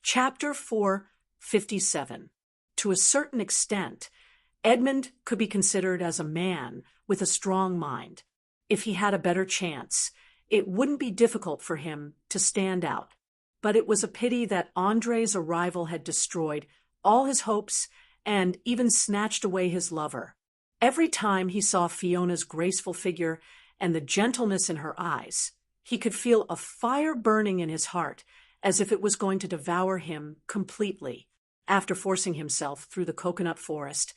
Chapter 457. To a certain extent, Edmund could be considered as a man with a strong mind. If he had a better chance, it wouldn't be difficult for him to stand out. But it was a pity that Andre's arrival had destroyed all his hopes and even snatched away his lover. Every time he saw Fiona's graceful figure and the gentleness in her eyes, he could feel a fire burning in his heart, as if it was going to devour him completely. After forcing himself through the coconut forest,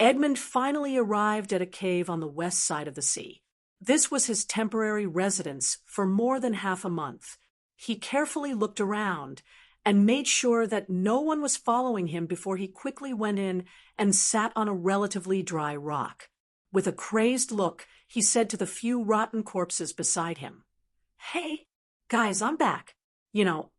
Edmund finally arrived at a cave on the west side of the sea. This was his temporary residence for more than half a month. He carefully looked around and made sure that no one was following him before he quickly went in and sat on a relatively dry rock. With a crazed look, he said to the few rotten corpses beside him, "Hey, guys, I'm back.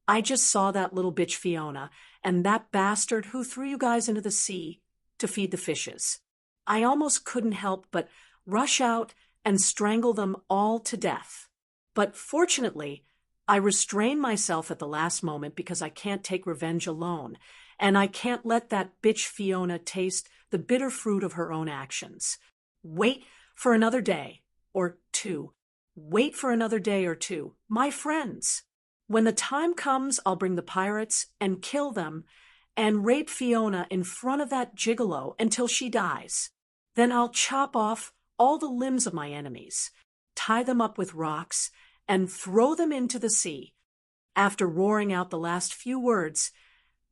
I just saw that little bitch Fiona and that bastard who threw you guys into the sea to feed the fishes. I almost couldn't help but rush out and strangle them all to death. But fortunately, I restrained myself at the last moment because I can't take revenge alone, and I can't let that bitch Fiona taste the bitter fruit of her own actions. Wait for another day or two. Wait for another day or two, my friends. When the time comes, I'll bring the pirates and kill them and rape Fiona in front of that gigolo until she dies. Then I'll chop off all the limbs of my enemies, tie them up with rocks, and throw them into the sea." After roaring out the last few words,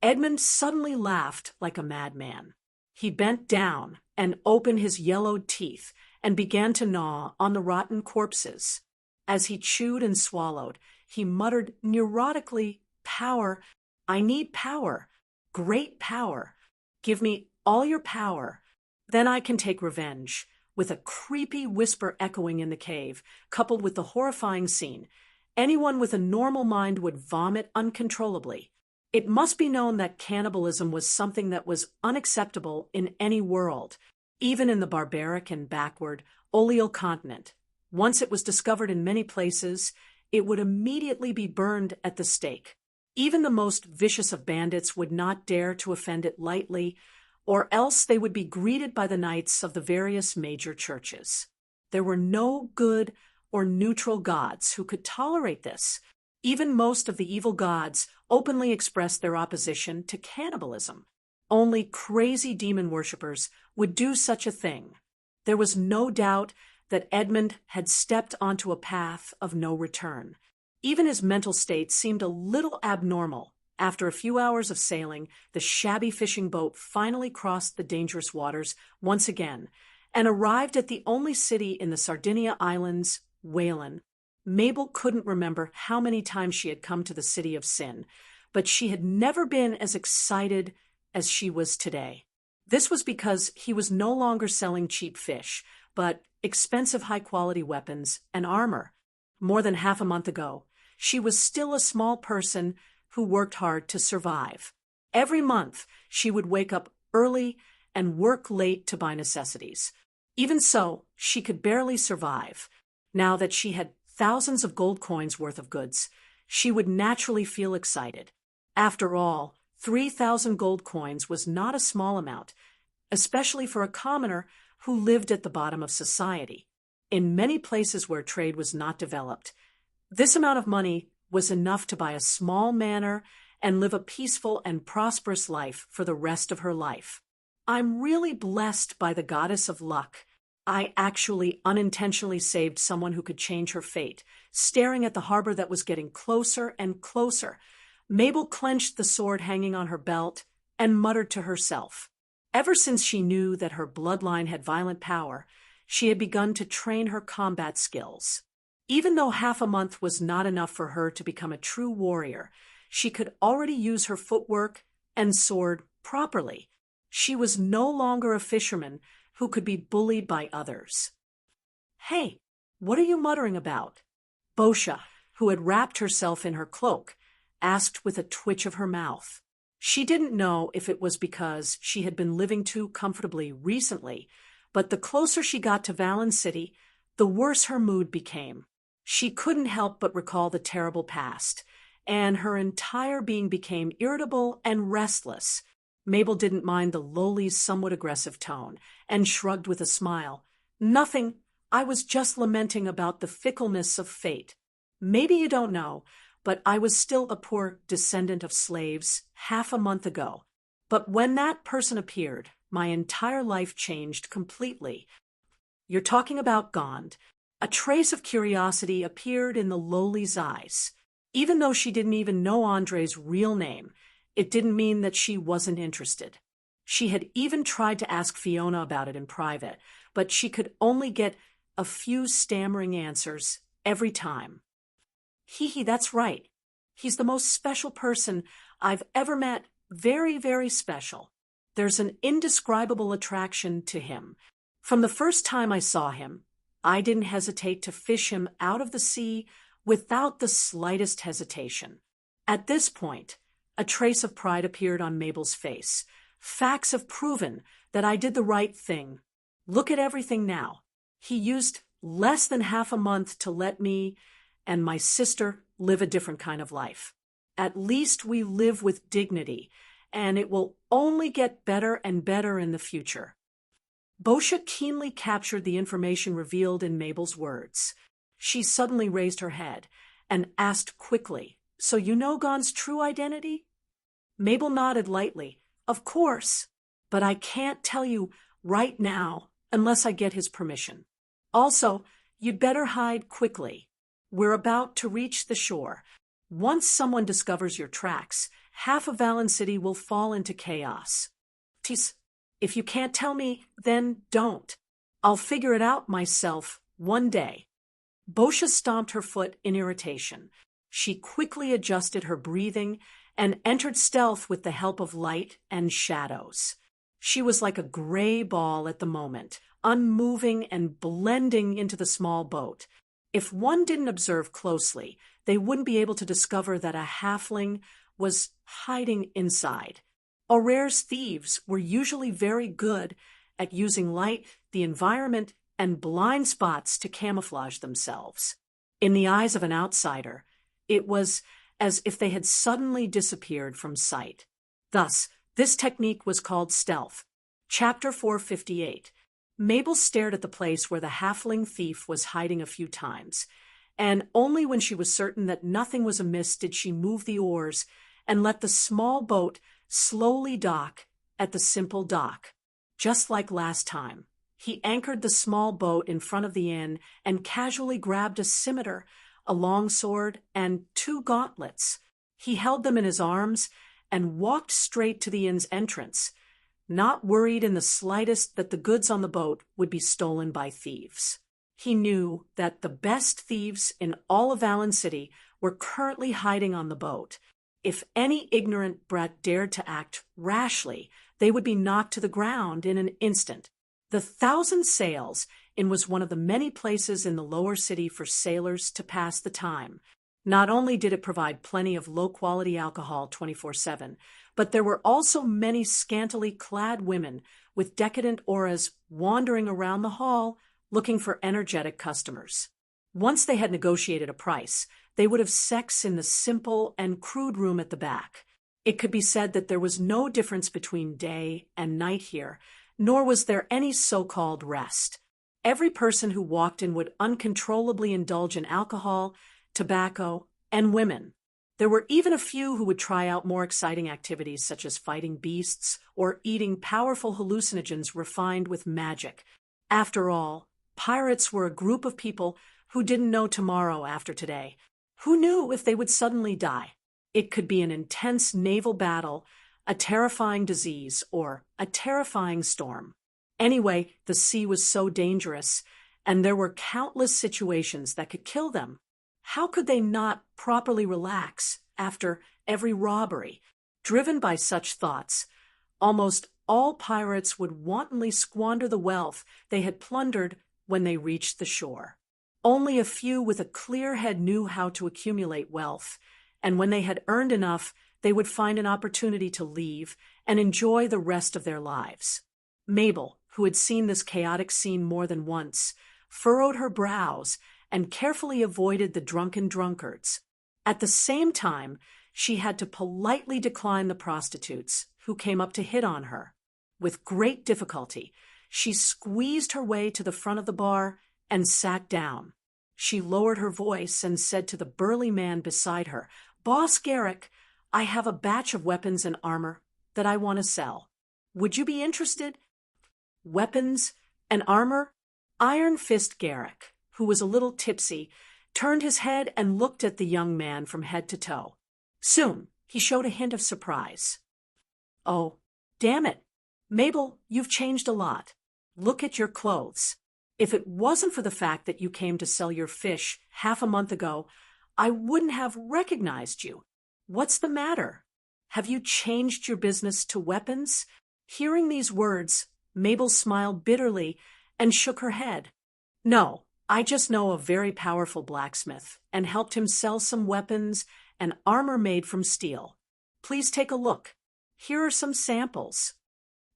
Edmund suddenly laughed like a madman. He bent down and opened his yellowed teeth and began to gnaw on the rotten corpses. As he chewed and swallowed, he muttered neurotically, "Power. I need power. Great power. Give me all your power. Then I can take revenge." With a creepy whisper echoing in the cave, coupled with the horrifying scene, anyone with a normal mind would vomit uncontrollably. It must be known that cannibalism was something that was unacceptable in any world, even in the barbaric and backward Oleal continent. Once it was discovered in many places, it would immediately be burned at the stake. Even the most vicious of bandits would not dare to offend it lightly, or else they would be greeted by the knights of the various major churches. There were no good or neutral gods who could tolerate this. Even most of the evil gods openly expressed their opposition to cannibalism. Only crazy demon worshippers would do such a thing. There was no doubt that Edmund had stepped onto a path of no return. Even his mental state seemed a little abnormal. After a few hours of sailing, the shabby fishing boat finally crossed the dangerous waters once again and arrived at the only city in the Sardinia Islands, Whalen. Mabel couldn't remember how many times she had come to the city of sin, but she had never been as excited as she was today. This was because he was no longer selling cheap fish, but expensive high-quality weapons and armor. More than half a month ago, she was still a small person who worked hard to survive. Every month, she would wake up early and work late to buy necessities. Even so, she could barely survive. Now that she had thousands of gold coins worth of goods, she would naturally feel excited. After all, 3,000 gold coins was not a small amount, especially for a commoner who lived at the bottom of society. In many places where trade was not developed, this amount of money was enough to buy a small manor and live a peaceful and prosperous life for the rest of her life. "I'm really blessed by the goddess of luck. I actually unintentionally saved someone who could change her fate," staring at the harbor that was getting closer and closer. Mabel clenched the sword hanging on her belt and muttered to herself. Ever since she knew that her bloodline had violent power, she had begun to train her combat skills. Even though half a month was not enough for her to become a true warrior, she could already use her footwork and sword properly. She was no longer a fisherman who could be bullied by others. "Hey, what are you muttering about?" Boscia, who had wrapped herself in her cloak, asked with a twitch of her mouth. She didn't know if it was because she had been living too comfortably recently, but the closer she got to Valen City, the worse her mood became. She couldn't help but recall the terrible past, and her entire being became irritable and restless. Mabel didn't mind the lowly's somewhat aggressive tone, and shrugged with a smile. "Nothing. I was just lamenting about the fickleness of fate. Maybe you don't know, but I was still a poor descendant of slaves half a month ago. But when that person appeared, my entire life changed completely." "You're talking about Gond." A trace of curiosity appeared in the lowly's eyes. Even though she didn't even know Andre's real name, it didn't mean that she wasn't interested. She had even tried to ask Fiona about it in private, but she could only get a few stammering answers every time. "Hee, that's right. He's the most special person I've ever met. Very, very special. There's an indescribable attraction to him. From the first time I saw him, I didn't hesitate to fish him out of the sea without the slightest hesitation." At this point, a trace of pride appeared on Mabel's face. "Facts have proven that I did the right thing. Look at everything now. He used less than half a month to let me and my sister live a different kind of life. At least we live with dignity, and it will only get better and better in the future." Bosha keenly captured the information revealed in Mabel's words. She suddenly raised her head and asked quickly, "So you know Gon's true identity?" Mabel nodded lightly. "Of course, but I can't tell you right now unless I get his permission. Also, you'd better hide quickly. We're about to reach the shore. Once someone discovers your tracks, half of Valen City will fall into chaos. If you can't tell me, then don't. I'll figure it out myself one day." Bosha stomped her foot in irritation. She quickly adjusted her breathing and entered stealth with the help of light and shadows. She was like a gray ball at the moment, unmoving and blending into the small boat. If one didn't observe closely, they wouldn't be able to discover that a halfling was hiding inside. Aurere's thieves were usually very good at using light, the environment, and blind spots to camouflage themselves. In the eyes of an outsider, it was as if they had suddenly disappeared from sight. Thus, this technique was called stealth. Chapter 458. Mabel stared at the place where the halfling thief was hiding a few times, and only when she was certain that nothing was amiss did she move the oars and let the small boat slowly dock at the simple dock. Just like last time, he anchored the small boat in front of the inn and casually grabbed a scimitar, a long sword, and 2 gauntlets. He held them in his arms and walked straight to the inn's entrance, not worried in the slightest that the goods on the boat would be stolen by thieves. He knew that the best thieves in all of Valen City were currently hiding on the boat. If any ignorant brat dared to act rashly, they would be knocked to the ground in an instant. The 1,000 Sails Inn was one of the many places in the lower city for sailors to pass the time. Not only did it provide plenty of low-quality alcohol 24/7, but there were also many scantily clad women with decadent auras wandering around the hall looking for energetic customers. Once they had negotiated a price, they would have sex in the simple and crude room at the back. It could be said that there was no difference between day and night here, nor was there any so-called rest. Every person who walked in would uncontrollably indulge in alcohol, tobacco, and women. There were even a few who would try out more exciting activities such as fighting beasts or eating powerful hallucinogens refined with magic. After all, pirates were a group of people who didn't know tomorrow after today. Who knew if they would suddenly die? It could be an intense naval battle, a terrifying disease, or a terrifying storm. Anyway, the sea was so dangerous, and there were countless situations that could kill them. How could they not properly relax after every robbery? Driven by such thoughts, almost all pirates would wantonly squander the wealth they had plundered when they reached the shore. Only a few with a clear head knew how to accumulate wealth, and when they had earned enough, they would find an opportunity to leave and enjoy the rest of their lives. Mabel, who had seen this chaotic scene more than once, furrowed her brows and carefully avoided the drunken drunkards. At the same time, she had to politely decline the prostitutes who came up to hit on her. With great difficulty, she squeezed her way to the front of the bar and sat down. She lowered her voice and said to the burly man beside her, "Boss Garrick, I have a batch of weapons and armor that I want to sell. Would you be interested?" Weapons and armor? Iron Fist Garrick, who was a little tipsy, turned his head and looked at the young man from head to toe. Soon, he showed a hint of surprise. "Oh, damn it. Mabel, you've changed a lot. Look at your clothes. If it wasn't for the fact that you came to sell your fish half a month ago, I wouldn't have recognized you. What's the matter? Have you changed your business to weapons?" Hearing these words, Mabel smiled bitterly and shook her head. "No, I just know a very powerful blacksmith and helped him sell some weapons and armor made from steel. Please take a look. Here are some samples."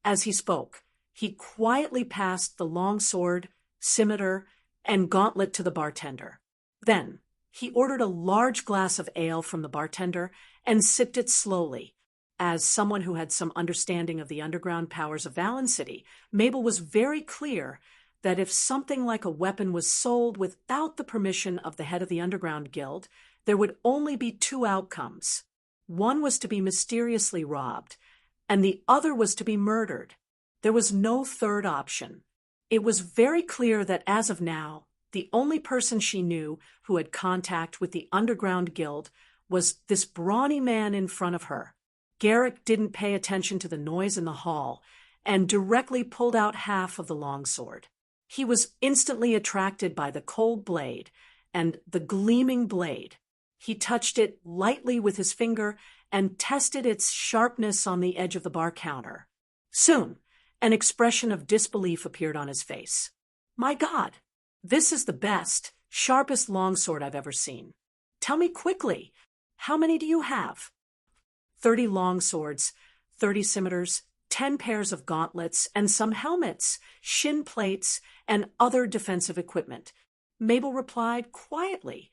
As he spoke, he quietly passed the long sword, scimitar, and gauntlet to the bartender. Then, he ordered a large glass of ale from the bartender and sipped it slowly. As someone who had some understanding of the underground powers of Valen City, Mabel was very clear that if something like a weapon was sold without the permission of the head of the Underground Guild, there would only be two outcomes. One was to be mysteriously robbed, and the other was to be murdered. There was no third option. It was very clear that as of now, the only person she knew who had contact with the Underground Guild was this brawny man in front of her. Garrick didn't pay attention to the noise in the hall and directly pulled out half of the longsword. He was instantly attracted by the cold blade and the gleaming blade. He touched it lightly with his finger and tested its sharpness on the edge of the bar counter. Soon, an expression of disbelief appeared on his face. "My God, this is the best, sharpest longsword I've ever seen. Tell me quickly, how many do you have?" 30 longswords, 30 scimitars, 10 pairs of gauntlets, and some helmets, shin plates, and other defensive equipment. Mabel replied quietly.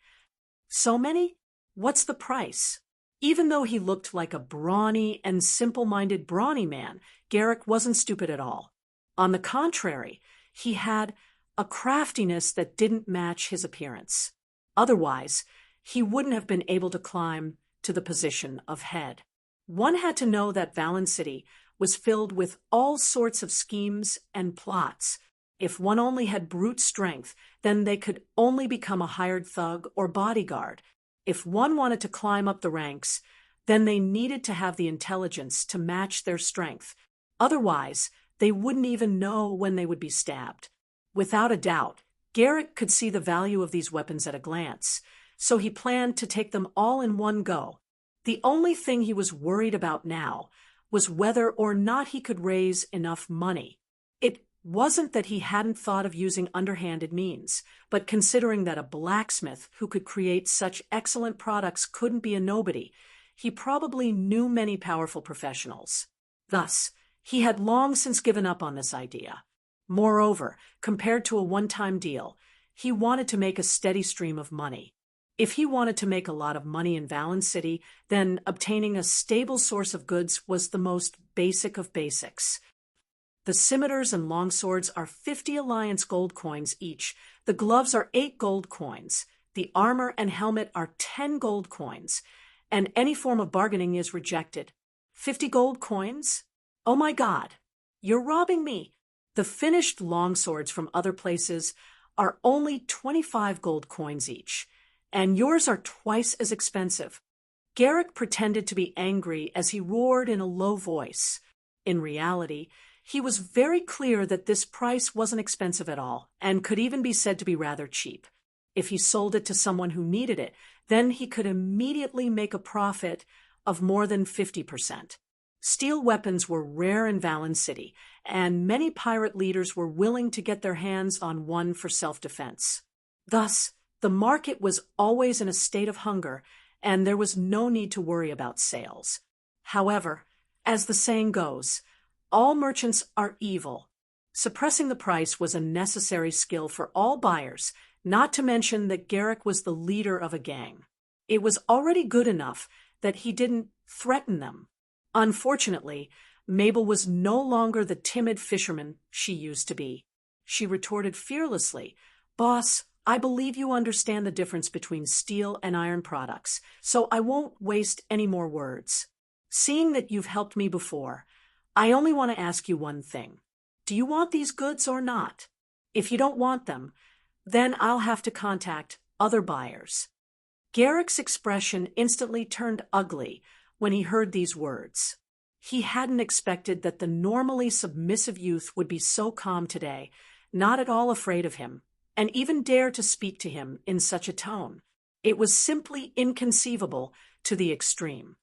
"So many? What's the price?" Even though he looked like a brawny and simple-minded brawny man, Garrick wasn't stupid at all. On the contrary, he had a craftiness that didn't match his appearance. Otherwise, he wouldn't have been able to climb to the position of head. One had to know that Valen City was filled with all sorts of schemes and plots. If one only had brute strength, then they could only become a hired thug or bodyguard. If one wanted to climb up the ranks, then they needed to have the intelligence to match their strength. Otherwise, they wouldn't even know when they would be stabbed. Without a doubt, Garrick could see the value of these weapons at a glance, so he planned to take them all in one go. The only thing he was worried about now was whether or not he could raise enough money. It wasn't that he hadn't thought of using underhanded means, but considering that a blacksmith who could create such excellent products couldn't be a nobody, he probably knew many powerful professionals. Thus, he had long since given up on this idea. Moreover, compared to a one-time deal, he wanted to make a steady stream of money. If he wanted to make a lot of money in Valen City, then obtaining a stable source of goods was the most basic of basics. The scimitars and longswords are 50 Alliance gold coins each. The gloves are 8 gold coins. The armor and helmet are 10 gold coins. And any form of bargaining is rejected. 50 gold coins? Oh my God, you're robbing me. The finished longswords from other places are only 25 gold coins each, and yours are twice as expensive. Garrick pretended to be angry as he roared in a low voice. In reality, he was very clear that this price wasn't expensive at all, and could even be said to be rather cheap. If he sold it to someone who needed it, then he could immediately make a profit of more than 50%. Steel weapons were rare in Valen City, and many pirate leaders were willing to get their hands on one for self-defense. Thus, the market was always in a state of hunger, and there was no need to worry about sales. However, as the saying goes, all merchants are evil. Suppressing the price was a necessary skill for all buyers, not to mention that Garrick was the leader of a gang. It was already good enough that he didn't threaten them. Unfortunately, Mabel was no longer the timid fisherman she used to be. She retorted fearlessly, "Boss, I believe you understand the difference between steel and iron products, so I won't waste any more words. Seeing that you've helped me before, I only want to ask you one thing. Do you want these goods or not? If you don't want them, then I'll have to contact other buyers." Garrick's expression instantly turned ugly when he heard these words. He hadn't expected that the normally submissive youth would be so calm today, not at all afraid of him, and even dare to speak to him in such a tone. It was simply inconceivable to the extreme.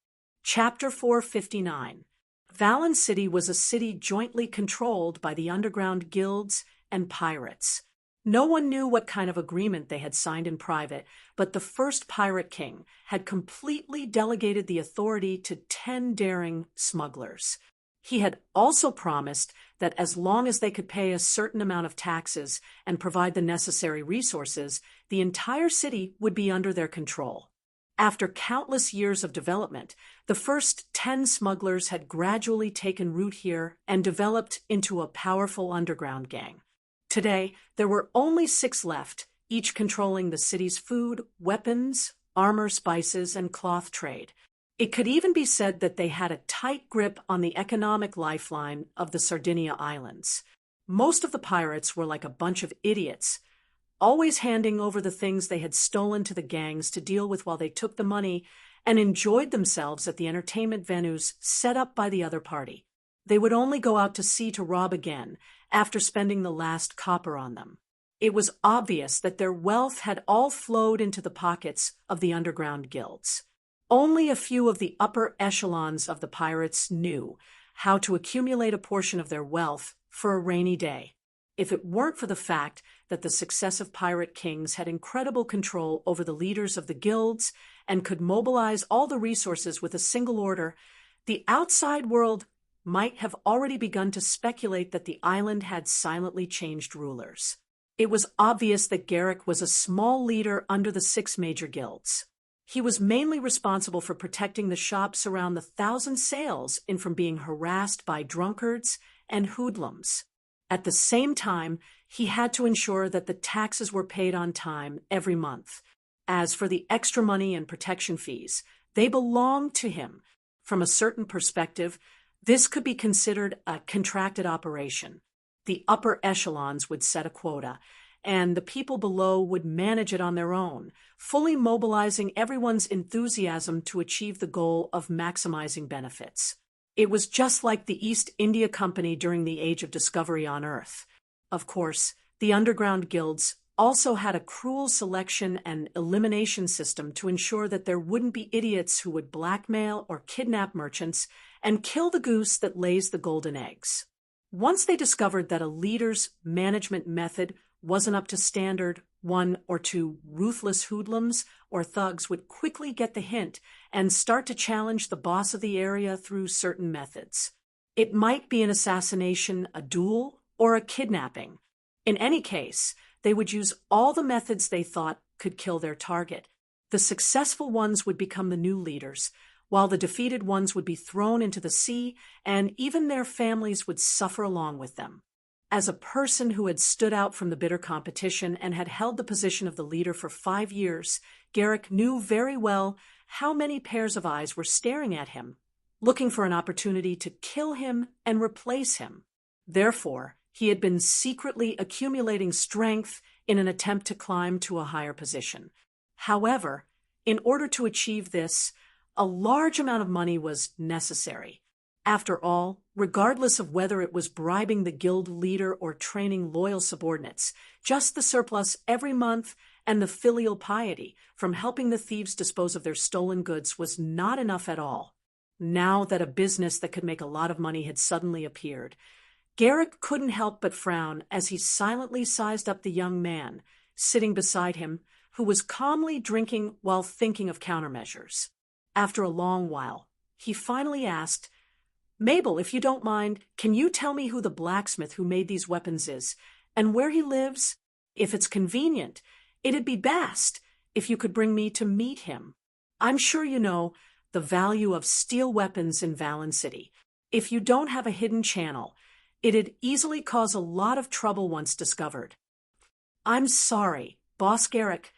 Chapter 459. Valen City was a city jointly controlled by the underground guilds and pirates. No one knew what kind of agreement they had signed in private, but the first pirate king had completely delegated the authority to 10 daring smugglers. He had also promised that as long as they could pay a certain amount of taxes and provide the necessary resources, the entire city would be under their control. After countless years of development, the first 10 smugglers had gradually taken root here and developed into a powerful underground gang. Today, there were only 6 left, each controlling the city's food, weapons, armor, spices, and cloth trade. It could even be said that they had a tight grip on the economic lifeline of the Sardinia Islands. Most of the pirates were like a bunch of idiots, always handing over the things they had stolen to the gangs to deal with while they took the money and enjoyed themselves at the entertainment venues set up by the other party. They would only go out to sea to rob again after spending the last copper on them. It was obvious that their wealth had all flowed into the pockets of the underground guilds. Only a few of the upper echelons of the pirates knew how to accumulate a portion of their wealth for a rainy day. If it weren't for the fact that the successive pirate kings had incredible control over the leaders of the guilds and could mobilize all the resources with a single order, the outside world might have already begun to speculate that the island had silently changed rulers. It was obvious that Garrick was a small leader under the 6 major guilds. He was mainly responsible for protecting the shops around the 1,000 Sails in from being harassed by drunkards and hoodlums. At the same time, he had to ensure that the taxes were paid on time every month. As for the extra money and protection fees, they belonged to him. From a certain perspective, this could be considered a contracted operation. The upper echelons would set a quota, and the people below would manage it on their own, fully mobilizing everyone's enthusiasm to achieve the goal of maximizing benefits. It was just like the East India Company during the Age of Discovery on Earth. Of course, the underground guilds also had a cruel selection and elimination system to ensure that there wouldn't be idiots who would blackmail or kidnap merchants and kill the goose that lays the golden eggs. Once they discovered that a leader's management method wasn't up to standard, 1 or 2 ruthless hoodlums or thugs would quickly get the hint and start to challenge the boss of the area through certain methods. It might be an assassination, a duel, or a kidnapping. In any case, they would use all the methods they thought could kill their target. The successful ones would become the new leaders, while the defeated ones would be thrown into the sea, and even their families would suffer along with them. As a person who had stood out from the bitter competition and had held the position of the leader for 5 years, Garrick knew very well how many pairs of eyes were staring at him, looking for an opportunity to kill him and replace him. Therefore, he had been secretly accumulating strength in an attempt to climb to a higher position. However, in order to achieve this, a large amount of money was necessary. After all, regardless of whether it was bribing the guild leader or training loyal subordinates, just the surplus every month and the filial piety from helping the thieves dispose of their stolen goods was not enough at all. Now that a business that could make a lot of money had suddenly appeared, Garrick couldn't help but frown as he silently sized up the young man sitting beside him, who was calmly drinking while thinking of countermeasures. After a long while, he finally asked, "Mabel, if you don't mind, can you tell me who the blacksmith who made these weapons is, and where he lives? If it's convenient, it'd be best if you could bring me to meet him." I'm sure you know the value of steel weapons in Valen City. If you don't have a hidden channel, it'd easily cause a lot of trouble once discovered. I'm sorry, Boss Garrick.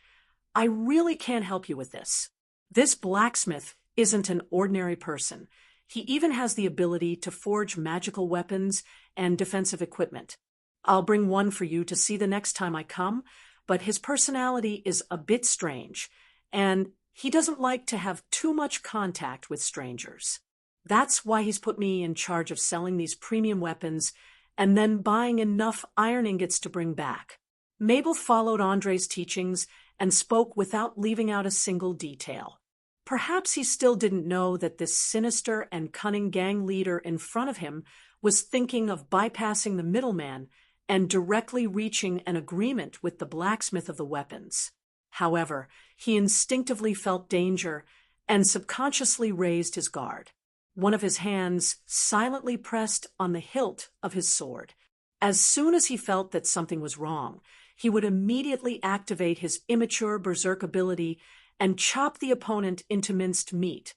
I really can't help you with this. This blacksmith isn't an ordinary person. He even has the ability to forge magical weapons and defensive equipment. I'll bring one for you to see the next time I come, but his personality is a bit strange, and he doesn't like to have too much contact with strangers. That's why he's put me in charge of selling these premium weapons and then buying enough iron ingots to bring back. Mabel followed Andre's teachings and spoke without leaving out a single detail. Perhaps he still didn't know that this sinister and cunning gang leader in front of him was thinking of bypassing the middleman and directly reaching an agreement with the blacksmith of the weapons. However, he instinctively felt danger and subconsciously raised his guard. One of his hands silently pressed on the hilt of his sword. As soon as he felt that something was wrong, he would immediately activate his immature berserk ability and chop the opponent into minced meat.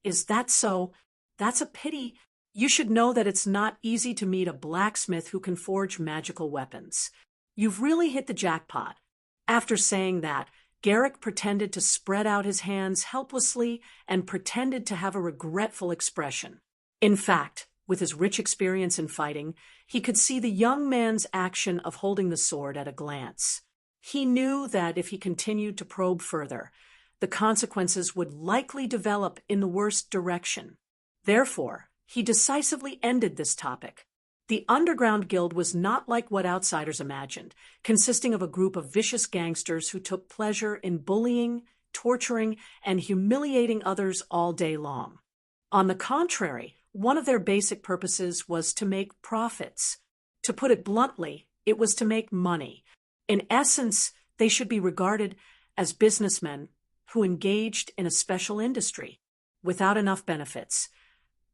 Is that so? That's a pity. You should know that it's not easy to meet a blacksmith who can forge magical weapons. You've really hit the jackpot. After saying that, Garrick pretended to spread out his hands helplessly and pretended to have a regretful expression. In fact, with his rich experience in fighting, he could see the young man's action of holding the sword at a glance. He knew that if he continued to probe further, the consequences would likely develop in the worst direction. Therefore, he decisively ended this topic. The Underground Guild was not like what outsiders imagined, consisting of a group of vicious gangsters who took pleasure in bullying, torturing, and humiliating others all day long. On the contrary, one of their basic purposes was to make profits. To put it bluntly, it was to make money. In essence, they should be regarded as businessmen who engaged in a special industry, without enough benefits.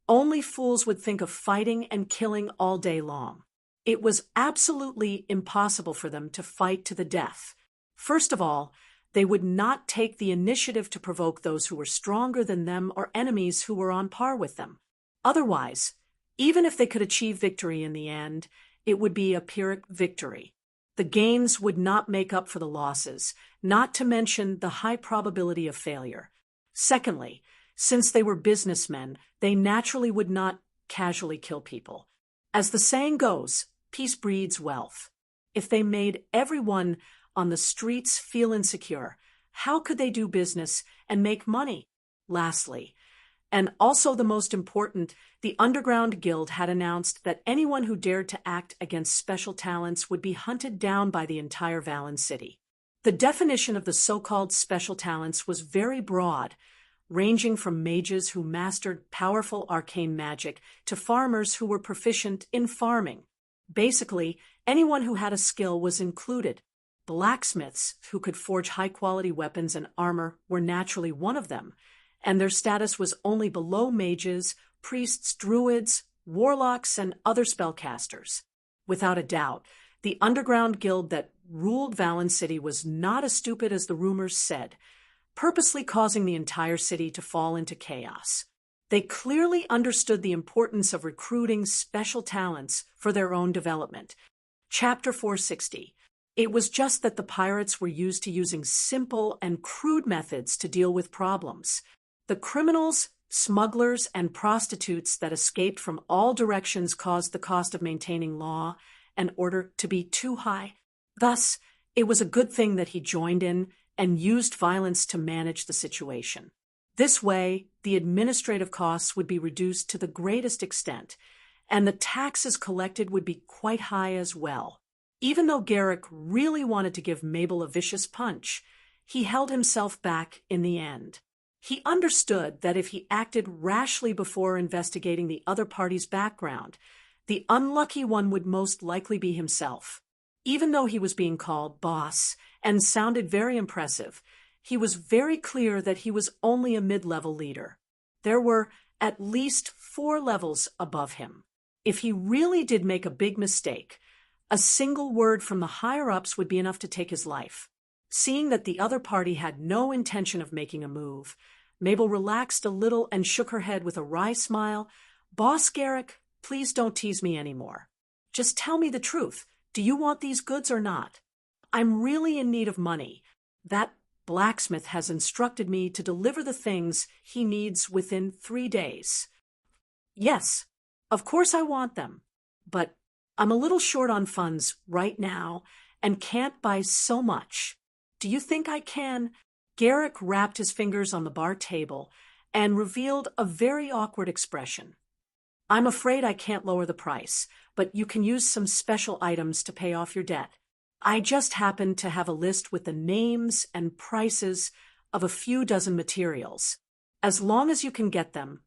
Only fools would think of fighting and killing all day long. It was absolutely impossible for them to fight to the death. First of all, they would not take the initiative to provoke those who were stronger than them or enemies who were on par with them. Otherwise, even if they could achieve victory in the end, it would be a Pyrrhic victory. The gains would not make up for the losses, not to mention the high probability of failure. Secondly, since they were businessmen, they naturally would not casually kill people. As the saying goes, peace breeds wealth. If they made everyone on the streets feel insecure, how could they do business and make money? Lastly, and also the most important, the Underground Guild had announced that anyone who dared to act against special talents would be hunted down by the entire Valen City. The definition of the so-called special talents was very broad, ranging from mages who mastered powerful arcane magic to farmers who were proficient in farming. Basically, anyone who had a skill was included. Blacksmiths who could forge high-quality weapons and armor were naturally one of them, and their status was only below mages, priests, druids, warlocks, and other spellcasters. Without a doubt, the Underground Guild that ruled Valen City was not as stupid as the rumors said, purposely causing the entire city to fall into chaos. They clearly understood the importance of recruiting special talents for their own development. Chapter 460. It was just that the pirates were used to using simple and crude methods to deal with problems. The criminals, smugglers, and prostitutes that escaped from all directions caused the cost of maintaining law and order to be too high. Thus, it was a good thing that he joined in and used violence to manage the situation. This way, the administrative costs would be reduced to the greatest extent, and the taxes collected would be quite high as well. Even though Garrick really wanted to give Mabel a vicious punch, he held himself back in the end. He understood that if he acted rashly before investigating the other party's background, the unlucky one would most likely be himself. Even though he was being called boss and sounded very impressive, he was very clear that he was only a mid-level leader. There were at least 4 levels above him. If he really did make a big mistake, a single word from the higher-ups would be enough to take his life. Seeing that the other party had no intention of making a move, Mabel relaxed a little and shook her head with a wry smile. Boss Garrick, please don't tease me anymore. Just tell me the truth. Do you want these goods or not? I'm really in need of money. That blacksmith has instructed me to deliver the things he needs within 3 days. Yes, of course I want them, but I'm a little short on funds right now and can't buy so much. Do you think I can? Garrick rapped his fingers on the bar table and revealed a very awkward expression. I'm afraid I can't lower the price, but you can use some special items to pay off your debt. I just happen to have a list with the names and prices of a few dozen materials. As long as you can get them,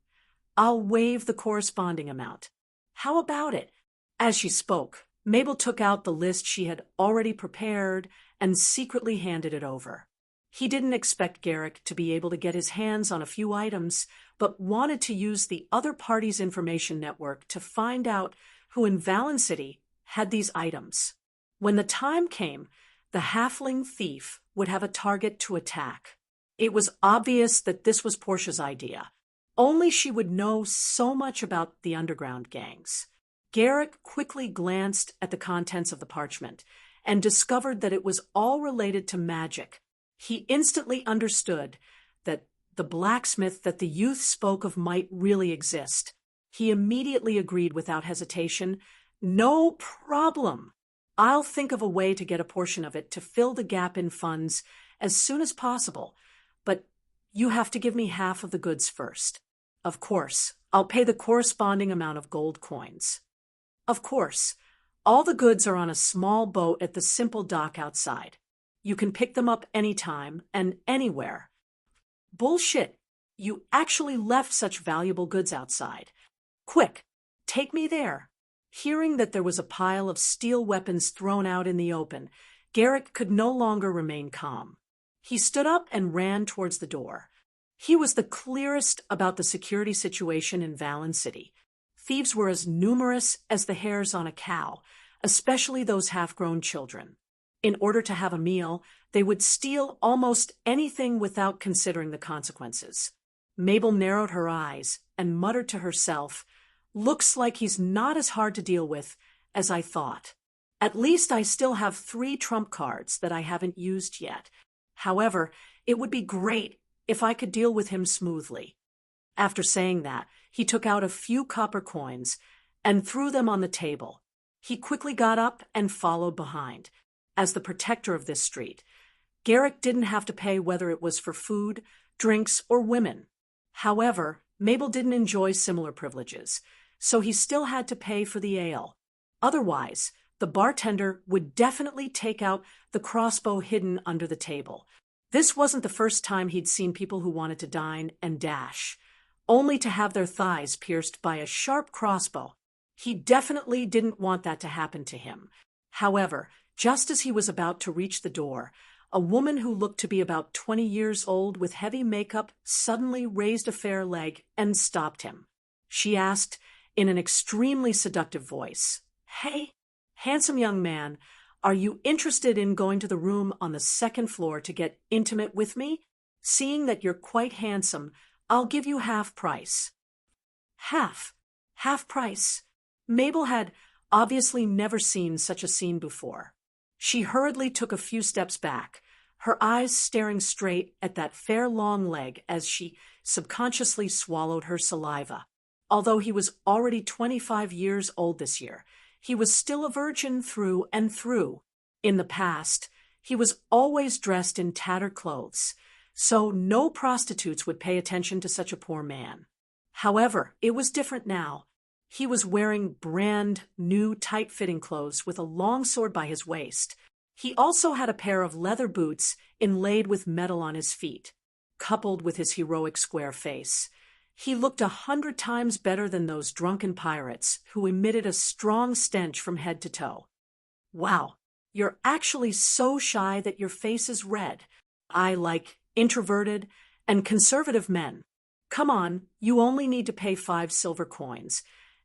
I'll waive the corresponding amount. How about it? As she spoke, Mabel took out the list she had already prepared and secretly handed it over. He didn't expect Garrick to be able to get his hands on a few items, but wanted to use the other party's information network to find out who in Valen City had these items. When the time came, the halfling thief would have a target to attack. It was obvious that this was Portia's idea. Only she would know so much about the underground gangs. Garrick quickly glanced at the contents of the parchment and discovered that it was all related to magic. He instantly understood that the blacksmith that the youth spoke of might really exist. He immediately agreed without hesitation. No problem. I'll think of a way to get a portion of it to fill the gap in funds as soon as possible, but you have to give me half of the goods first. Of course, I'll pay the corresponding amount of gold coins. Of course, all the goods are on a small boat at the simple dock outside. You can pick them up anytime and anywhere. Bullshit. You actually left such valuable goods outside. Quick, take me there. Hearing that there was a pile of steel weapons thrown out in the open, Garrick could no longer remain calm. He stood up and ran towards the door. He was the clearest about the security situation in Valen City. Thieves were as numerous as the hairs on a cow, especially those half-grown children. In order to have a meal, they would steal almost anything without considering the consequences. Mabel narrowed her eyes and muttered to herself, "Looks like he's not as hard to deal with as I thought. At least I still have 3 trump cards that I haven't used yet. However, it would be great if I could deal with him smoothly." After saying that, he took out a few copper coins and threw them on the table. He quickly got up and followed behind. As the protector of this street, Garrick didn't have to pay whether it was for food, drinks, or women. However, Mabel didn't enjoy similar privileges, so he still had to pay for the ale. Otherwise, the bartender would definitely take out the crossbow hidden under the table. This wasn't the first time he'd seen people who wanted to dine and dash, only to have their thighs pierced by a sharp crossbow. He definitely didn't want that to happen to him. However, just as he was about to reach the door, a woman who looked to be about 20 years old with heavy makeup suddenly raised a fair leg and stopped him. She asked in an extremely seductive voice, "Hey, handsome young man, are you interested in going to the room on the 2nd floor to get intimate with me? Seeing that you're quite handsome, I'll give you half price." Half price. Mabel had obviously never seen such a scene before. She hurriedly took a few steps back, her eyes staring straight at that fair long leg as she subconsciously swallowed her saliva. Although he was already 25 years old this year, he was still a virgin through and through. In the past, he was always dressed in tattered clothes, so no prostitutes would pay attention to such a poor man. However, it was different now. He was wearing brand new tight-fitting clothes with a long sword by his waist. He also had a pair of leather boots inlaid with metal on his feet. Coupled with his heroic square face, he looked 100 times better than those drunken pirates who emitted a strong stench from head to toe. "Wow, you're actually so shy that your face is red. I like introverted and conservative men. Come on, you only need to pay 5 silver coins,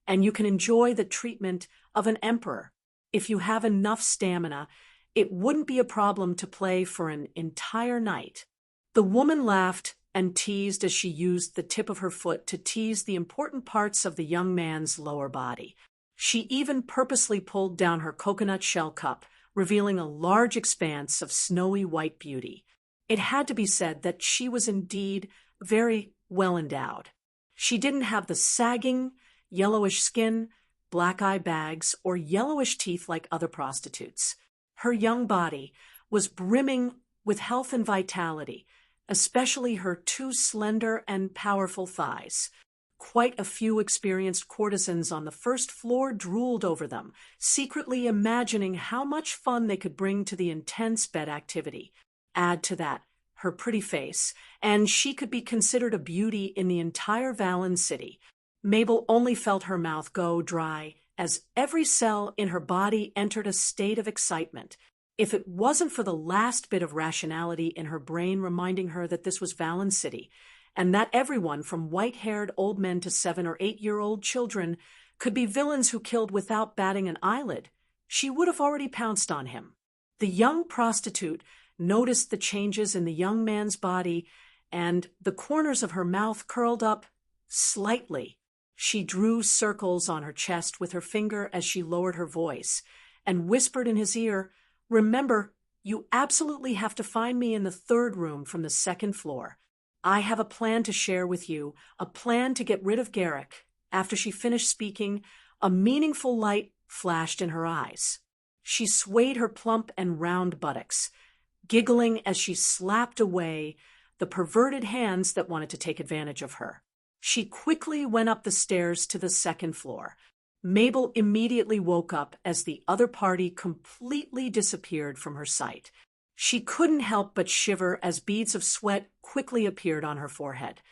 and you can enjoy the treatment of an emperor. If you have enough stamina, it wouldn't be a problem to play for an entire night. The woman laughed and teased as she used the tip of her foot to tease the important parts of the young man's lower body. She even purposely pulled down her coconut shell cup, revealing a large expanse of snowy white beauty. It had to be said that she was indeed very well endowed. She didn't have the sagging, yellowish skin, black eye bags, or yellowish teeth like other prostitutes. Her young body was brimming with health and vitality, especially her two slender and powerful thighs. Quite a few experienced courtesans on the first floor drooled over them, secretly imagining how much fun they could bring to the intense bed activity. Add to that her pretty face, and she could be considered a beauty in the entire Valen city. Mabel only felt her mouth go dry as every cell in her body entered a state of excitement. If it wasn't for the last bit of rationality in her brain reminding her that this was Valen City, and that everyone from white-haired old men to 7 or 8-year-old children could be villains who killed without batting an eyelid, she would have already pounced on him. The young prostitute noticed the changes in the young man's body, and the corners of her mouth curled up slightly. She drew circles on her chest with her finger as she lowered her voice, and whispered in his ear, "Remember, you absolutely have to find me in the 3rd room from the 2nd floor. I have a plan to share with you, a plan to get rid of Garrick." After she finished speaking, a meaningful light flashed in her eyes. She swayed her plump and round buttocks, giggling as she slapped away the perverted hands that wanted to take advantage of her. She quickly went up the stairs to the 2nd floor. Mabel immediately woke up as the other party completely disappeared from her sight. She couldn't help but shiver as beads of sweat quickly appeared on her forehead.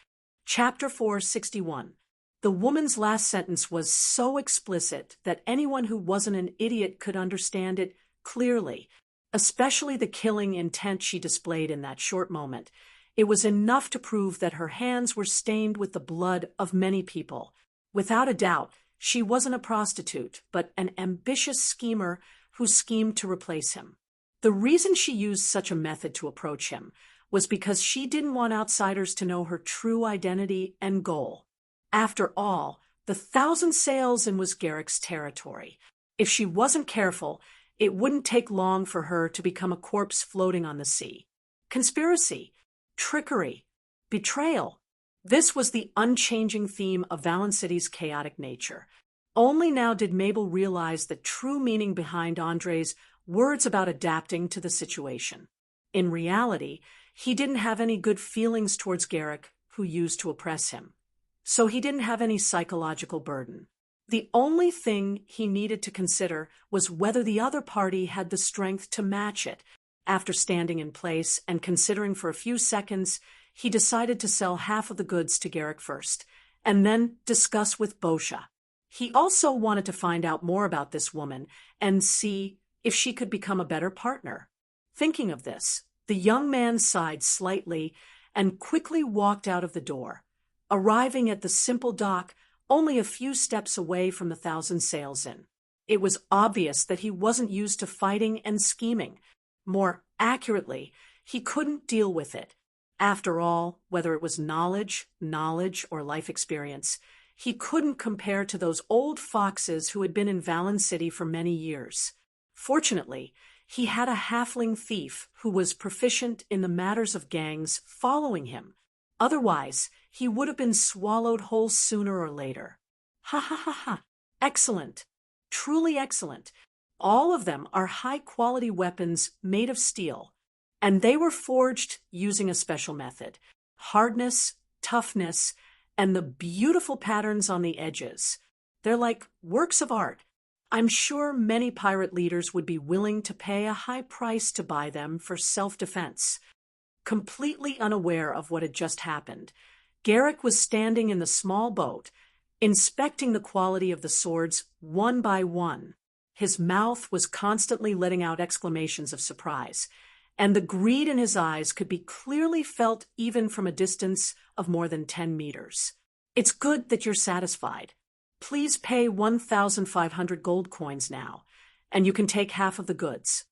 Chapter 461. The woman's last sentence was so explicit that anyone who wasn't an idiot could understand it clearly, especially the killing intent she displayed in that short moment. It was enough to prove that her hands were stained with the blood of many people. Without a doubt, she wasn't a prostitute, but an ambitious schemer who schemed to replace him. The reason she used such a method to approach him was because she didn't want outsiders to know her true identity and goal. After all, the 1,000 Sails in was Garrick's territory. If she wasn't careful, it wouldn't take long for her to become a corpse floating on the sea. Conspiracy, trickery, betrayal. This was the unchanging theme of Valen City's chaotic nature. Only now did Mabel realize the true meaning behind Andre's words about adapting to the situation. In reality, he didn't have any good feelings towards Garrick, who used to oppress him. So he didn't have any psychological burden. The only thing he needed to consider was whether the other party had the strength to match it. After standing in place and considering for a few seconds, he decided to sell half of the goods to Garrick first, and then discuss with Bosha. He also wanted to find out more about this woman and see if she could become a better partner. Thinking of this, the young man sighed slightly and quickly walked out of the door, arriving at the simple dock only a few steps away from the 1,000 Sails Inn. It was obvious that he wasn't used to fighting and scheming. More accurately, he couldn't deal with it. After all, whether it was knowledge, or life experience, he couldn't compare to those old foxes who had been in Valen City for many years. Fortunately, he had a halfling thief who was proficient in the matters of gangs following him. Otherwise, he would have been swallowed whole sooner or later. Ha ha ha ha. Excellent. Truly excellent. All of them are high-quality weapons made of steel, and they were forged using a special method. Hardness, toughness, and the beautiful patterns on the edges. They're like works of art. I'm sure many pirate leaders would be willing to pay a high price to buy them for self-defense. Completely unaware of what had just happened, Garrick was standing in the small boat, inspecting the quality of the swords one by one. His mouth was constantly letting out exclamations of surprise, and the greed in his eyes could be clearly felt even from a distance of more than 10 meters. It's good that you're satisfied. Please pay 1,500 gold coins now, and you can take half of the goods.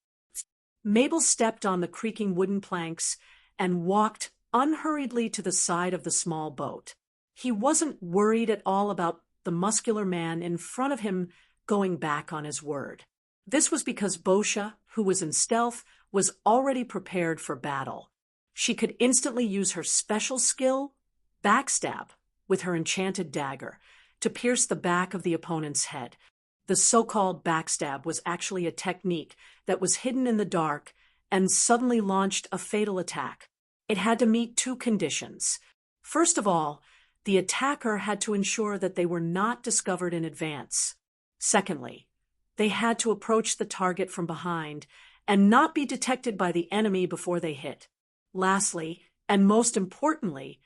Mabel stepped on the creaking wooden planks and walked unhurriedly to the side of the small boat. He wasn't worried at all about the muscular man in front of him going back on his word. This was because Bosha, who was in stealth, was already prepared for battle. She could instantly use her special skill, backstab, with her enchanted dagger, to pierce the back of the opponent's head. The so-called backstab was actually a technique that was hidden in the dark and suddenly launched a fatal attack. It had to meet two conditions. First of all, the attacker had to ensure that they were not discovered in advance. Secondly, they had to approach the target from behind and not be detected by the enemy before they hit. Lastly, and most importantly,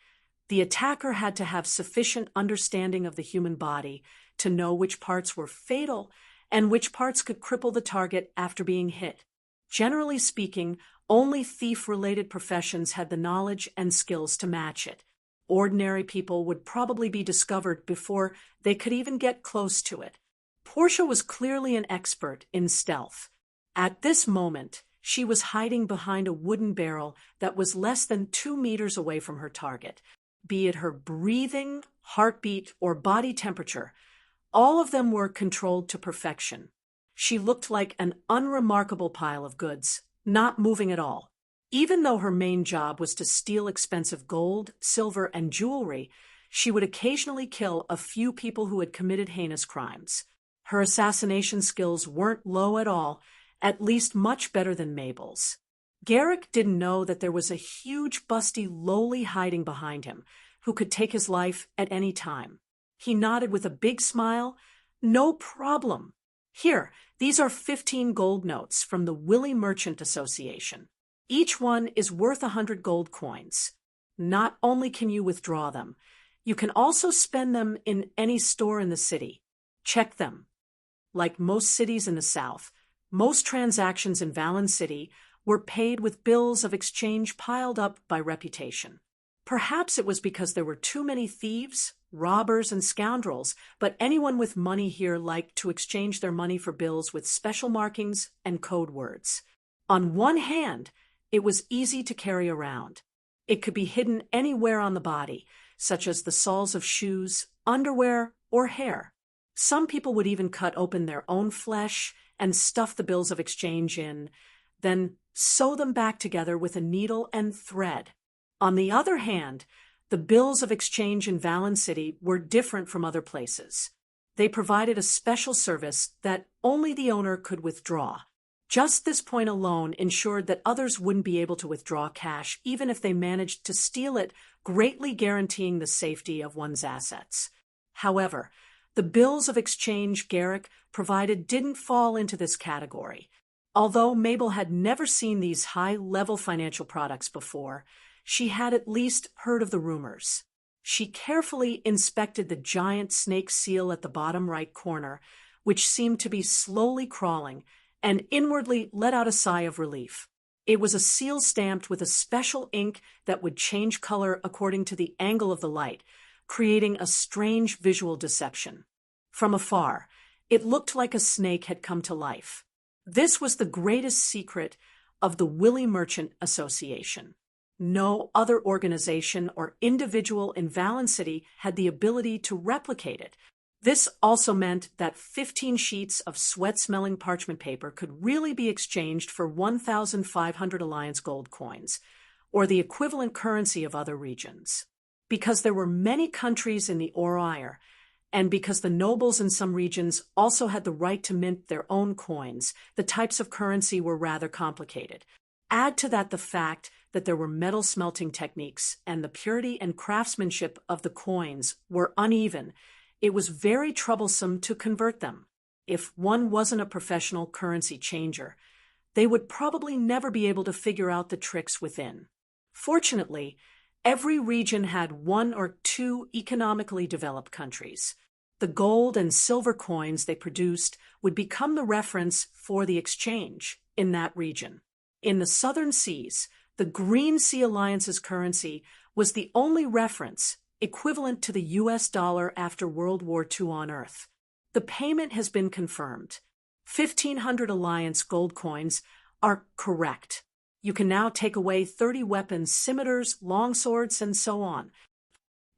the attacker had to have sufficient understanding of the human body to know which parts were fatal and which parts could cripple the target after being hit. Generally speaking, only thief-related professions had the knowledge and skills to match it. Ordinary people would probably be discovered before they could even get close to it. Portia was clearly an expert in stealth. At this moment, she was hiding behind a wooden barrel that was less than 2 meters away from her target. Be it her breathing, heartbeat, or body temperature, all of them were controlled to perfection. She looked like an unremarkable pile of goods, not moving at all. Even though her main job was to steal expensive gold, silver, and jewelry, she would occasionally kill a few people who had committed heinous crimes. Her assassination skills weren't low at all, at least much better than Mabel's. Garrick didn't know that there was a huge, busty lowly hiding behind him, who could take his life at any time. He nodded with a big smile. "No problem. Here, these are 15 gold notes from the Willie Merchant Association. Each one is worth 100 gold coins. Not only can you withdraw them, you can also spend them in any store in the city. Check them." Like most cities in the South, most transactions in Valen City were paid with bills of exchange piled up by reputation. Perhaps it was because there were too many thieves, robbers, and scoundrels, but anyone with money here liked to exchange their money for bills with special markings and code words. On one hand, it was easy to carry around. It could be hidden anywhere on the body, such as the soles of shoes, underwear, or hair. Some people would even cut open their own flesh and stuff the bills of exchange in, then sew them back together with a needle and thread. On the other hand, the bills of exchange in Valen City were different from other places. They provided a special service that only the owner could withdraw. Just this point alone ensured that others wouldn't be able to withdraw cash even if they managed to steal it, greatly guaranteeing the safety of one's assets. However, the bills of exchange Garrick provided didn't fall into this category. Although Mabel had never seen these high-level financial products before, she had at least heard of the rumors. She carefully inspected the giant snake seal at the bottom right corner, which seemed to be slowly crawling, and inwardly let out a sigh of relief. It was a seal stamped with a special ink that would change color according to the angle of the light, creating a strange visual deception. From afar, it looked like a snake had come to life. This was the greatest secret of the Willie Merchant Association. No other organization or individual in Valen City had the ability to replicate it. This also meant that 15 sheets of sweat-smelling parchment paper could really be exchanged for 1,500 Alliance gold coins, or the equivalent currency of other regions. Because there were many countries in the Orire, and because the nobles in some regions also had the right to mint their own coins, the types of currency were rather complicated. Add to that the fact that there were metal smelting techniques and the purity and craftsmanship of the coins were uneven. It was very troublesome to convert them. If one wasn't a professional currency changer, they would probably never be able to figure out the tricks within. Fortunately, every region had one or two economically developed countries. The gold and silver coins they produced would become the reference for the exchange in that region. In the Southern Seas, the Green Sea Alliance's currency was the only reference equivalent to the US dollar after World War II on Earth. The payment has been confirmed. 1,500 Alliance gold coins are correct. You can now take away 30 weapons, scimitars, longswords, and so on.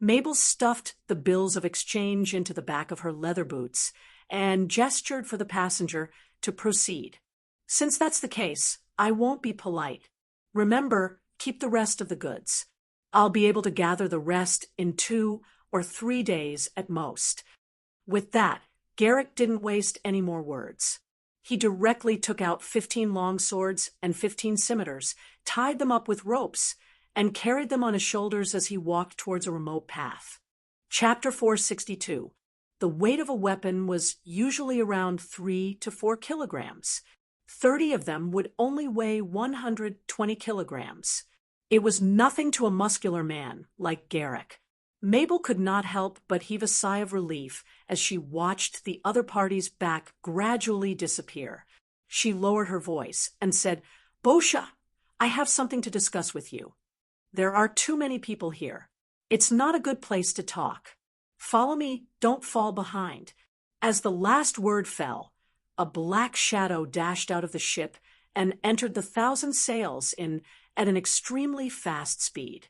Mabel stuffed the bills of exchange into the back of her leather boots and gestured for the passenger to proceed. Since that's the case, I won't be polite. Remember, keep the rest of the goods. I'll be able to gather the rest in 2 or 3 days at most. With that, Garrick didn't waste any more words. He directly took out 15 longswords and 15 scimitars, tied them up with ropes, and carried them on his shoulders as he walked towards a remote path. Chapter 462. The weight of a weapon was usually around 3 to 4 kilograms. 30 of them would only weigh 120 kilograms. It was nothing to a muscular man like Garrick. Mabel could not help but heave a sigh of relief as she watched the other party's back gradually disappear. She lowered her voice and said, "Bosha, I have something to discuss with you. There are too many people here. It's not a good place to talk. Follow me, don't fall behind." As the last word fell, a black shadow dashed out of the ship and entered the 1,000 sails at an extremely fast speed.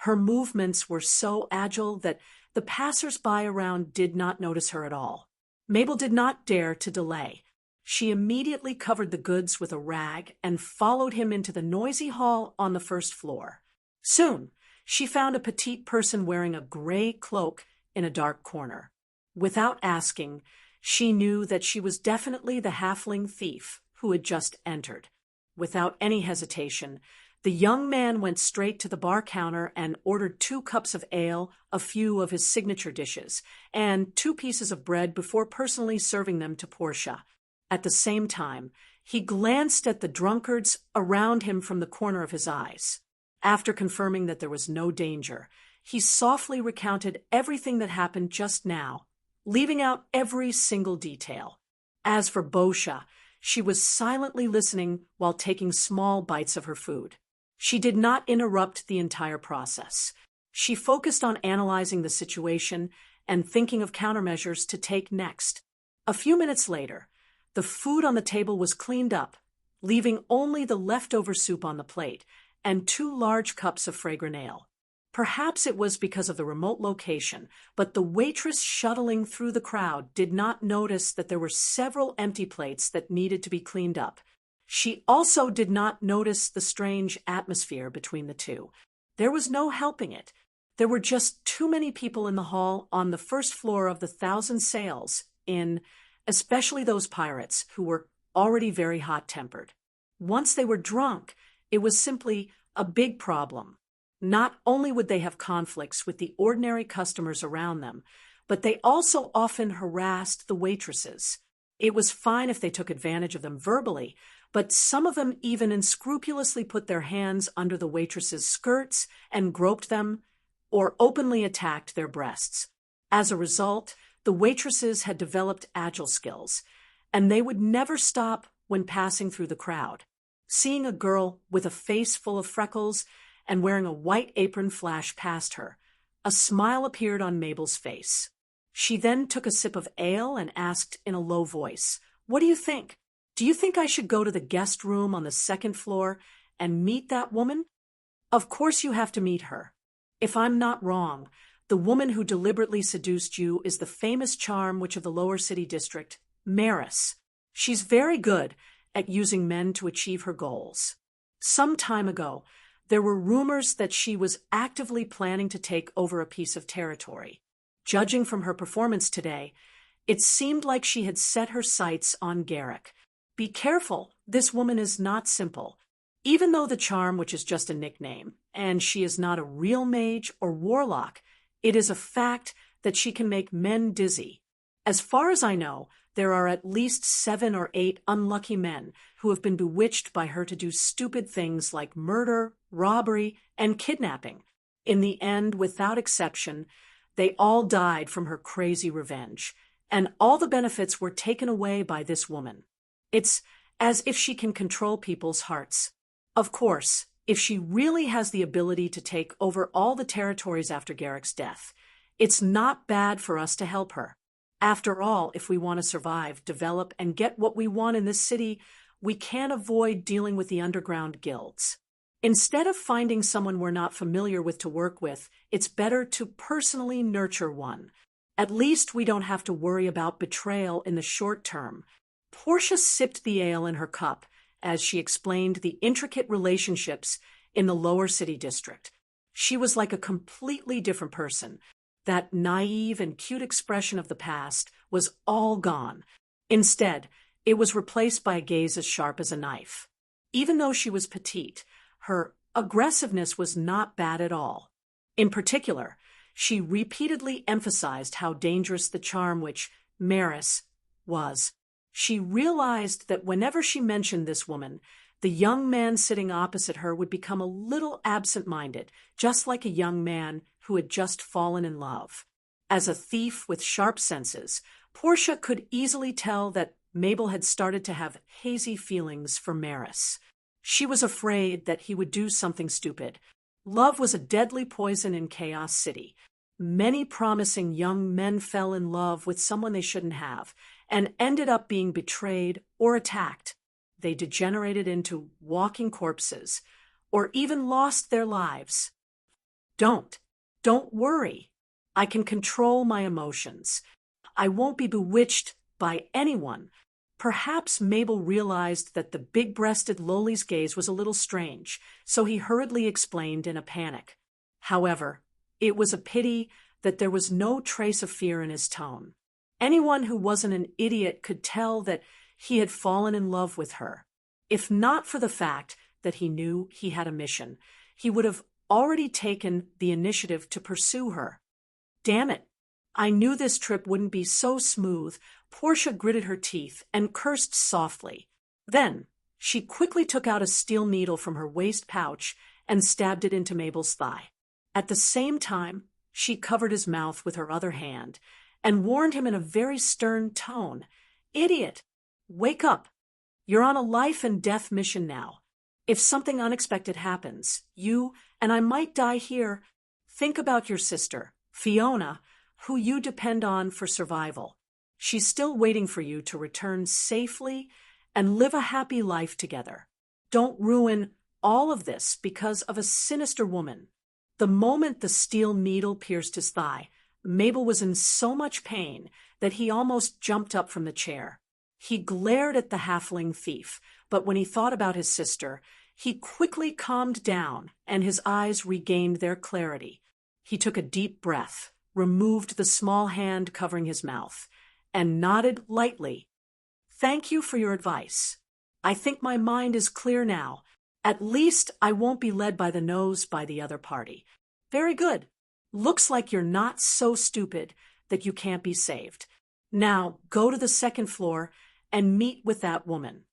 Her movements were so agile that the passers-by around did not notice her at all. Mabel did not dare to delay. She immediately covered the goods with a rag and followed him into the noisy hall on the first floor. Soon, she found a petite person wearing a gray cloak in a dark corner. Without asking, she knew that she was definitely the halfling thief who had just entered. Without any hesitation, the young man went straight to the bar counter and ordered 2 cups of ale, a few of his signature dishes, and 2 pieces of bread before personally serving them to Portia. At the same time, he glanced at the drunkards around him from the corner of his eyes. After confirming that there was no danger, he softly recounted everything that happened just now, leaving out every single detail. As for Bosha, she was silently listening while taking small bites of her food. She did not interrupt the entire process. She focused on analyzing the situation and thinking of countermeasures to take next. A few minutes later, the food on the table was cleaned up, leaving only the leftover soup on the plate and 2 large cups of fragrant ale. Perhaps it was because of the remote location, but the waitress shuttling through the crowd did not notice that there were several empty plates that needed to be cleaned up. She also did not notice the strange atmosphere between the two. There was no helping it. There were just too many people in the hall on the first floor of the 1,000 sails, especially those pirates who were already very hot-tempered. Once they were drunk, it was simply a big problem. Not only would they have conflicts with the ordinary customers around them, but they also often harassed the waitresses. It was fine if they took advantage of them verbally, but some of them even unscrupulously put their hands under the waitresses' skirts and groped them, or openly attacked their breasts. As a result, the waitresses had developed agile skills, and they would never stop when passing through the crowd. Seeing a girl with a face full of freckles and wearing a white apron flash past her, a smile appeared on Mabel's face. She then took a sip of ale and asked in a low voice, "What do you think? Do you think I should go to the guest room on the 2nd floor and meet that woman?" "Of course you have to meet her. If I'm not wrong, the woman who deliberately seduced you is the famous charm witch of the lower city district, Maris. She's very good at using men to achieve her goals. Some time ago, there were rumors that she was actively planning to take over a piece of territory. Judging from her performance today, it seemed like she had set her sights on Garrick. Be careful, this woman is not simple. Even though the charm, which is just a nickname, and she is not a real mage or warlock, it is a fact that she can make men dizzy. As far as I know, there are at least 7 or 8 unlucky men who have been bewitched by her to do stupid things like murder, robbery, and kidnapping. In the end, without exception, they all died from her crazy revenge, and all the benefits were taken away by this woman. It's as if she can control people's hearts. Of course, if she really has the ability to take over all the territories after Garrick's death, it's not bad for us to help her. After all, if we want to survive, develop, and get what we want in this city, we can't avoid dealing with the underground guilds. Instead of finding someone we're not familiar with to work with, it's better to personally nurture one. At least we don't have to worry about betrayal in the short term. Portia sipped the ale in her cup as she explained the intricate relationships in the lower city district. She was like a completely different person. That naive and cute expression of the past was all gone. Instead, it was replaced by a gaze as sharp as a knife. Even though she was petite, her aggressiveness was not bad at all. In particular, she repeatedly emphasized how dangerous the charm which Maris was. She realized that whenever she mentioned this woman, the young man sitting opposite her would become a little absent-minded, just like a young man who had just fallen in love. As a thief with sharp senses, Portia could easily tell that Mabel had started to have hazy feelings for Maris. She was afraid that he would do something stupid. Love was a deadly poison in Chaos City. Many promising young men fell in love with someone they shouldn't have, and ended up being betrayed or attacked. They degenerated into walking corpses, or even lost their lives. Don't worry. I can control my emotions. I won't be bewitched by anyone. Perhaps Mabel realized that the big-breasted Loli's gaze was a little strange, so he hurriedly explained in a panic. However, it was a pity that there was no trace of fear in his tone. Anyone who wasn't an idiot could tell that he had fallen in love with her. If not for the fact that he knew he had a mission, he would have already taken the initiative to pursue her. Damn it! I knew this trip wouldn't be so smooth. Portia gritted her teeth and cursed softly. Then, she quickly took out a steel needle from her waist pouch and stabbed it into Mabel's thigh. At the same time, she covered his mouth with her other hand and warned him in a very stern tone. Idiot! Wake up! You're on a life and death mission now. If something unexpected happens, you and I might die here. Think about your sister, Fiona, who you depend on for survival. She's still waiting for you to return safely and live a happy life together. Don't ruin all of this because of a sinister woman. The moment the steel needle pierced his thigh, Mabel was in so much pain that he almost jumped up from the chair. He glared at the halfling thief, but when he thought about his sister, he quickly calmed down and his eyes regained their clarity. He took a deep breath, removed the small hand covering his mouth, and nodded lightly. Thank you for your advice. I think my mind is clear now. At least I won't be led by the nose by the other party. Very good. Looks like you're not so stupid that you can't be saved. Now go to the second floor and meet with that woman.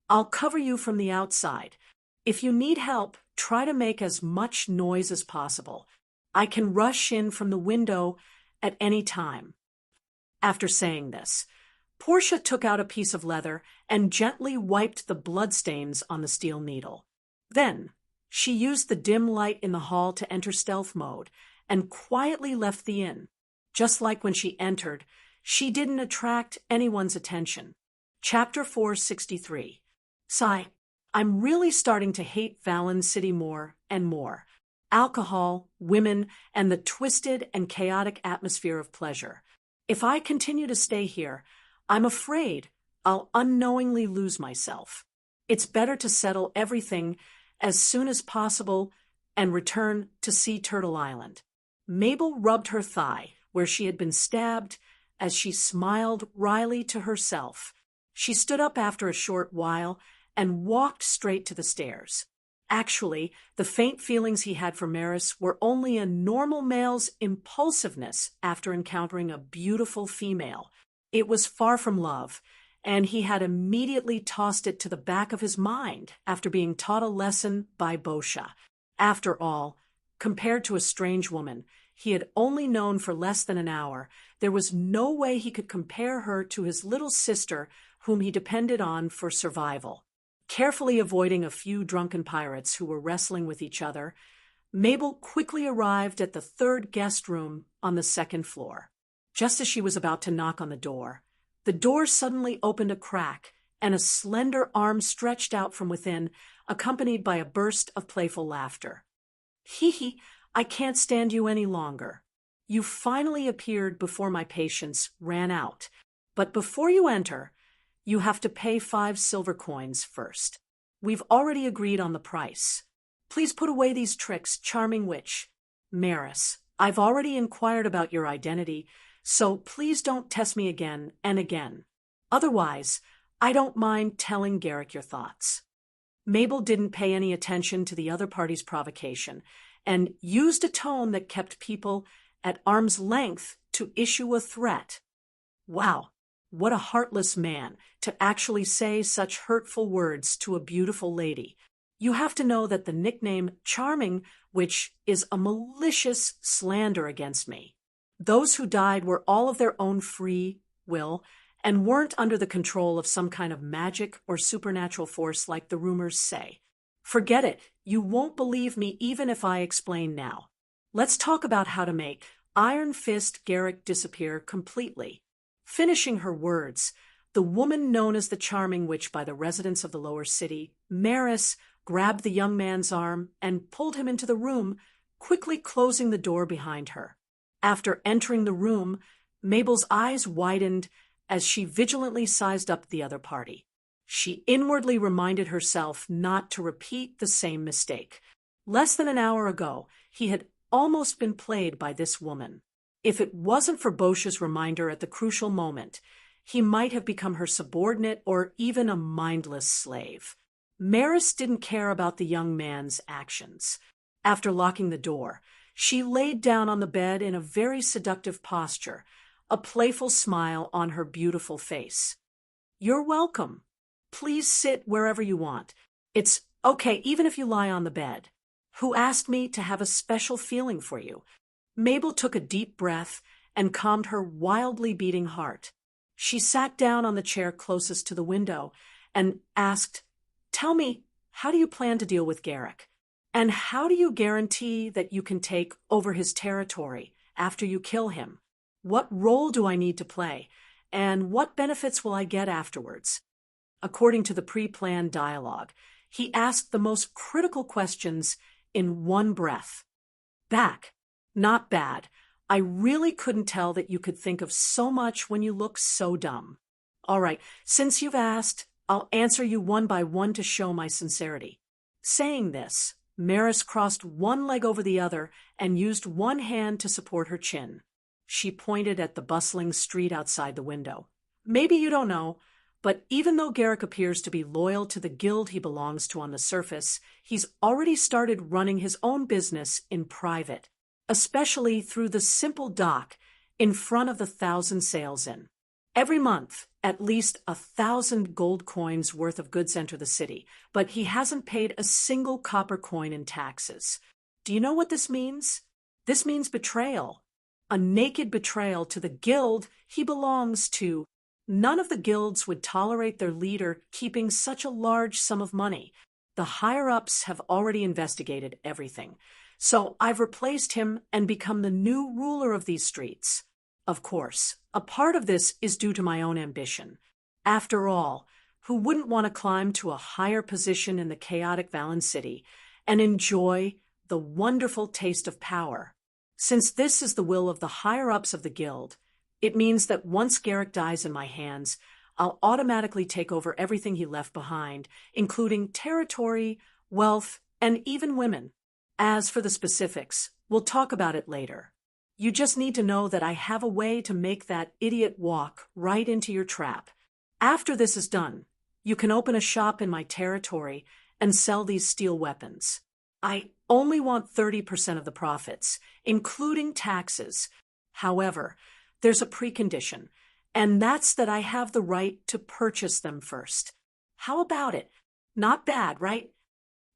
I'll cover you from the outside. If you need help, try to make as much noise as possible. I can rush in from the window at any time. After saying this, Portia took out a piece of leather and gently wiped the bloodstains on the steel needle. Then, she used the dim light in the hall to enter stealth mode and quietly left the inn. Just like when she entered, she didn't attract anyone's attention. Chapter 463. Sigh, I'm really starting to hate Valen City more and more. Alcohol, women, and the twisted and chaotic atmosphere of pleasure. If I continue to stay here, I'm afraid I'll unknowingly lose myself. It's better to settle everything as soon as possible and return to Sea Turtle Island. Mabel rubbed her thigh where she had been stabbed as she smiled wryly to herself. She stood up after a short while and walked straight to the stairs. Actually, the faint feelings he had for Maris were only a normal male's impulsiveness after encountering a beautiful female. It was far from love, and he had immediately tossed it to the back of his mind after being taught a lesson by Bosha. After all, compared to a strange woman he had only known for less than an hour, there was no way he could compare her to his little sister whom he depended on for survival. Carefully avoiding a few drunken pirates who were wrestling with each other, Mabel quickly arrived at the third guest room on the second floor. Just as she was about to knock on the door suddenly opened a crack, and a slender arm stretched out from within, accompanied by a burst of playful laughter. "Hee hee, I can't stand you any longer. You finally appeared before my patience ran out. But before you enter, you have to pay 5 silver coins first. We've already agreed on the price. Please put away these tricks, charming witch. Maris, I've already inquired about your identity, so please don't test me again and again. Otherwise, I don't mind telling Garrick your thoughts." Mabel didn't pay any attention to the other party's provocation and used a tone that kept people at arm's length to issue a threat. Wow, what a heartless man to actually say such hurtful words to a beautiful lady. You have to know that the nickname Charming, which is a malicious slander against me. Those who died were all of their own free will and weren't under the control of some kind of magic or supernatural force like the rumors say. Forget it, you won't believe me even if I explain now. Let's talk about how to make Iron Fist Garrick disappear completely. Finishing her words, the woman known as the Charming Witch by the residents of the lower city, Maris, grabbed the young man's arm and pulled him into the room, quickly closing the door behind her. After entering the room, Mabel's eyes widened as she vigilantly sized up the other party. She inwardly reminded herself not to repeat the same mistake. Less than an hour ago, he had almost been played by this woman. If it wasn't for Bosch's reminder at the crucial moment, he might have become her subordinate or even a mindless slave. Maris didn't care about the young man's actions. After locking the door, she laid down on the bed in a very seductive posture, a playful smile on her beautiful face. "You're welcome. Please sit wherever you want. It's okay even if you lie on the bed. Who asked me to have a special feeling for you?" Mabel took a deep breath and calmed her wildly beating heart. She sat down on the chair closest to the window and asked, "Tell me, how do you plan to deal with Garrick? And how do you guarantee that you can take over his territory after you kill him? What role do I need to play? And what benefits will I get afterwards?" According to the pre-planned dialogue, he asked the most critical questions in one breath. "Back. Not bad. I really couldn't tell that you could think of so much when you look so dumb. All right, since you've asked, I'll answer you one by one to show my sincerity." Saying this, Maris crossed one leg over the other and used one hand to support her chin. She pointed at the bustling street outside the window. "Maybe you don't know, but even though Garrick appears to be loyal to the guild he belongs to on the surface, he's already started running his own business in private, especially through the simple dock in front of the 1,000 sails inn. Every month, at least 1,000 gold coins worth of goods enter the city, but he hasn't paid a single copper coin in taxes. Do you know what this means? This means betrayal. A naked betrayal to the guild he belongs to. None of the guilds would tolerate their leader keeping such a large sum of money. The higher-ups have already investigated everything. So I've replaced him and become the new ruler of these streets. Of course, a part of this is due to my own ambition. After all, who wouldn't want to climb to a higher position in the chaotic Valen City and enjoy the wonderful taste of power? Since this is the will of the higher-ups of the guild, it means that once Garrick dies in my hands, I'll automatically take over everything he left behind, including territory, wealth, and even women. As for the specifics, we'll talk about it later. You just need to know that I have a way to make that idiot walk right into your trap. After this is done, you can open a shop in my territory and sell these steel weapons. I only want 30% of the profits, including taxes. However, there's a precondition, and that's that I have the right to purchase them first. How about it? Not bad, right?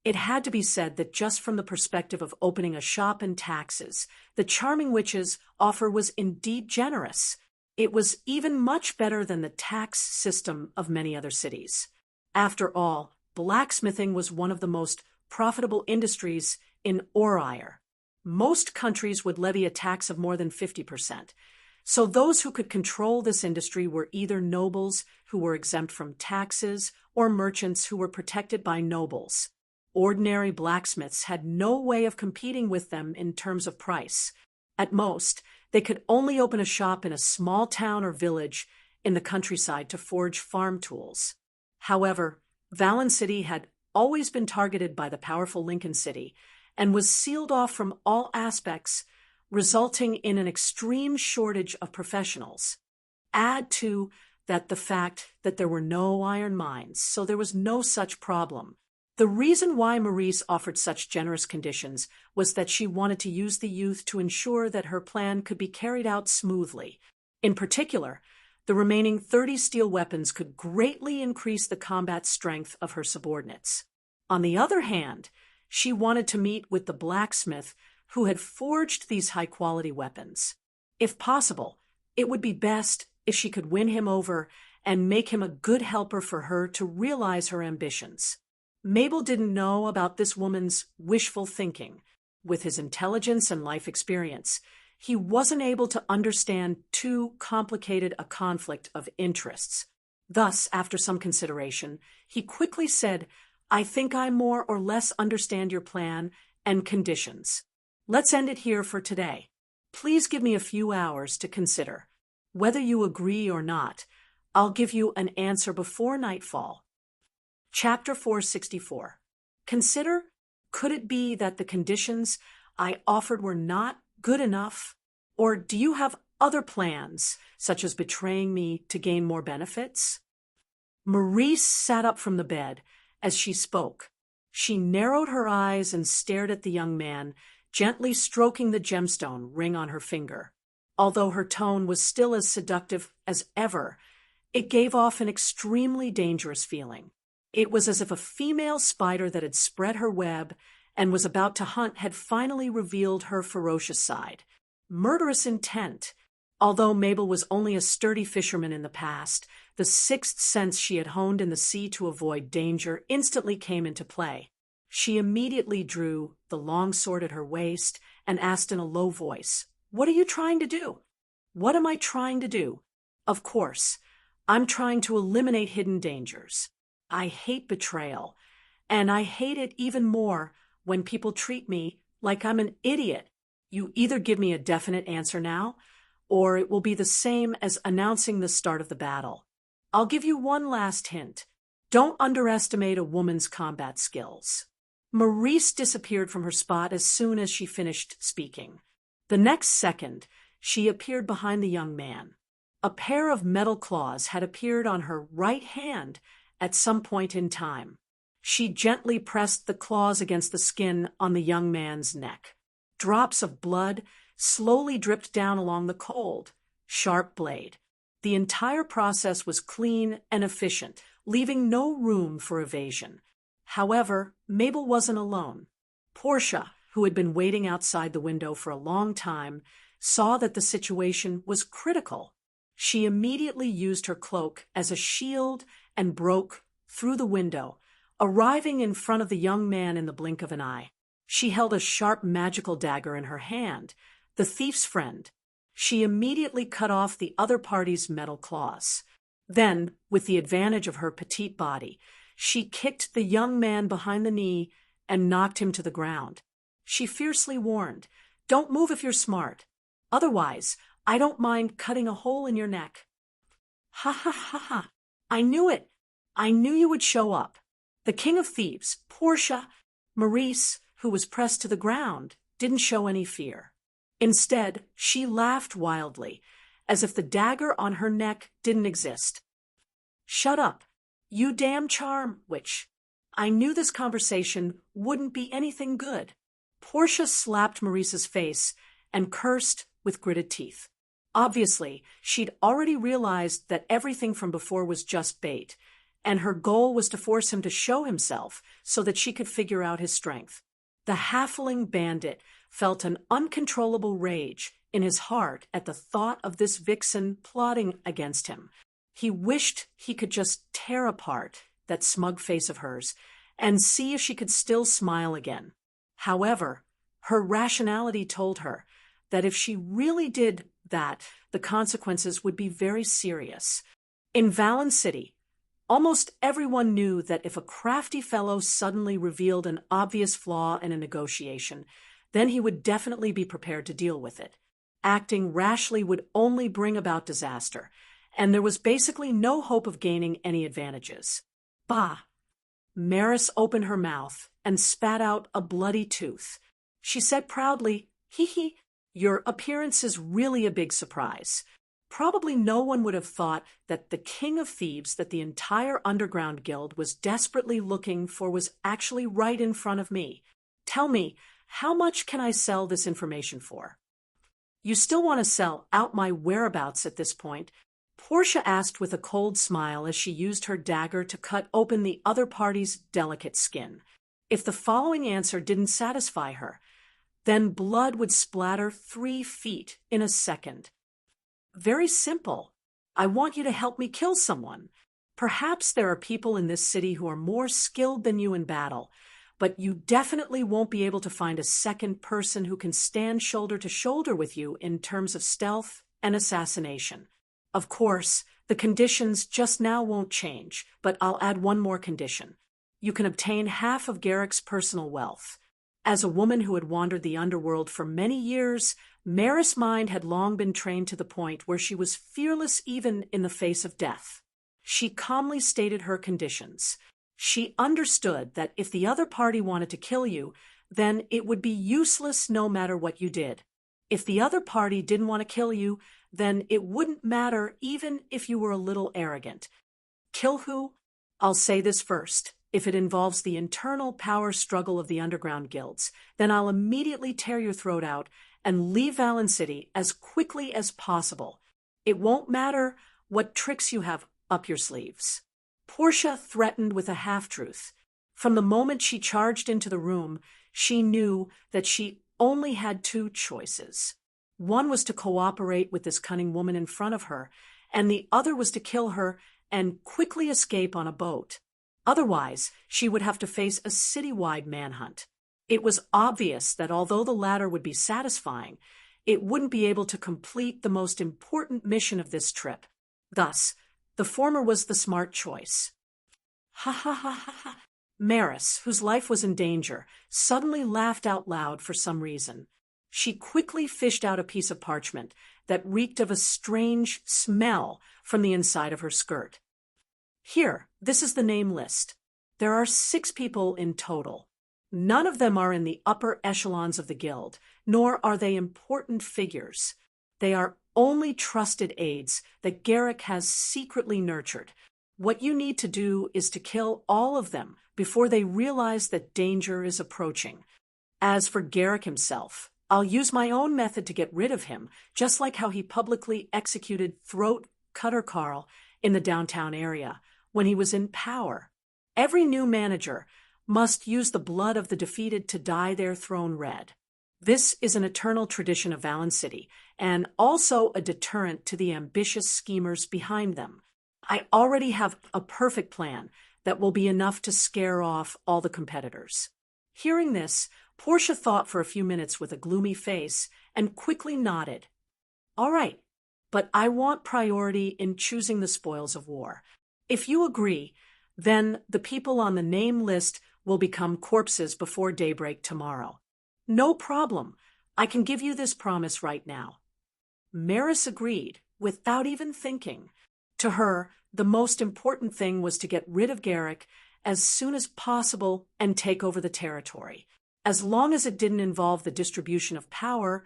It had to be said that just from the perspective of opening a shop and taxes, the Charming Witch's offer was indeed generous. It was even much better than the tax system of many other cities. After all, blacksmithing was one of the most profitable industries in Orire. Most countries would levy a tax of more than 50%. So those who could control this industry were either nobles who were exempt from taxes or merchants who were protected by nobles. Ordinary blacksmiths had no way of competing with them in terms of price. At most, they could only open a shop in a small town or village in the countryside to forge farm tools. However, Vallon City had always been targeted by the powerful Lincoln City and was sealed off from all aspects, resulting in an extreme shortage of professionals. Add to that the fact that there were no iron mines, so there was no such problem. The reason why Maurice offered such generous conditions was that she wanted to use the youth to ensure that her plan could be carried out smoothly. In particular, the remaining 30 steel weapons could greatly increase the combat strength of her subordinates. On the other hand, she wanted to meet with the blacksmith who had forged these high-quality weapons. If possible, it would be best if she could win him over and make him a good helper for her to realize her ambitions. Mabel didn't know about this woman's wishful thinking. With his intelligence and life experience, he wasn't able to understand too complicated a conflict of interests. Thus, after some consideration, he quickly said, "I think I more or less understand your plan and conditions. Let's end it here for today. Please give me a few hours to consider. Whether you agree or not, I'll give you an answer before nightfall." Chapter 464. Consider, could it be that the conditions I offered were not good enough? Or do you have other plans, such as betraying me to gain more benefits? Maurice sat up from the bed as she spoke. She narrowed her eyes and stared at the young man, gently stroking the gemstone ring on her finger. Although her tone was still as seductive as ever, it gave off an extremely dangerous feeling. It was as if a female spider that had spread her web and was about to hunt had finally revealed her ferocious side. Murderous intent. Although Mabel was only a sturdy fisherman in the past, the sixth sense she had honed in the sea to avoid danger instantly came into play. She immediately drew the long sword at her waist and asked in a low voice, "What are you trying to do?" "What am I trying to do? Of course, I'm trying to eliminate hidden dangers. I hate betrayal, and I hate it even more when people treat me like I'm an idiot. You either give me a definite answer now, or it will be the same as announcing the start of the battle. I'll give you one last hint. Don't underestimate a woman's combat skills." Maurice disappeared from her spot as soon as she finished speaking. The next second, she appeared behind the young man. A pair of metal claws had appeared on her right hand at some point in time. She gently pressed the claws against the skin on the young man's neck. Drops of blood slowly dripped down along the cold, sharp blade. The entire process was clean and efficient, leaving no room for evasion. However, Mabel wasn't alone. Portia, who had been waiting outside the window for a long time, saw that the situation was critical. She immediately used her cloak as a shield and broke through the window, arriving in front of the young man in the blink of an eye. She held a sharp magical dagger in her hand, the thief's friend. She immediately cut off the other party's metal claws. Then, with the advantage of her petite body, she kicked the young man behind the knee and knocked him to the ground. She fiercely warned, "Don't move if you're smart. Otherwise, I don't mind cutting a hole in your neck." "Ha ha ha ha. I knew it. I knew you would show up." The king of thieves, Portia, Maurice, who was pressed to the ground, didn't show any fear. Instead, she laughed wildly, as if the dagger on her neck didn't exist. "Shut up, you damn charm witch. I knew this conversation wouldn't be anything good." Portia slapped Maurice's face and cursed with gritted teeth. Obviously, she'd already realized that everything from before was just bait, and her goal was to force him to show himself so that she could figure out his strength. The halfling bandit felt an uncontrollable rage in his heart at the thought of this vixen plotting against him. He wished he could just tear apart that smug face of hers and see if she could still smile again. However, her rationality told her that if she really did that the consequences would be very serious. In Valen City, almost everyone knew that if a crafty fellow suddenly revealed an obvious flaw in a negotiation, then he would definitely be prepared to deal with it. Acting rashly would only bring about disaster, and there was basically no hope of gaining any advantages. Bah! Maris opened her mouth and spat out a bloody tooth. She said proudly, "Hee hee, your appearance is really a big surprise. Probably no one would have thought that the king of thieves that the entire underground guild was desperately looking for was actually right in front of me. Tell me, how much can I sell this information for?" "You still want to sell out my whereabouts at this point?" Portia asked with a cold smile as she used her dagger to cut open the other party's delicate skin. If the following answer didn't satisfy her, then blood would splatter 3 feet in a second. "Very simple. I want you to help me kill someone. Perhaps there are people in this city who are more skilled than you in battle, but you definitely won't be able to find a second person who can stand shoulder to shoulder with you in terms of stealth and assassination. Of course, the conditions just now won't change, but I'll add one more condition. You can obtain half of Garrick's personal wealth." As a woman who had wandered the underworld for many years, Maris' mind had long been trained to the point where she was fearless even in the face of death. She calmly stated her conditions. She understood that if the other party wanted to kill you, then it would be useless no matter what you did. If the other party didn't want to kill you, then it wouldn't matter even if you were a little arrogant. Kill who? I'll say this first. If it involves the internal power struggle of the underground guilds, then I'll immediately tear your throat out and leave Valen City as quickly as possible. It won't matter what tricks you have up your sleeves. Portia threatened with a half-truth. From the moment she charged into the room, she knew that she only had 2 choices. One was to cooperate with this cunning woman in front of her, and the other was to kill her and quickly escape on a boat. Otherwise, she would have to face a citywide manhunt. It was obvious that although the latter would be satisfying, it wouldn't be able to complete the most important mission of this trip. Thus, the former was the smart choice. Ha ha ha ha ha. Maris, whose life was in danger, suddenly laughed out loud for some reason. She quickly fished out a piece of parchment that reeked of a strange smell from the inside of her skirt. "Here, this is the name list. There are 6 people in total. None of them are in the upper echelons of the guild, nor are they important figures. They are only trusted aides that Garrick has secretly nurtured. What you need to do is to kill all of them before they realize that danger is approaching. As for Garrick himself, I'll use my own method to get rid of him, just like how he publicly executed Throat Cutter Carl in the downtown area when he was in power. Every new manager must use the blood of the defeated to dye their throne red. This is an eternal tradition of Valen City, and also a deterrent to the ambitious schemers behind them. I already have a perfect plan that will be enough to scare off all the competitors." Hearing this, Portia thought for a few minutes with a gloomy face and quickly nodded. "All right, but I want priority in choosing the spoils of war. If you agree, then the people on the name list will become corpses before daybreak tomorrow." "No problem. I can give you this promise right now." Maris agreed, without even thinking. To her, the most important thing was to get rid of Garrick as soon as possible and take over the territory. As long as it didn't involve the distribution of power,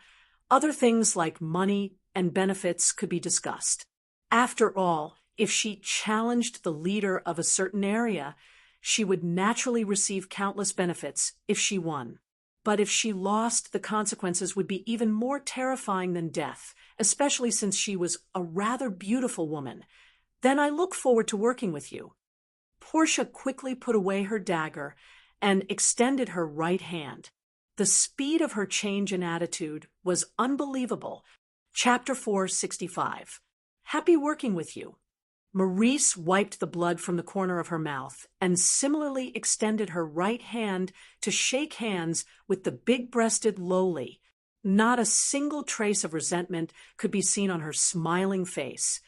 other things like money and benefits could be discussed. After all, if she challenged the leader of a certain area, she would naturally receive countless benefits if she won. But if she lost, the consequences would be even more terrifying than death, especially since she was a rather beautiful woman. "Then I look forward to working with you." Portia quickly put away her dagger and extended her right hand. The speed of her change in attitude was unbelievable. Chapter 465. Happy working with you. Maurice wiped the blood from the corner of her mouth and similarly extended her right hand to shake hands with the big-breasted lowly. Not a single trace of resentment could be seen on her smiling face,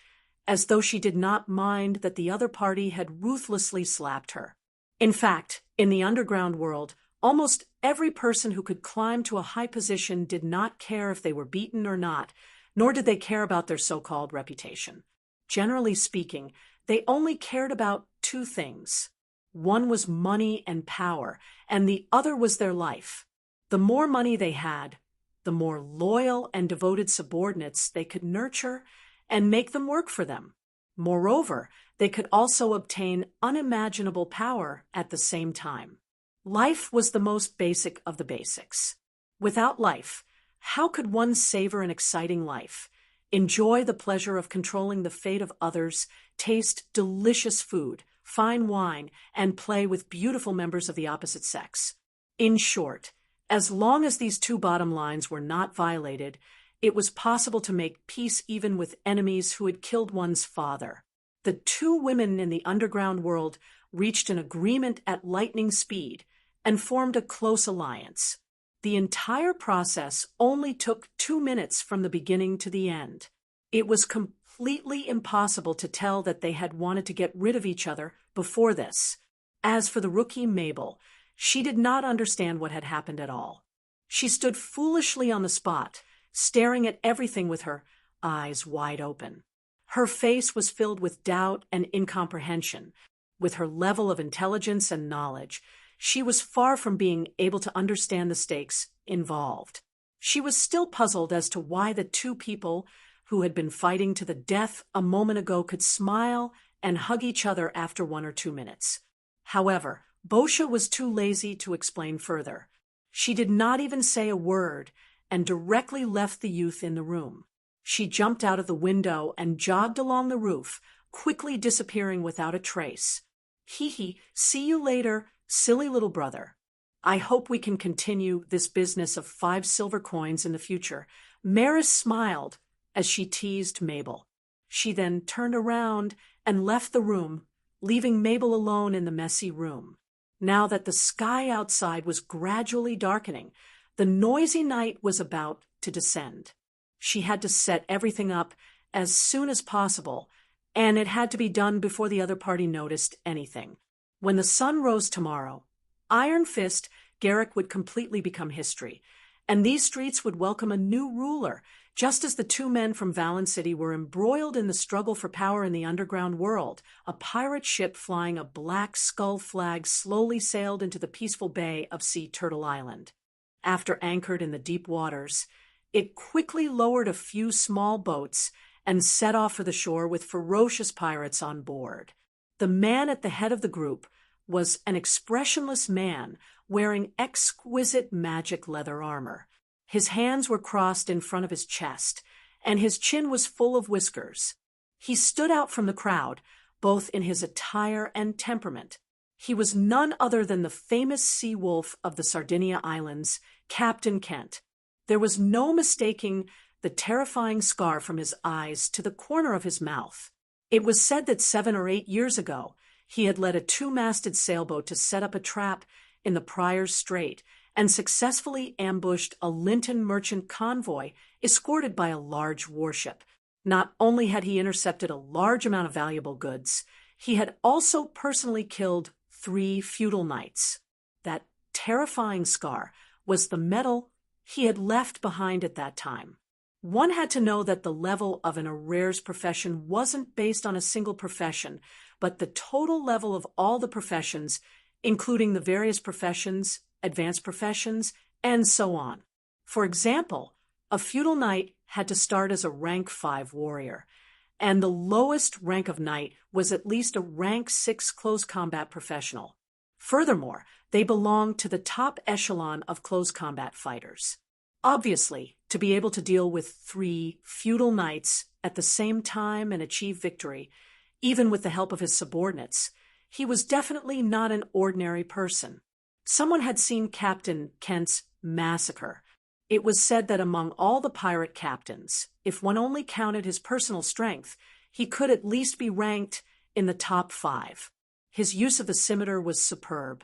as though she did not mind that the other party had ruthlessly slapped her. In fact, in the underground world, almost every person who could climb to a high position did not care if they were beaten or not, nor did they care about their so-called reputation. Generally speaking, they only cared about two things. One was money and power, and the other was their life. The more money they had, the more loyal and devoted subordinates they could nurture and make them work for them. Moreover, they could also obtain unimaginable power at the same time. Life was the most basic of the basics. Without life, how could one savor an exciting life, enjoy the pleasure of controlling the fate of others, taste delicious food, fine wine, and play with beautiful members of the opposite sex? In short, as long as these two bottom lines were not violated, it was possible to make peace even with enemies who had killed one's father. The two women in the underground world reached an agreement at lightning speed and formed a close alliance. The entire process only took 2 minutes from the beginning to the end. It was completely impossible to tell that they had wanted to get rid of each other before this. As for the rookie Mabel, she did not understand what had happened at all. She stood foolishly on the spot, staring at everything with her eyes wide open. Her face was filled with doubt and incomprehension. With her level of intelligence and knowledge, she was far from being able to understand the stakes involved. She was still puzzled as to why the two people who had been fighting to the death a moment ago could smile and hug each other after 1 or 2 minutes. However, Boscia was too lazy to explain further. She did not even say a word and directly left the youth in the room. She jumped out of the window and jogged along the roof, quickly disappearing without a trace. "Hee, see you later, silly little brother. I hope we can continue this business of 5 silver coins in the future." Maris smiled as she teased Mabel. She then turned around and left the room, leaving Mabel alone in the messy room. Now that the sky outside was gradually darkening, the noisy night was about to descend. She had to set everything up as soon as possible, and it had to be done before the other party noticed anything. When the sun rose tomorrow, Iron Fist Garrick would completely become history, and these streets would welcome a new ruler, just as the two men from Valen City were embroiled in the struggle for power in the underground world. A pirate ship flying a black skull flag slowly sailed into the peaceful bay of Sea Turtle Island. After anchored in the deep waters, it quickly lowered a few small boats and set off for the shore with ferocious pirates on board. The man at the head of the group was an expressionless man wearing exquisite magic leather armor. His hands were crossed in front of his chest, and his chin was full of whiskers. He stood out from the crowd, both in his attire and temperament. He was none other than the famous sea wolf of the Sardinia Islands, Captain Kent. There was no mistaking the terrifying scar from his eyes to the corner of his mouth. It was said that 7 or 8 years ago, he had led a 2-masted sailboat to set up a trap in the Prior's Strait and successfully ambushed a Linton merchant convoy escorted by a large warship. Not only had he intercepted a large amount of valuable goods, he had also personally killed 3 feudal knights. That terrifying scar was the medal he had left behind at that time. One had to know that the level of an arrears profession wasn't based on a single profession, but the total level of all the professions, including the various professions, advanced professions, and so on. For example, a feudal knight had to start as a rank 5 warrior, and the lowest rank of knight was at least a rank 6 close combat professional. Furthermore, they belonged to the top echelon of close combat fighters. Obviously, to be able to deal with 3 feudal knights at the same time and achieve victory, even with the help of his subordinates, he was definitely not an ordinary person. Someone had seen Captain Kent's massacre. It was said that among all the pirate captains, if one only counted his personal strength, he could at least be ranked in the top 5. His use of the scimitar was superb,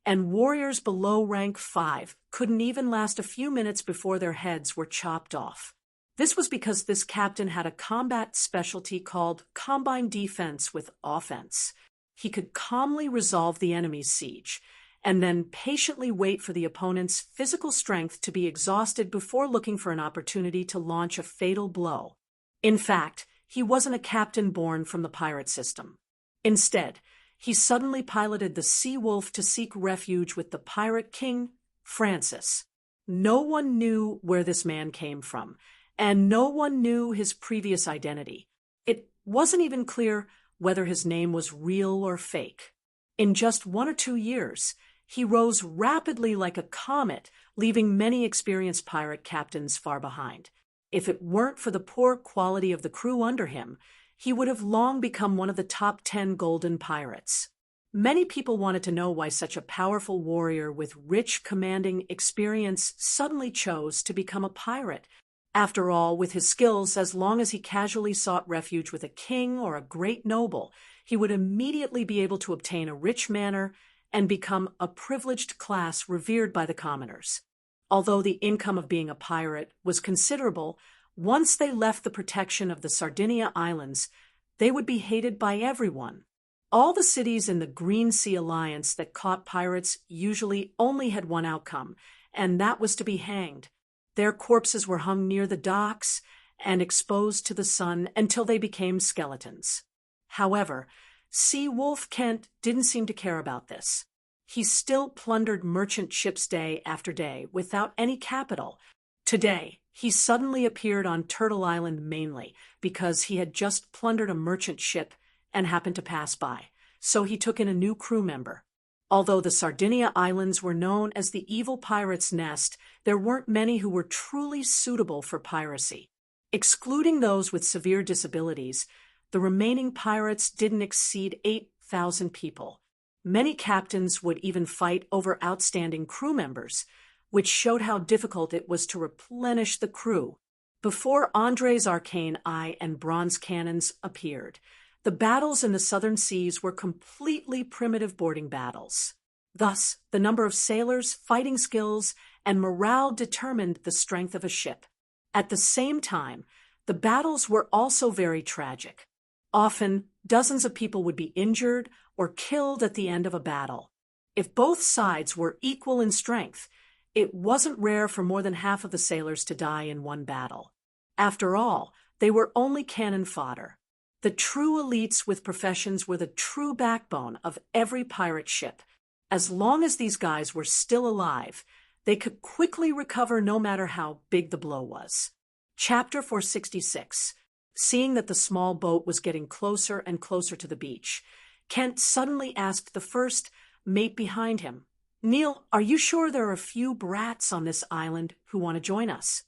and warriors below rank 5 couldn't even last a few minutes before their heads were chopped off. This was because this captain had a combat specialty called combined defense with offense. He could calmly resolve the enemy's siege, and then patiently wait for the opponent's physical strength to be exhausted before looking for an opportunity to launch a fatal blow. In fact, he wasn't a captain born from the pirate system. Instead, he suddenly piloted the Sea Wolf to seek refuge with the pirate king, Francis. No one knew where this man came from, and no one knew his previous identity. It wasn't even clear whether his name was real or fake. In just 1 or 2 years, he rose rapidly like a comet, leaving many experienced pirate captains far behind. If it weren't for the poor quality of the crew under him, he would have long become one of the top 10 golden pirates. Many people wanted to know why such a powerful warrior with rich, commanding experience suddenly chose to become a pirate. After all, with his skills, as long as he casually sought refuge with a king or a great noble, he would immediately be able to obtain a rich manor and become a privileged class revered by the commoners. Although the income of being a pirate was considerable, once they left the protection of the Sardinia Islands, they would be hated by everyone. All the cities in the Green Sea Alliance that caught pirates usually only had one outcome, and that was to be hanged. Their corpses were hung near the docks and exposed to the sun until they became skeletons. However, Sea Wolf Kent didn't seem to care about this. He still plundered merchant ships day after day without any capital. Today, he suddenly appeared on Turtle Island mainly because he had just plundered a merchant ship and happened to pass by, so he took in a new crew member. Although the Sardinia Islands were known as the evil pirate's nest, there weren't many who were truly suitable for piracy. Excluding those with severe disabilities, the remaining pirates didn't exceed 8,000 people. Many captains would even fight over outstanding crew members, which showed how difficult it was to replenish the crew. Before Andre's Arcane eye and bronze cannons appeared, the battles in the southern seas were completely primitive boarding battles. Thus, the number of sailors, fighting skills, and morale determined the strength of a ship. At the same time, the battles were also very tragic. Often, dozens of people would be injured or killed at the end of a battle. If both sides were equal in strength, it wasn't rare for more than half of the sailors to die in one battle. After all, they were only cannon fodder. The true elites with professions were the true backbone of every pirate ship. As long as these guys were still alive, they could quickly recover no matter how big the blow was. Chapter 466. Seeing that the small boat was getting closer and closer to the beach, Kent suddenly asked the first mate behind him, "Neil, are you sure there are a few brats on this island who want to join us?"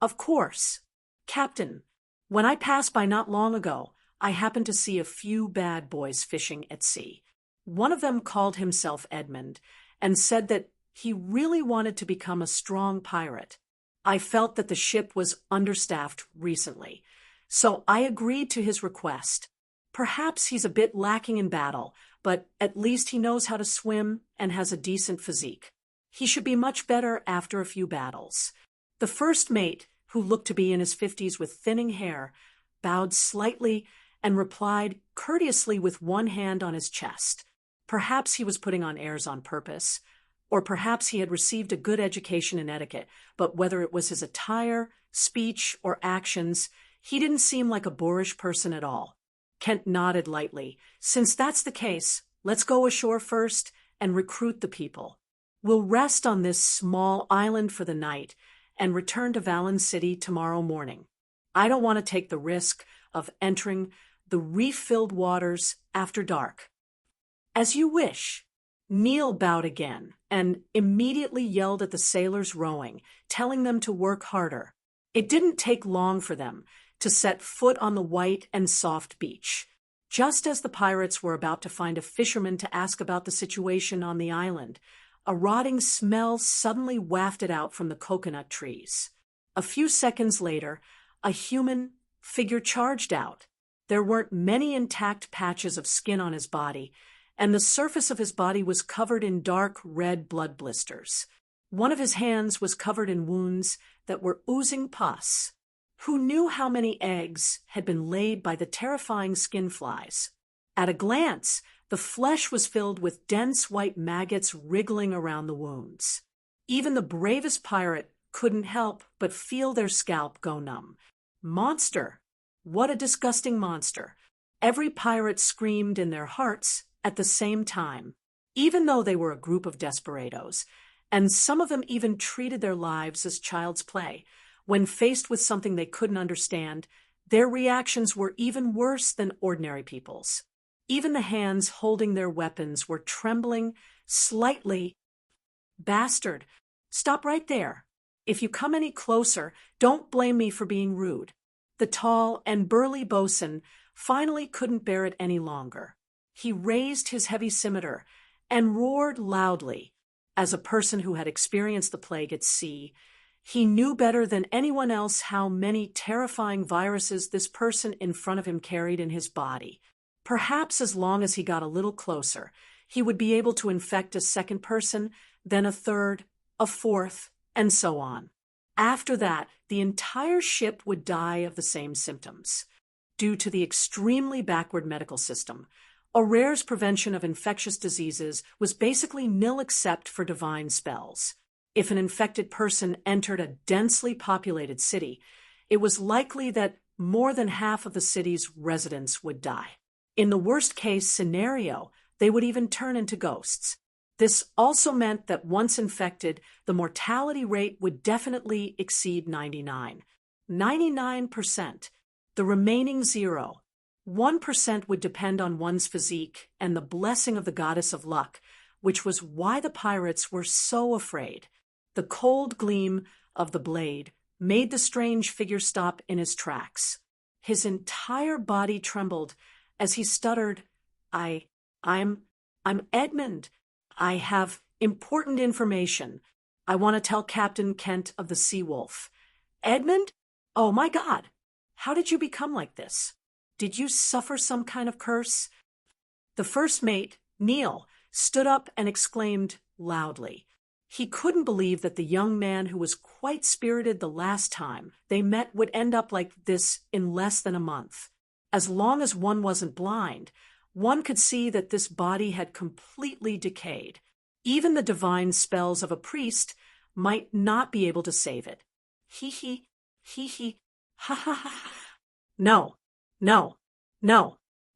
"Of course. Captain, when I passed by not long ago, I happened to see a few bad boys fishing at sea. One of them called himself Edmund and said that he really wanted to become a strong pirate. I felt that the ship was understaffed recently, so I agreed to his request. Perhaps he's a bit lacking in battle, but at least he knows how to swim and has a decent physique. He should be much better after a few battles." The first mate, who looked to be in his 50s with thinning hair, bowed slightly and replied courteously with one hand on his chest. Perhaps he was putting on airs on purpose, or perhaps he had received a good education in etiquette, but whether it was his attire, speech, or actions, he didn't seem like a boorish person at all. Kent nodded lightly. "Since that's the case, let's go ashore first and recruit the people. We'll rest on this small island for the night and return to Valen City tomorrow morning. I don't want to take the risk of entering the reef-filled waters after dark." "As you wish." Neil bowed again and immediately yelled at the sailors rowing, telling them to work harder. It didn't take long for them to set foot on the white and soft beach. Just as the pirates were about to find a fisherman to ask about the situation on the island, a rotting smell suddenly wafted out from the coconut trees. A few seconds later, a human figure charged out. There weren't many intact patches of skin on his body, and the surface of his body was covered in dark red blood blisters. One of his hands was covered in wounds that were oozing pus. Who knew how many eggs had been laid by the terrifying skin flies? At a glance, the flesh was filled with dense white maggots wriggling around the wounds. Even the bravest pirate couldn't help but feel their scalp go numb. Monster! What a disgusting monster! Every pirate screamed in their hearts at the same time, even though they were a group of desperados, and some of them even treated their lives as child's play. When faced with something they couldn't understand, their reactions were even worse than ordinary people's. Even the hands holding their weapons were trembling slightly. Bastard! Stop right there. If you come any closer, don't blame me for being rude. The tall and burly bosun finally couldn't bear it any longer. He raised his heavy scimitar and roared loudly. As a person who had experienced the plague at sea, he knew better than anyone else how many terrifying viruses this person in front of him carried in his body. Perhaps as long as he got a little closer, he would be able to infect a second person, then a third, a fourth, and so on. After that, the entire ship would die of the same symptoms. Due to the extremely backward medical system, Aurere's prevention of infectious diseases was basically nil except for divine spells. If an infected person entered a densely populated city, it was likely that more than half of the city's residents would die. In the worst-case scenario, they would even turn into ghosts. This also meant that once infected, the mortality rate would definitely exceed 99%. The remaining 1% would depend on one's physique and the blessing of the goddess of luck, which was why the pirates were so afraid. The cold gleam of the blade made the strange figure stop in his tracks. His entire body trembled as he stuttered, I'm Edmund. I have important information. I want to tell Captain Kent of the Seawolf. Edmund? Oh my God! How did you become like this? Did you suffer some kind of curse? The first mate, Neil, stood up and exclaimed loudly. He couldn't believe that the young man who was quite spirited the last time they met would end up like this in less than a month. As long as one wasn't blind, one could see that this body had completely decayed. Even the divine spells of a priest might not be able to save it. Hee, ha ha ha. No.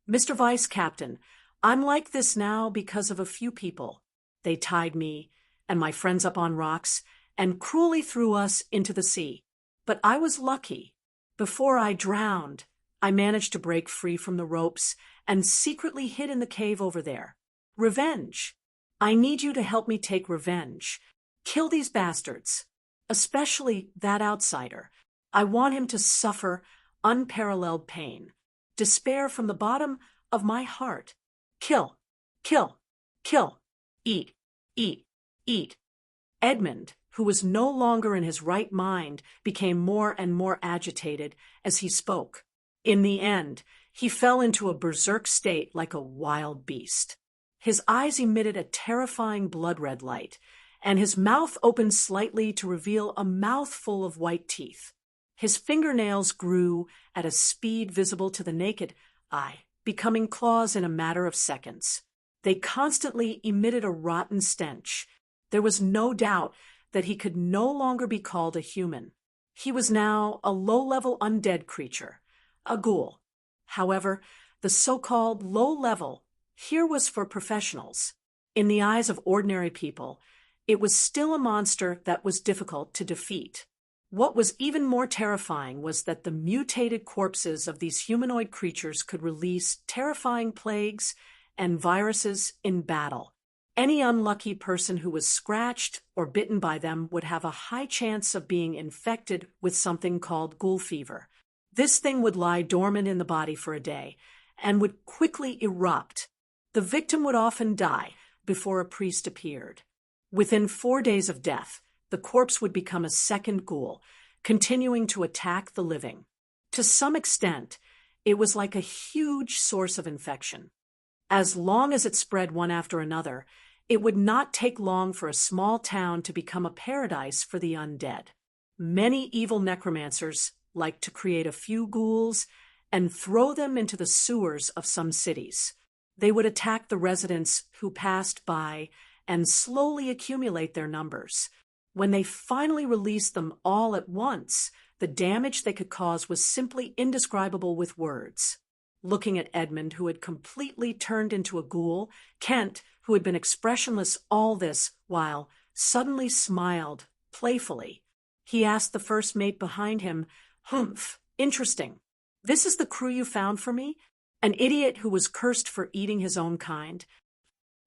Mr. Vice Captain, I'm like this now because of a few people. They tied me and my friends up on rocks and cruelly threw us into the sea. But I was lucky. Before I drowned, I managed to break free from the ropes and secretly hid in the cave over there. Revenge. I need you to help me take revenge. Kill these bastards, especially that outsider. I want him to suffer unparalleled pain, despair from the bottom of my heart. Kill. Eat. Edmund, who was no longer in his right mind, became more and more agitated as he spoke. In the end, he fell into a berserk state like a wild beast. His eyes emitted a terrifying blood-red light, and his mouth opened slightly to reveal a mouthful of white teeth. His fingernails grew at a speed visible to the naked eye, becoming claws in a matter of seconds. They constantly emitted a rotten stench. There was no doubt that he could no longer be called a human. He was now a low-level undead creature, a ghoul. However, the so-called low-level here was for professionals. In the eyes of ordinary people, it was still a monster that was difficult to defeat. What was even more terrifying was that the mutated corpses of these humanoid creatures could release terrifying plagues and viruses in battle. Any unlucky person who was scratched or bitten by them would have a high chance of being infected with something called ghoul fever. This thing would lie dormant in the body for a day and would quickly erupt. The victim would often die before a priest appeared. Within 4 days of death, the corpse would become a second ghoul, continuing to attack the living. To some extent, it was like a huge source of infection. As long as it spread one after another, it would not take long for a small town to become a paradise for the undead. Many evil necromancers like to create a few ghouls and throw them into the sewers of some cities. They would attack the residents who passed by and slowly accumulate their numbers. When they finally released them all at once, the damage they could cause was simply indescribable with words. Looking at Edmund, who had completely turned into a ghoul, Kent, who had been expressionless all this while, suddenly smiled playfully. He asked the first mate behind him, "Humph, interesting. This is the crew you found for me? An idiot who was cursed for eating his own kind."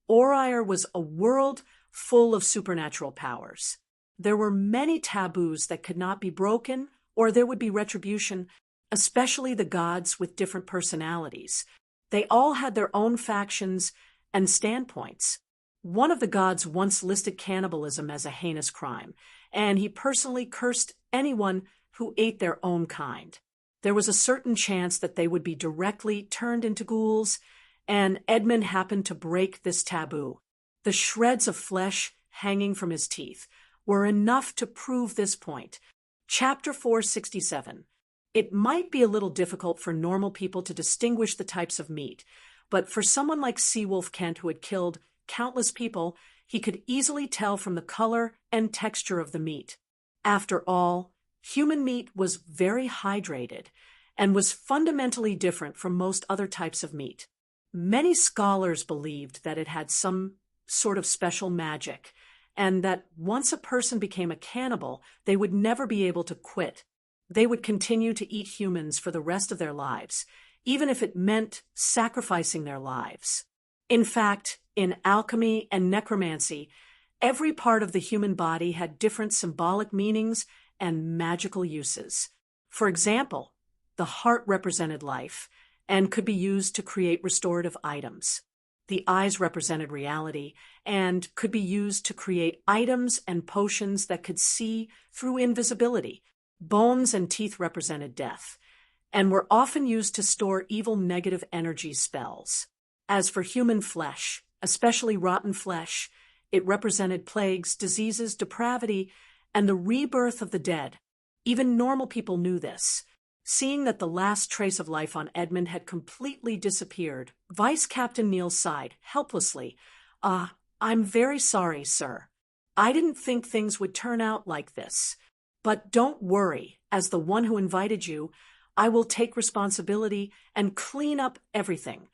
Oriar was a world full of supernatural powers. There were many taboos that could not be broken, or there would be retribution, especially the gods with different personalities. They all had their own factions and standpoints. One of the gods once listed cannibalism as a heinous crime, and he personally cursed anyone who ate their own kind. There was a certain chance that they would be directly turned into ghouls, and Edmund happened to break this taboo. The shreds of flesh hanging from his teeth were enough to prove this point. Chapter 467. It might be a little difficult for normal people to distinguish the types of meat, but for someone like Seawolf Kent, who had killed countless people, he could easily tell from the color and texture of the meat. After all, human meat was very hydrated and was fundamentally different from most other types of meat. Many scholars believed that it had some sort of special magic, and that once a person became a cannibal, they would never be able to quit. They would continue to eat humans for the rest of their lives, even if it meant sacrificing their lives. In fact, in alchemy and necromancy, every part of the human body had different symbolic meanings and magical uses. For example, the heart represented life and could be used to create restorative items. The eyes represented reality and could be used to create items and potions that could see through invisibility. Bones and teeth represented death and were often used to store evil negative energy spells. As for human flesh, especially rotten flesh, it represented plagues, diseases, depravity, and the rebirth of the dead. Even normal people knew this. Seeing that the last trace of life on Edmund had completely disappeared, Vice Captain Neal sighed helplessly. I'm very sorry, sir. I didn't think things would turn out like this. But don't worry, as the one who invited you, I will take responsibility and clean up everything."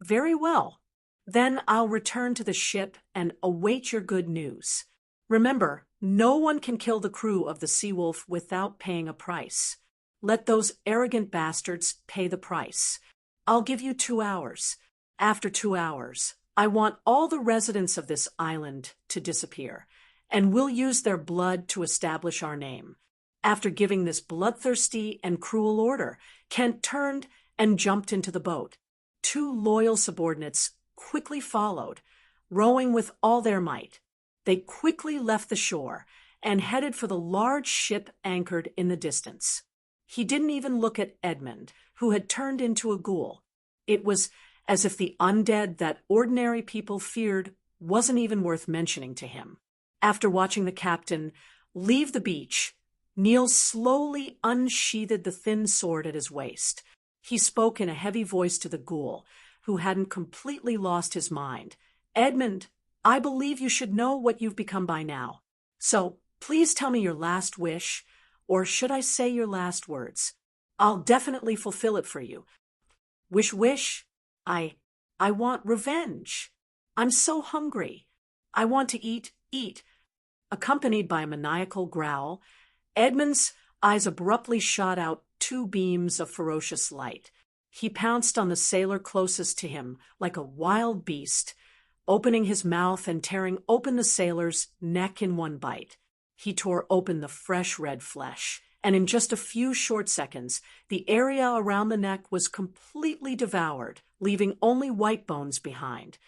"Very well. Then I'll return to the ship and await your good news. Remember, no one can kill the crew of the Seawolf without paying a price. Let those arrogant bastards pay the price. I'll give you 2 hours. After 2 hours, I want all the residents of this island to disappear, and we'll use their blood to establish our name." After giving this bloodthirsty and cruel order, Kent turned and jumped into the boat. 2 loyal subordinates quickly followed, rowing with all their might. They quickly left the shore and headed for the large ship anchored in the distance. He didn't even look at Edmund, who had turned into a ghoul. It was as if the undead that ordinary people feared wasn't even worth mentioning to him. After watching the captain leave the beach, Neal slowly unsheathed the thin sword at his waist. He spoke in a heavy voice to the ghoul, who hadn't completely lost his mind. "Edmund, I believe you should know what you've become by now. So please tell me your last wish, or should I say your last words? I'll definitely fulfill it for you." Wish? I want revenge. I'm so hungry. I want to eat. Accompanied by a maniacal growl, Edmund's eyes abruptly shot out 2 beams of ferocious light. He pounced on the sailor closest to him like a wild beast, opening his mouth and tearing open the sailor's neck in one bite. He tore open the fresh red flesh, and in just a few short seconds, the area around the neck was completely devoured, leaving only white bones behind.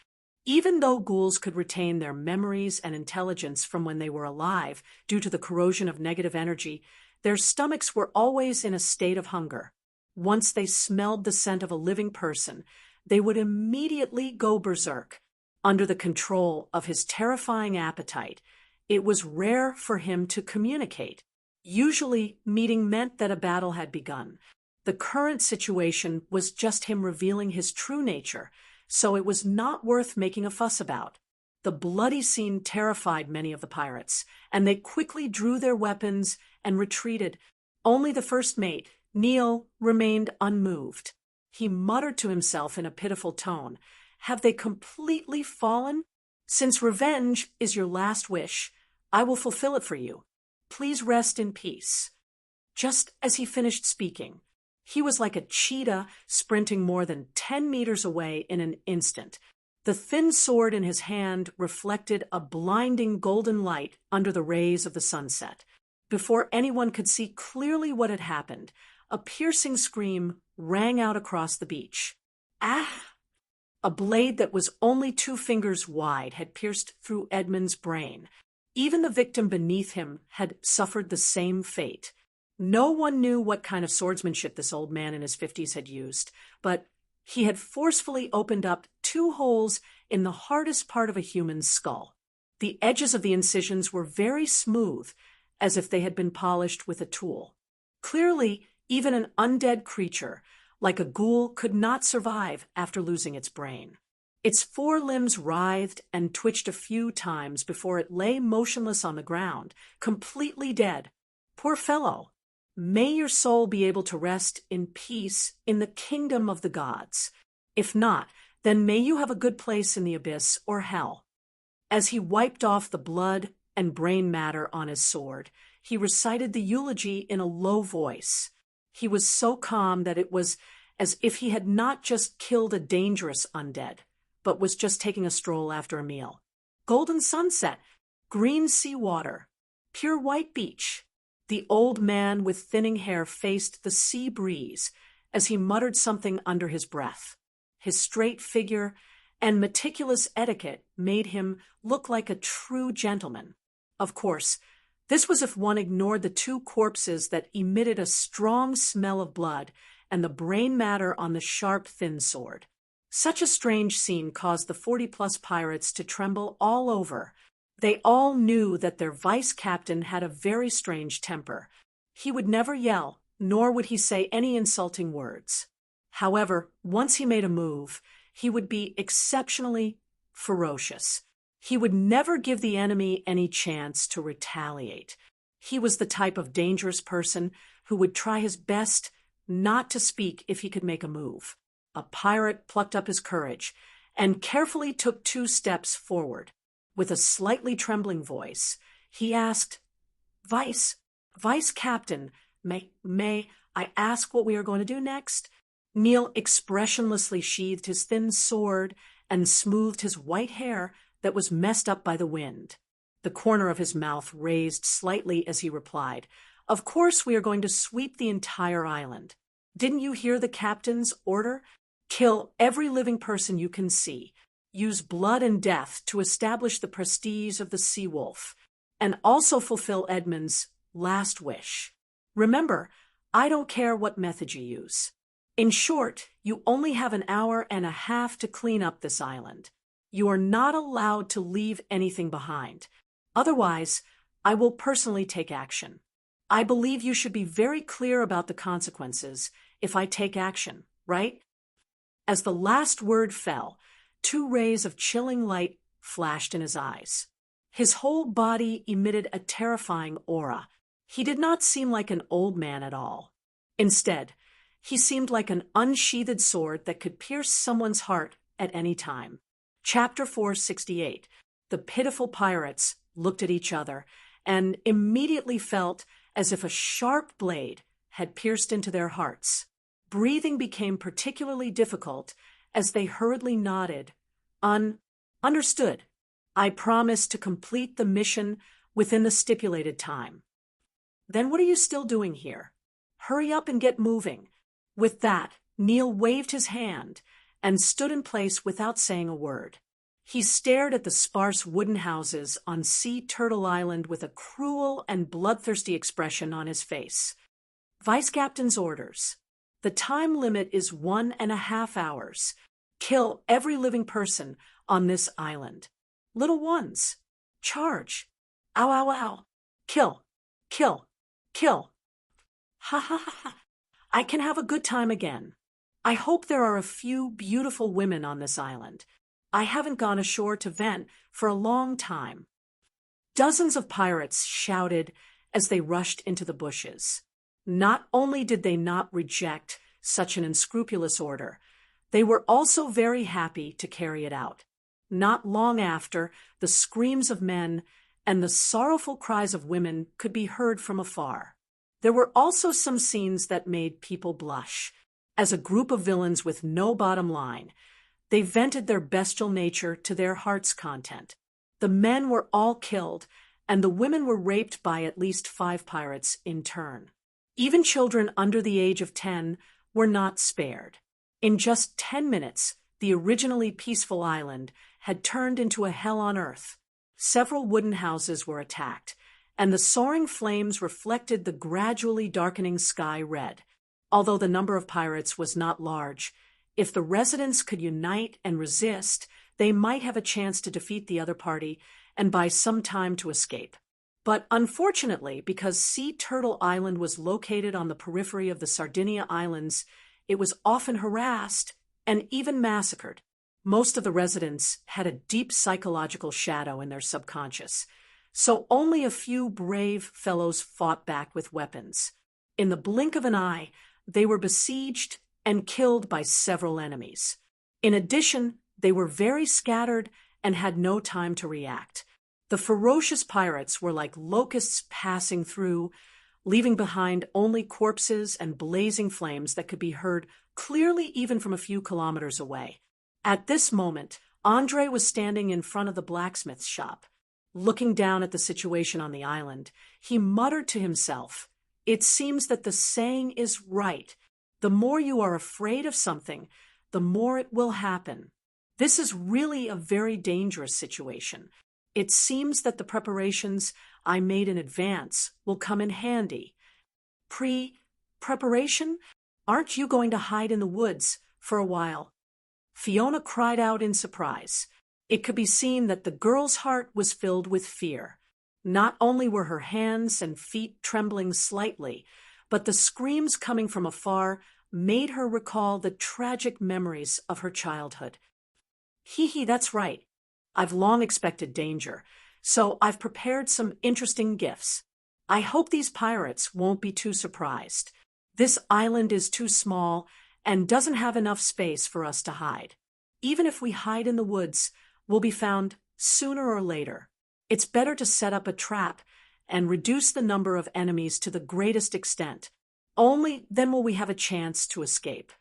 Even though ghouls could retain their memories and intelligence from when they were alive due to the corrosion of negative energy, their stomachs were always in a state of hunger. Once they smelled the scent of a living person, they would immediately go berserk. Under the control of his terrifying appetite, it was rare for him to communicate. Usually, meeting meant that a battle had begun. The current situation was just him revealing his true nature, so it was not worth making a fuss about. The bloody scene terrified many of the pirates, and they quickly drew their weapons and retreated. Only the first mate, Neil, remained unmoved. He muttered to himself in a pitiful tone, "Have they completely fallen? Since revenge is your last wish, I will fulfill it for you. Please rest in peace." Just as he finished speaking, he was like a cheetah sprinting more than 10 meters away in an instant. The thin sword in his hand reflected a blinding golden light under the rays of the sunset. Before anyone could see clearly what had happened, a piercing scream rang out across the beach. "Ah!" A blade that was only 2 fingers wide had pierced through Edmund's brain. Even the victim beneath him had suffered the same fate. No one knew what kind of swordsmanship this old man in his 50s had used, but he had forcefully opened up 2 holes in the hardest part of a human's skull. The edges of the incisions were very smooth, as if they had been polished with a tool. Clearly, even an undead creature, like a ghoul, could not survive after losing its brain. Its 4 limbs writhed and twitched a few times before it lay motionless on the ground, completely dead. Poor fellow! May your soul be able to rest in peace in the kingdom of the gods. If not, then may you have a good place in the abyss or hell. As he wiped off the blood and brain matter on his sword, he recited the eulogy in a low voice. He was so calm that it was as if he had not just killed a dangerous undead, but was just taking a stroll after a meal. Golden sunset, green seawater, pure white beach. The old man with thinning hair faced the sea breeze as he muttered something under his breath. His straight figure and meticulous etiquette made him look like a true gentleman. Of course, this was if one ignored the 2 corpses that emitted a strong smell of blood and the brain matter on the sharp, thin sword. Such a strange scene caused the 40-plus pirates to tremble all over. They all knew that their vice-captain had a very strange temper. He would never yell, nor would he say any insulting words. However, once he made a move, he would be exceptionally ferocious. He would never give the enemy any chance to retaliate. He was the type of dangerous person who would try his best not to speak if he could make a move. A pirate plucked up his courage and carefully took 2 steps forward. With a slightly trembling voice, he asked, Vice Captain, may I ask what we are going to do next?" Neil expressionlessly sheathed his thin sword and smoothed his white hair that was messed up by the wind. The corner of his mouth raised slightly as he replied, "Of course we are going to sweep the entire island. Didn't you hear the captain's order? Kill every living person you can see. Use blood and death to establish the prestige of the sea wolf, and also fulfill Edmund's last wish. Remember, I don't care what method you use. In short, you only have an hour and a half to clean up this island. You are not allowed to leave anything behind. Otherwise, I will personally take action. I believe you should be very clear about the consequences if I take action, right?" As the last word fell, 2 rays of chilling light flashed in his eyes. His whole body emitted a terrifying aura. He did not seem like an old man at all. Instead, he seemed like an unsheathed sword that could pierce someone's heart at any time. Chapter 468. The pitiful pirates looked at each other and immediately felt as if a sharp blade had pierced into their hearts. Breathing became particularly difficult as they hurriedly nodded. Understood. I promise to complete the mission within the stipulated time." "Then what are you still doing here? Hurry up and get moving." With that, Neil waved his hand and stood in place without saying a word. He stared at the sparse wooden houses on Sea Turtle Island with a cruel and bloodthirsty expression on his face. "Vice Captain's orders. The time limit is 1.5 hours. Kill every living person on this island. Little ones. Charge. Ow, ow, ow. Kill. Kill. Kill. Ha ha ha ha. I can have a good time again. I hope there are a few beautiful women on this island. I haven't gone ashore to vent for a long time. Dozens of pirates shouted as they rushed into the bushes. Not only did they not reject such an unscrupulous order, they were also very happy to carry it out. Not long after, the screams of men and the sorrowful cries of women could be heard from afar. There were also some scenes that made people blush. As a group of villains with no bottom line, they vented their bestial nature to their heart's content. The men were all killed, and the women were raped by at least 5 pirates in turn. Even children under the age of 10 were not spared. In just 10 minutes, the originally peaceful island had turned into a hell on earth. Several wooden houses were attacked, and the soaring flames reflected the gradually darkening sky red. Although the number of pirates was not large, if the residents could unite and resist, they might have a chance to defeat the other party and buy some time to escape. But unfortunately, because Sea Turtle Island was located on the periphery of the Sardinia Islands, it was often harassed and even massacred. Most of the residents had a deep psychological shadow in their subconscious, so only a few brave fellows fought back with weapons. In the blink of an eye, they were besieged and killed by several enemies. In addition, they were very scattered and had no time to react. The ferocious pirates were like locusts passing through, leaving behind only corpses and blazing flames that could be heard clearly even from a few kilometers away. At this moment, Andre was standing in front of the blacksmith's shop. Looking down at the situation on the island, he muttered to himself, "It seems that the saying is right. The more you are afraid of something, the more it will happen. This is really a very dangerous situation. It seems that the preparations I made in advance will come in handy." Preparation? Aren't you going to hide in the woods for a while?" Fiona cried out in surprise. It could be seen that the girl's heart was filled with fear. Not only were her hands and feet trembling slightly, but the screams coming from afar made her recall the tragic memories of her childhood. That's right. I've long expected danger, so I've prepared some interesting gifts. I hope these pirates won't be too surprised. This island is too small and doesn't have enough space for us to hide. Even if we hide in the woods, we'll be found sooner or later. It's better to set up a trap and reduce the number of enemies to the greatest extent. Only then will we have a chance to escape.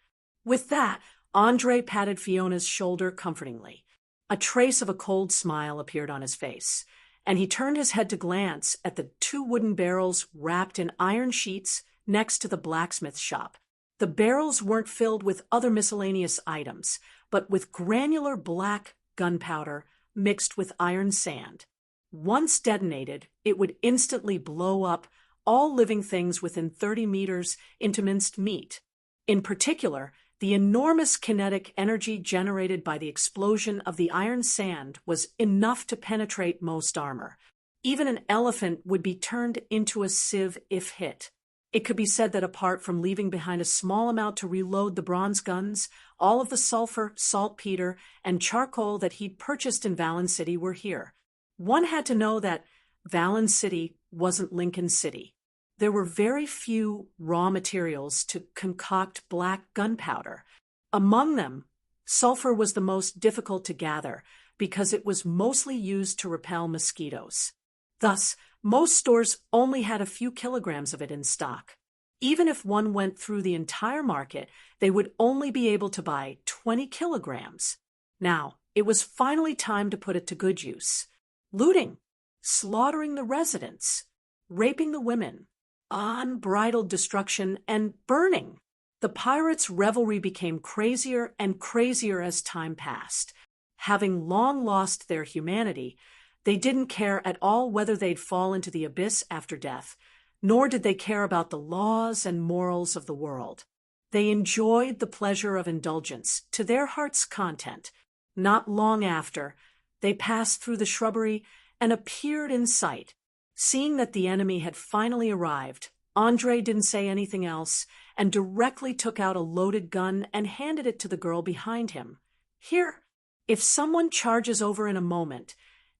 With that, Andre patted Fiona's shoulder comfortingly. A trace of a cold smile appeared on his face, and he turned his head to glance at the 2 wooden barrels wrapped in iron sheets next to the blacksmith's shop. The barrels weren't filled with other miscellaneous items, but with granular black gunpowder mixed with iron sand. Once detonated, it would instantly blow up all living things within 30 meters into minced meat. In particular, the enormous kinetic energy generated by the explosion of the iron sand was enough to penetrate most armor. Even an elephant would be turned into a sieve if hit. It could be said that apart from leaving behind a small amount to reload the bronze guns, all of the sulfur, saltpeter, and charcoal that he'd purchased in Vallon City were here. One had to know that Vallon City wasn't Lincoln City. There were very few raw materials to concoct black gunpowder. Among them, sulfur was the most difficult to gather because it was mostly used to repel mosquitoes. Thus, most stores only had a few kilograms of it in stock. Even if one went through the entire market, they would only be able to buy 20 kilograms. Now, it was finally time to put it to good use. Looting, slaughtering the residents, raping the women, unbridled destruction, and burning. The pirates' revelry became crazier and crazier as time passed. Having long lost their humanity, they didn't care at all whether they'd fall into the abyss after death, nor did they care about the laws and morals of the world. They enjoyed the pleasure of indulgence to their heart's content. Not long after, they passed through the shrubbery and appeared in sight. Seeing that the enemy had finally arrived, Andre didn't say anything else and directly took out a loaded gun and handed it to the girl behind him. Here, if someone charges over in a moment,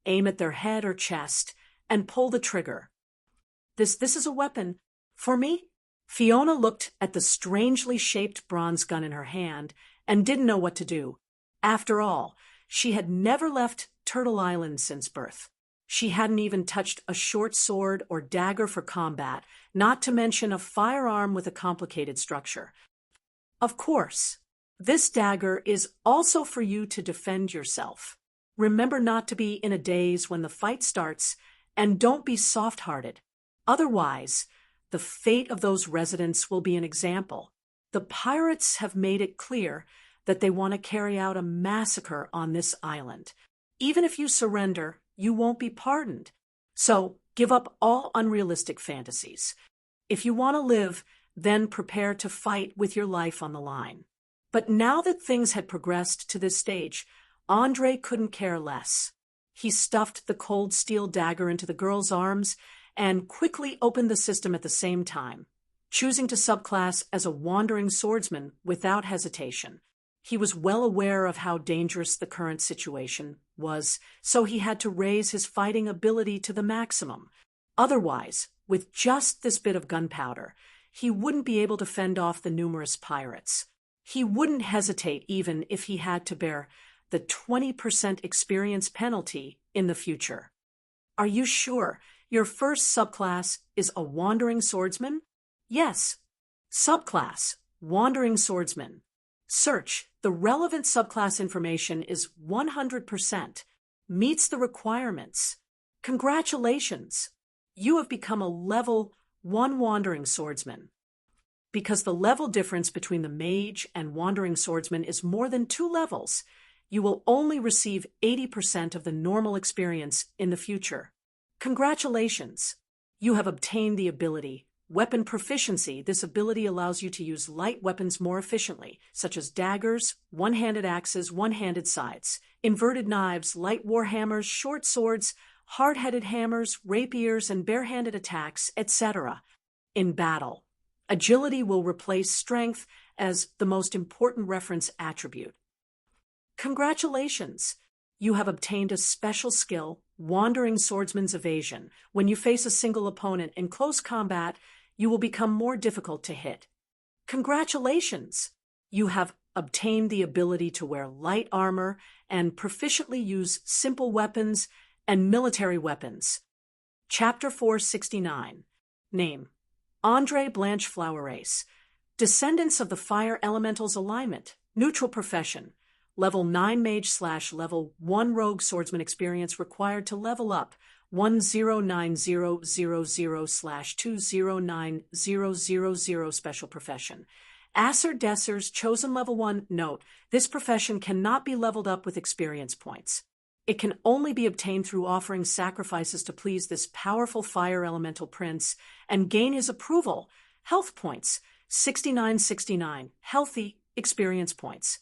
aim at their head or chest and pull the trigger. This is a weapon. For me? Fiona looked at the strangely shaped bronze gun in her hand and didn't know what to do. After all, she had never left Turtle Island since birth. She hadn't even touched a short sword or dagger for combat, not to mention a firearm with a complicated structure. Of course, this dagger is also for you to defend yourself. Remember not to be in a daze when the fight starts, and don't be soft-hearted. Otherwise, the fate of those residents will be an example. The pirates have made it clear that they want to carry out a massacre on this island. Even if you surrender, you won't be pardoned. So give up all unrealistic fantasies. If you want to live, then prepare to fight with your life on the line. But now that things had progressed to this stage, Andre couldn't care less. He stuffed the cold steel dagger into the girl's arms and quickly opened the system at the same time, choosing to subclass as a wandering swordsman without hesitation. He was well aware of how dangerous the current situation was, so he had to raise his fighting ability to the maximum. Otherwise, with just this bit of gunpowder, he wouldn't be able to fend off the numerous pirates. He wouldn't hesitate even if he had to bear the 20% experience penalty in the future. Are you sure your first subclass is a wandering swordsman? Yes. Subclass, wandering swordsman. Search. The relevant subclass information is 100%. Meets the requirements. Congratulations! You have become a level 1 wandering swordsman. Because the level difference between the mage and wandering swordsman is more than 2 levels, you will only receive 80% of the normal experience in the future. Congratulations! You have obtained the ability Weapon Proficiency. This ability allows you to use light weapons more efficiently, such as daggers, one-handed axes, one-handed scythes, inverted knives, light warhammers, short swords, hard-headed hammers, rapiers, and bare-handed attacks, etc. In battle, agility will replace strength as the most important reference attribute. Congratulations! You have obtained a special skill, Wandering Swordsman's Evasion. When you face a single opponent in close combat, you will become more difficult to hit. Congratulations! You have obtained the ability to wear light armor and proficiently use simple weapons and military weapons. Chapter 469. Name: Andre Blancheflower-Ace. Descendants of the Fire Elemental's Alignment. Neutral profession. Level 9 Mage / Level 1 Rogue Swordsman experience required to level up 109000/209000 Special Profession. Acer Desser's chosen level 1. Note: this profession cannot be leveled up with experience points. It can only be obtained through offering sacrifices to please this powerful fire elemental prince and gain his approval. Health points: 6969. Healthy experience points.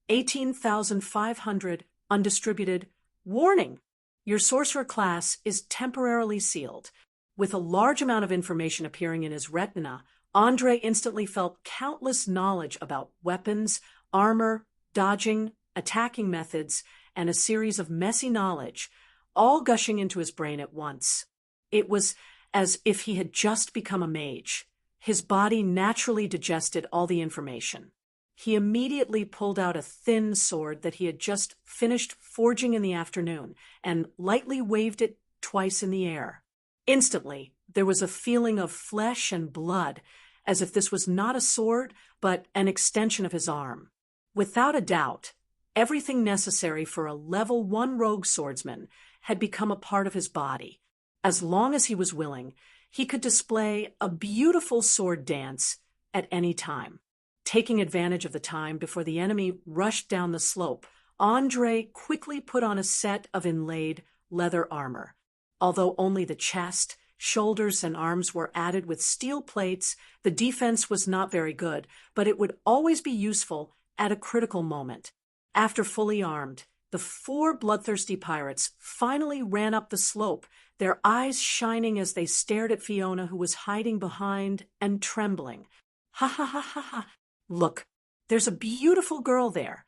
18,500 undistributed. Warning: your sorcerer class is temporarily sealed. With a large amount of information appearing in his retina, Andre instantly felt countless knowledge about weapons, armor, dodging, attacking methods, and a series of messy knowledge, all gushing into his brain at once. It was as if he had just become a mage. His body naturally digested all the information. He immediately pulled out a thin sword that he had just finished forging in the afternoon and lightly waved it twice in the air. Instantly, there was a feeling of flesh and blood, as if this was not a sword, but an extension of his arm. Without a doubt, everything necessary for a level 1 rogue swordsman had become a part of his body. As long as he was willing, he could display a beautiful sword dance at any time. Taking advantage of the time before the enemy rushed down the slope, Andre quickly put on a set of inlaid leather armor. Although only the chest, shoulders and arms were added with steel plates. The defense was not very good, but it would always be useful at a critical moment. After fully armed, the 4 bloodthirsty pirates finally ran up the slope, their eyes shining as they stared at Fiona, who was hiding behind and trembling. Ha ha ha ha ha. Look, there's a beautiful girl there.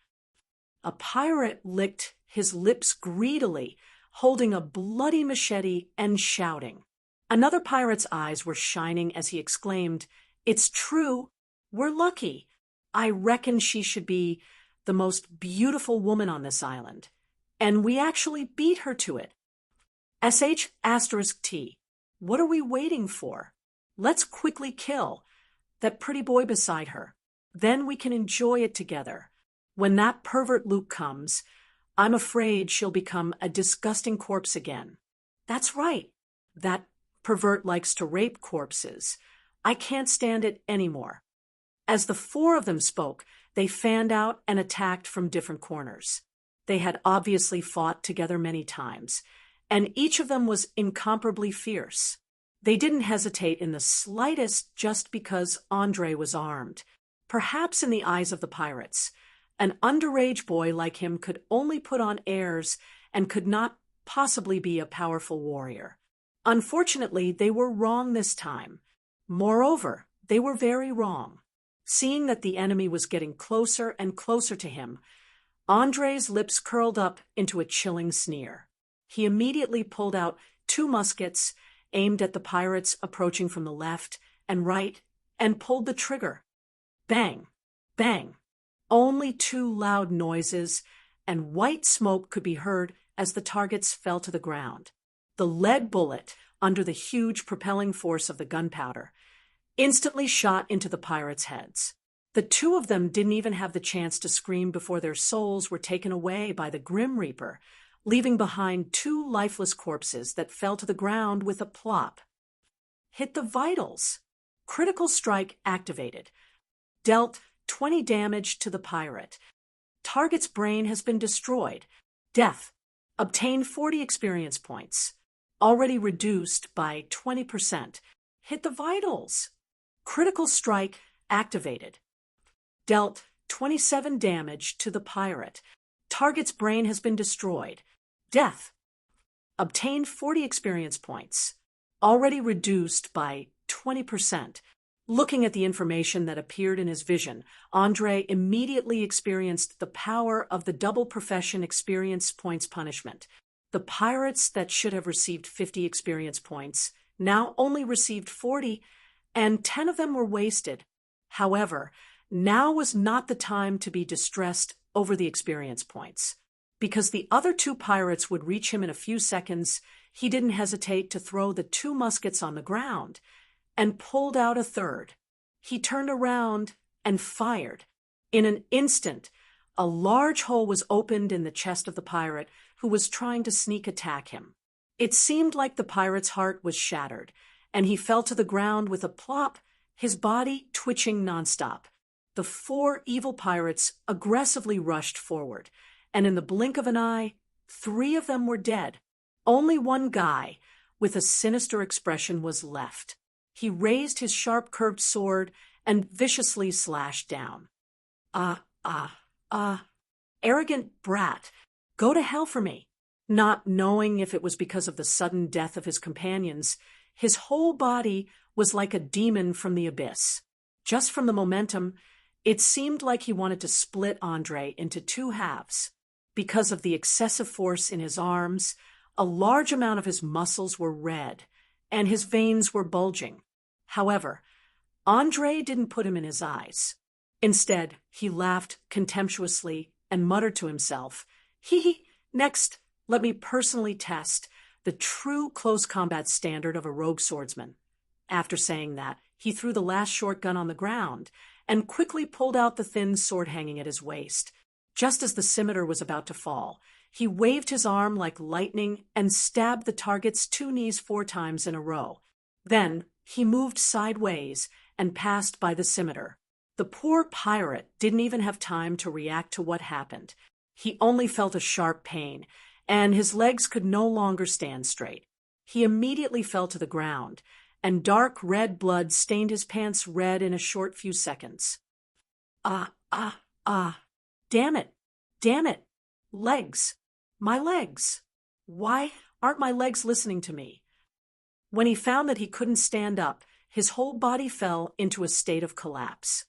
A pirate licked his lips greedily, holding a bloody machete and shouting. Another pirate's eyes were shining as he exclaimed, "It's true. We're lucky. I reckon she should be the most beautiful woman on this island. And we actually beat her to it. sh*T. What are we waiting for? Let's quickly kill that pretty boy beside her. Then we can enjoy it together. When that pervert Luke comes, I'm afraid she'll become a disgusting corpse again." "That's right. That pervert likes to rape corpses. I can't stand it anymore." As the 4 of them spoke, they fanned out and attacked from different corners. They had obviously fought together many times, and each of them was incomparably fierce. They didn't hesitate in the slightest just because Andre was armed. Perhaps in the eyes of the pirates, an underage boy like him could only put on airs and could not possibly be a powerful warrior. Unfortunately, they were wrong this time. Moreover, they were very wrong. Seeing that the enemy was getting closer and closer to him, Andre's lips curled up into a chilling sneer. He immediately pulled out 2 muskets, aimed at the pirates approaching from the left and right, and pulled the trigger. Bang! Bang! Only 2 loud noises, and white smoke could be heard as the targets fell to the ground. The lead bullet, under the huge propelling force of the gunpowder, instantly shot into the pirates' heads. The 2 of them didn't even have the chance to scream before their souls were taken away by the Grim Reaper, leaving behind 2 lifeless corpses that fell to the ground with a plop. Hit the vitals. Critical strike activated. Dealt 20 damage to the pirate. Target's brain has been destroyed. Death. Obtain 40 experience points. Already reduced by 20%. Hit the vitals. Critical strike activated. Dealt 27 damage to the pirate. Target's brain has been destroyed. Death. Obtain 40 experience points. Already reduced by 20%. Looking at the information that appeared in his vision, Andre immediately experienced the power of the double profession experience points punishment. The pirates that should have received 50 experience points now only received 40, and 10 of them were wasted. However, now was not the time to be distressed over the experience points. Because the other 2 pirates would reach him in a few seconds, he didn't hesitate to throw the 2 muskets on the ground and pulled out a 3rd. He turned around and fired. In an instant, a large hole was opened in the chest of the pirate who was trying to sneak attack him. It seemed like the pirate's heart was shattered, and he fell to the ground with a plop, his body twitching nonstop. The 4 evil pirates aggressively rushed forward, and in the blink of an eye, 3 of them were dead. Only one guy, with a sinister expression, was left. He raised his sharp curved sword and viciously slashed down. Arrogant brat, go to hell for me. Not knowing if it was because of the sudden death of his companions, his whole body was like a demon from the abyss. Just from the momentum, it seemed like he wanted to split Andre into 2 halves. Because of the excessive force in his arms, a large amount of his muscles were red, and his veins were bulging. However, Andre didn't put him in his eyes. Instead, he laughed contemptuously and muttered to himself, "Hee, next, let me personally test the true close combat standard of a rogue swordsman." After saying that, he threw the last short gun on the ground and quickly pulled out the thin sword hanging at his waist. Just as the scimitar was about to fall, he waved his arm like lightning and stabbed the target's 2 knees 4 times in a row. Then he moved sideways and passed by the scimitar. The poor pirate didn't even have time to react to what happened. He only felt a sharp pain, and his legs could no longer stand straight. He immediately fell to the ground, and dark red blood stained his pants red in a short few seconds. Ah, ah, ah. Damn it. Damn it. Legs. My legs. Why aren't my legs listening to me? When he found that he couldn't stand up, his whole body fell into a state of collapse.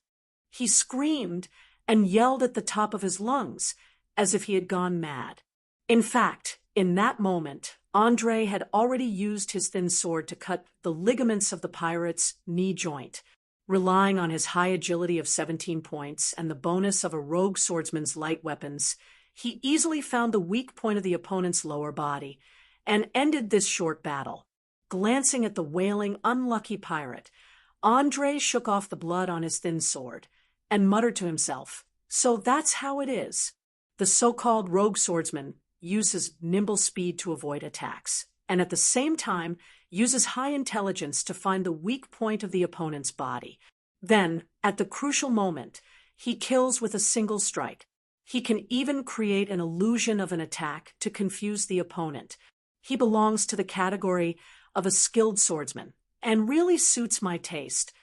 He screamed and yelled at the top of his lungs, as if he had gone mad. In fact, in that moment, Andre had already used his thin sword to cut the ligaments of the pirate's knee joint. Relying on his high agility of 17 points and the bonus of a rogue swordsman's light weapons, he easily found the weak point of the opponent's lower body and ended this short battle. Glancing at the wailing, unlucky pirate, Andre shook off the blood on his thin sword and muttered to himself, "So that's how it is. The so-called rogue swordsman uses nimble speed to avoid attacks, and at the same time uses high intelligence to find the weak point of the opponent's body. Then, at the crucial moment, he kills with a single strike. He can even create an illusion of an attack to confuse the opponent. He belongs to the category of a skilled swordsman, and really suits my taste."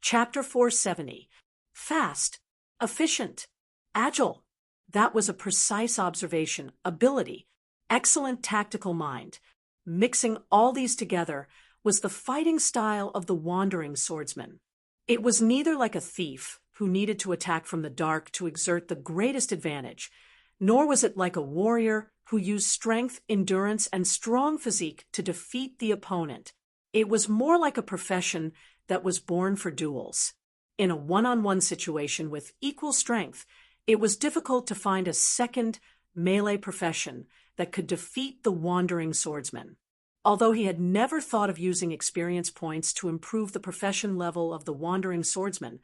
Chapter 470. Fast, efficient, agile. That was a precise observation, ability, excellent tactical mind. Mixing all these together was the fighting style of the wandering swordsman. It was neither like a thief who needed to attack from the dark to exert the greatest advantage, nor was it like a warrior who used strength, endurance, and strong physique to defeat the opponent. It was more like a profession that was born for duels. In a one-on-one situation with equal strength, it was difficult to find a second melee profession that could defeat the wandering swordsman. Although he had never thought of using experience points to improve the profession level of the wandering swordsman,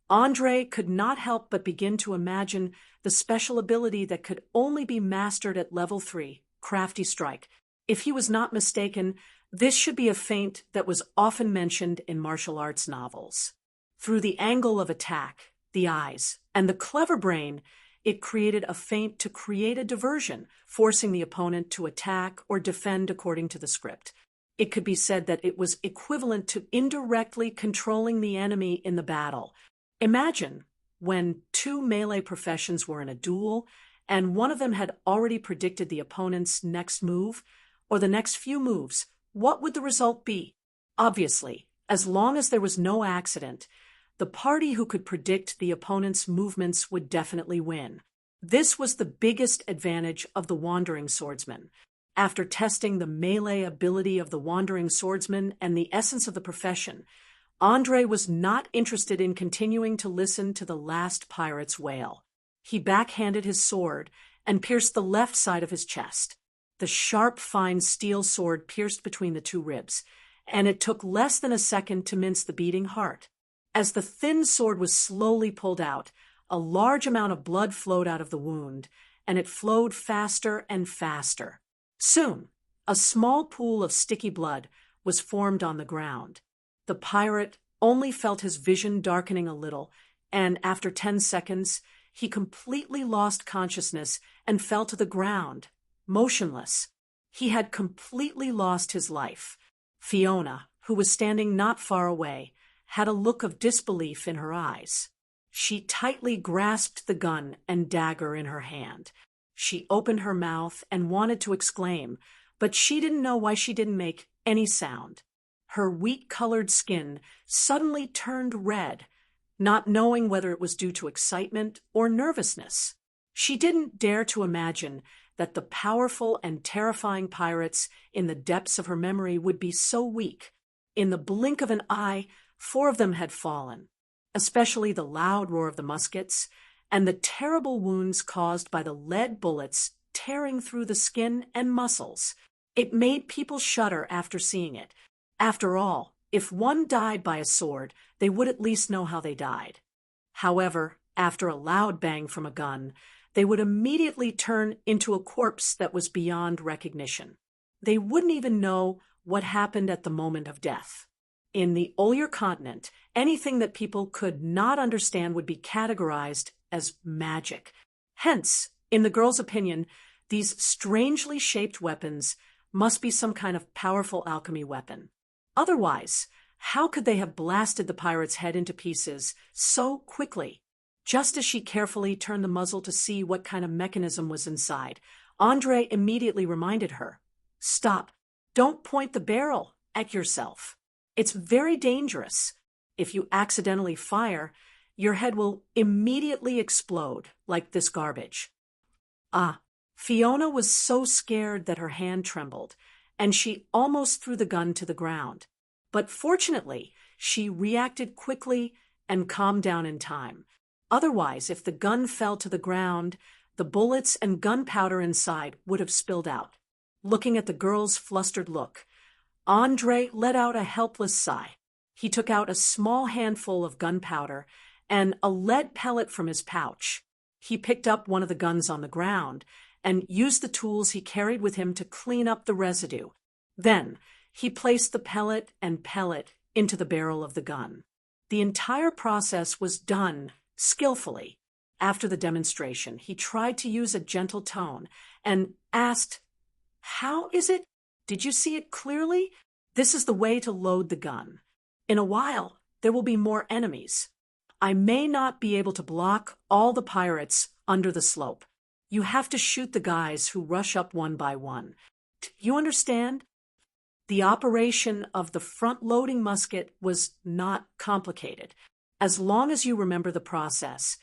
Andre could not help but begin to imagine the special ability that could only be mastered at level 3, Crafty Strike. If he was not mistaken, this should be a feint that was often mentioned in martial arts novels. Through the angle of attack, the eyes, and the clever brain, it created a feint to create a diversion, forcing the opponent to attack or defend according to the script. It could be said that it was equivalent to indirectly controlling the enemy in the battle. Imagine when two melee professions were in a duel, and one of them had already predicted the opponent's next move, or the next few moves. What would the result be? Obviously, as long as there was no accident, the party who could predict the opponent's movements would definitely win. This was the biggest advantage of the wandering swordsman. After testing the melee ability of the wandering swordsman and the essence of the profession, Andre was not interested in continuing to listen to the last pirate's wail. He backhanded his sword and pierced the left side of his chest. The sharp, fine steel sword pierced between the two ribs, and it took less than a second to mince the beating heart. As the thin sword was slowly pulled out, a large amount of blood flowed out of the wound, and it flowed faster and faster. Soon, a small pool of sticky blood was formed on the ground. The pirate only felt his vision darkening a little, and after 10 seconds, he completely lost consciousness and fell to the ground, motionless. He had completely lost his life. Fiona, who was standing not far away, had a look of disbelief in her eyes. She tightly grasped the gun and dagger in her hand. She opened her mouth and wanted to exclaim, but she didn't know why she didn't make any sound. Her wheat-colored skin suddenly turned red, not knowing whether it was due to excitement or nervousness. She didn't dare to imagine that the powerful and terrifying pirates in the depths of her memory would be so weak. In the blink of an eye, 4 of them had fallen, especially the loud roar of the muskets and the terrible wounds caused by the lead bullets tearing through the skin and muscles. It made people shudder after seeing it. After all, if one died by a sword, they would at least know how they died. However, after a loud bang from a gun, they would immediately turn into a corpse that was beyond recognition. They wouldn't even know what happened at the moment of death. In the Olir continent, anything that people could not understand would be categorized as magic. Hence, in the girl's opinion, these strangely shaped weapons must be some kind of powerful alchemy weapon. Otherwise, how could they have blasted the pirate's head into pieces so quickly? Just as she carefully turned the muzzle to see what kind of mechanism was inside, Andre immediately reminded her, "Stop. Don't point the barrel at yourself. It's very dangerous. If you accidentally fire, your head will immediately explode like this garbage." Fiona was so scared that her hand trembled, and she almost threw the gun to the ground. But fortunately, she reacted quickly and calmed down in time. Otherwise, if the gun fell to the ground, the bullets and gunpowder inside would have spilled out. Looking at the girl's flustered look, Andre let out a helpless sigh. He took out a small handful of gunpowder and a lead pellet from his pouch. He picked up one of the guns on the ground and used the tools he carried with him to clean up the residue. Then, he placed the pellet and pellet into the barrel of the gun. The entire process was done skillfully. After the demonstration, he tried to use a gentle tone and asked, "How is it? Did you see it clearly? This is the way to load the gun. In a while, there will be more enemies. I may not be able to block all the pirates under the slope. You have to shoot the guys who rush up one by one. You understand?" The operation of the front-loading musket was not complicated. As long as you remember the process,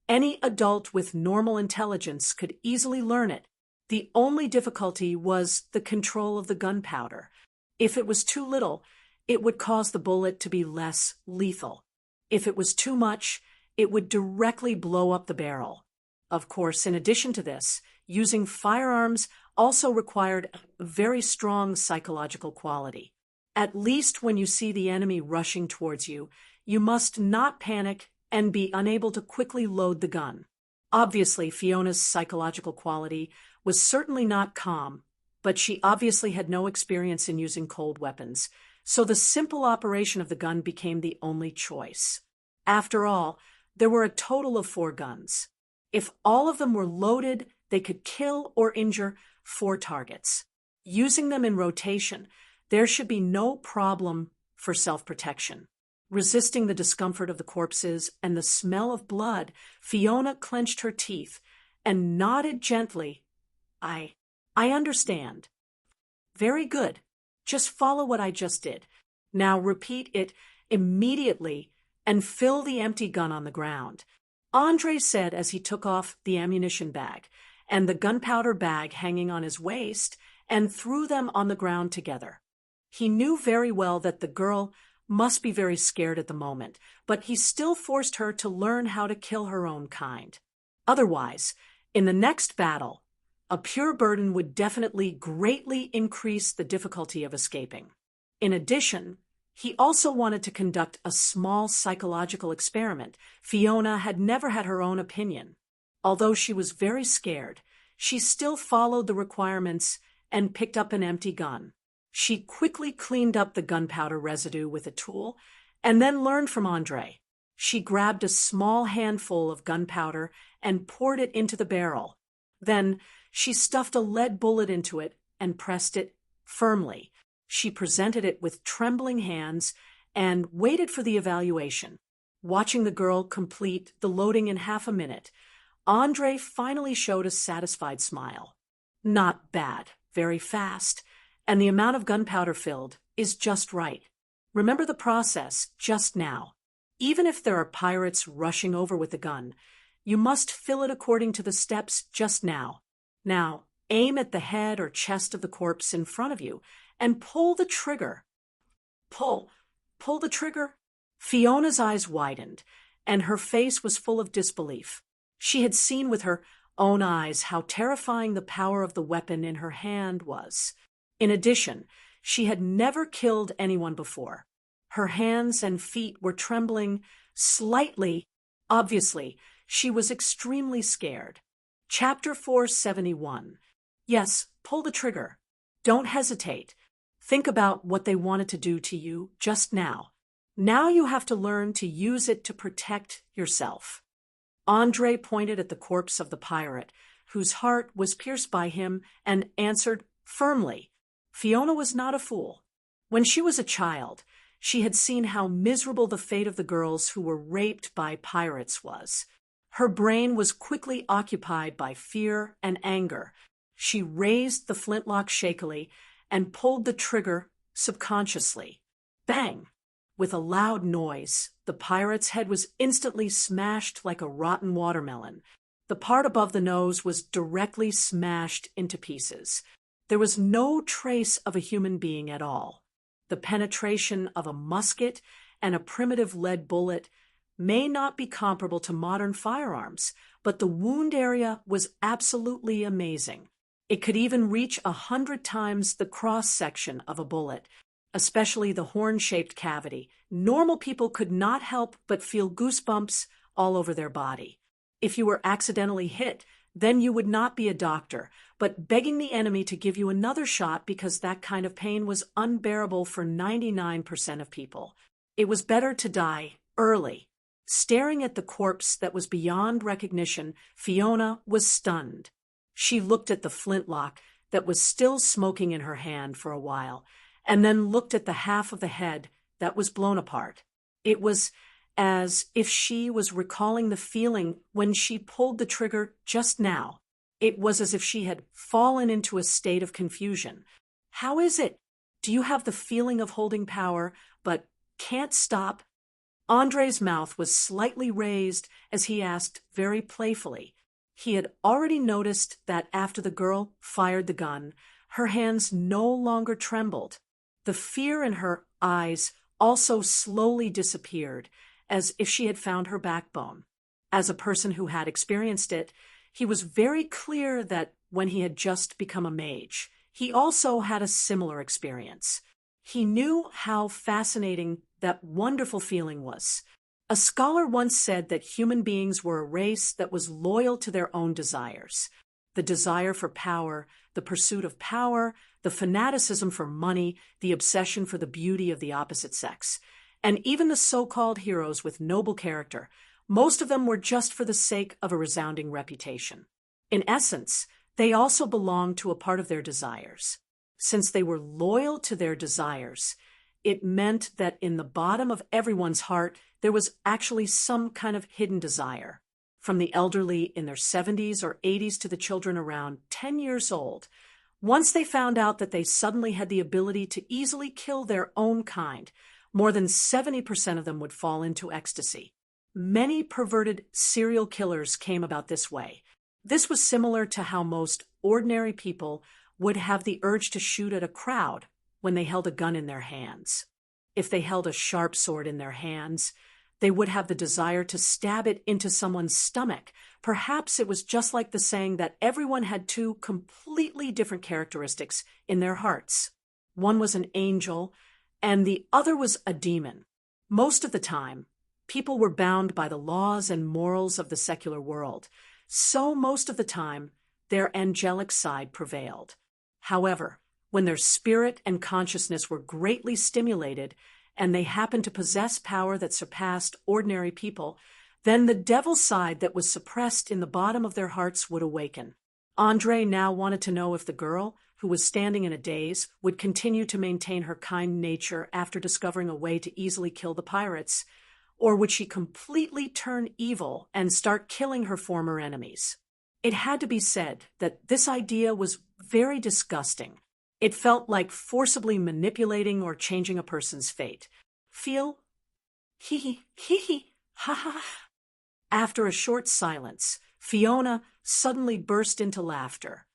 any adult with normal intelligence could easily learn it. The only difficulty was the control of the gunpowder. If it was too little, it would cause the bullet to be less lethal. If it was too much, it would directly blow up the barrel. Of course, in addition to this, using firearms also required a very strong psychological quality. At least when you see the enemy rushing towards you, you must not panic and be unable to quickly load the gun. Obviously, Fiona's psychological quality was certainly not calm, but she obviously had no experience in using cold weapons, so the simple operation of the gun became the only choice. After all, there were a total of 4 guns. If all of them were loaded, they could kill or injure 4 targets. Using them in rotation, there should be no problem for self-protection. Resisting the discomfort of the corpses and the smell of blood, Fiona clenched her teeth and nodded gently. I understand." "Very good. Just follow what I just did. Now repeat it immediately and fill the empty gun on the ground," Andre said as he took off the ammunition bag and the gunpowder bag hanging on his waist and threw them on the ground together. He knew very well that the girl must be very scared at the moment, but he still forced her to learn how to kill her own kind. Otherwise, in the next battle, a pure burden would definitely greatly increase the difficulty of escaping. In addition, he also wanted to conduct a small psychological experiment. Fiona had never had her own opinion. Although she was very scared, she still followed the requirements and picked up an empty gun. She quickly cleaned up the gunpowder residue with a tool and then learned from Andre. She grabbed a small handful of gunpowder and poured it into the barrel. Then she stuffed a lead bullet into it and pressed it firmly. She presented it with trembling hands and waited for the evaluation. Watching the girl complete the loading in half a minute, Andre finally showed a satisfied smile. "Not bad, very fast, and the amount of gunpowder filled is just right. Remember the process just now. Even if there are pirates rushing over with the gun, you must fill it according to the steps just now. Now, aim at the head or chest of the corpse in front of you and pull the trigger." Pull the trigger?" Fiona's eyes widened, and her face was full of disbelief. She had seen with her own eyes how terrifying the power of the weapon in her hand was. In addition, she had never killed anyone before. Her hands and feet were trembling slightly. Obviously, she was extremely scared. Chapter 471. Yes, pull the trigger. Don't hesitate. Think about what they wanted to do to you just now. Now you have to learn to use it to protect yourself. Andre pointed at the corpse of the pirate, whose heart was pierced by him, and answered firmly, Fiona was not a fool. When she was a child, she had seen how miserable the fate of the girls who were raped by pirates was. Her brain was quickly occupied by fear and anger. She raised the flintlock shakily and pulled the trigger subconsciously. Bang! With a loud noise, the pirate's head was instantly smashed like a rotten watermelon. The part above the nose was directly smashed into pieces. There was no trace of a human being at all. The penetration of a musket and a primitive lead bullet may not be comparable to modern firearms, but the wound area was absolutely amazing. It could even reach 100 times the cross-section of a bullet, especially the horn-shaped cavity. Normal people could not help but feel goosebumps all over their body. If you were accidentally hit, then you would not be a doctor, but begging the enemy to give you another shot because that kind of pain was unbearable for 99% of people. It was better to die early. Staring at the corpse that was beyond recognition, Fiona was stunned. She looked at the flintlock that was still smoking in her hand for a while, and then looked at the half of the head that was blown apart. It was as if she was recalling the feeling when she pulled the trigger just now. It was as if she had fallen into a state of confusion. How is it? Do you have the feeling of holding power, but can't stop? Andre's mouth was slightly raised as he asked very playfully. He had already noticed that after the girl fired the gun, her hands no longer trembled. The fear in her eyes also slowly disappeared, as if she had found her backbone. As a person who had experienced it, he was very clear that when he had just become a mage, he also had a similar experience. He knew how fascinating that wonderful feeling was. A scholar once said that human beings were a race that was loyal to their own desires. The desire for power, the pursuit of power, the fanaticism for money, the obsession for the beauty of the opposite sex. And even the so-called heroes with noble character, most of them were just for the sake of a resounding reputation. In essence, they also belonged to a part of their desires. Since they were loyal to their desires, it meant that in the bottom of everyone's heart, there was actually some kind of hidden desire. From the elderly in their 70s or 80s to the children around 10 years old, once they found out that they suddenly had the ability to easily kill their own kind, more than 70% of them would fall into ecstasy. Many perverted serial killers came about this way. This was similar to how most ordinary people would have the urge to shoot at a crowd when they held a gun in their hands. If they held a sharp sword in their hands, they would have the desire to stab it into someone's stomach. Perhaps it was just like the saying that everyone had two completely different characteristics in their hearts. One was an angel, and the other was a demon. Most of the time, people were bound by the laws and morals of the secular world, so most of the time, their angelic side prevailed. However, when their spirit and consciousness were greatly stimulated, and they happened to possess power that surpassed ordinary people, then the devil side that was suppressed in the bottom of their hearts would awaken. Andre now wanted to know if the girl, who was standing in a daze, would continue to maintain her kind nature after discovering a way to easily kill the pirates, or would she completely turn evil and start killing her former enemies? It had to be said that this idea was very disgusting. It felt like forcibly manipulating or changing a person's fate. Feel? Hee hee, ha ha. After a short silence, Fiona suddenly burst into laughter.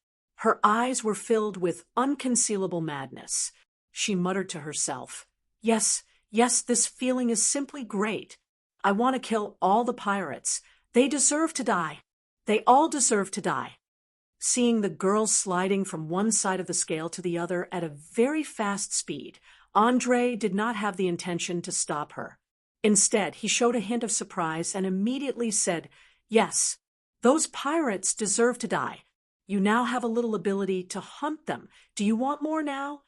Her eyes were filled with unconcealable madness. She muttered to herself, Yes, this feeling is simply great. I want to kill all the pirates. They deserve to die. They all deserve to die. Seeing the girl sliding from one side of the scale to the other at a very fast speed, Andre did not have the intention to stop her. Instead, he showed a hint of surprise and immediately said, Yes, those pirates deserve to die. You now have a little ability to hunt them. Do you want more now?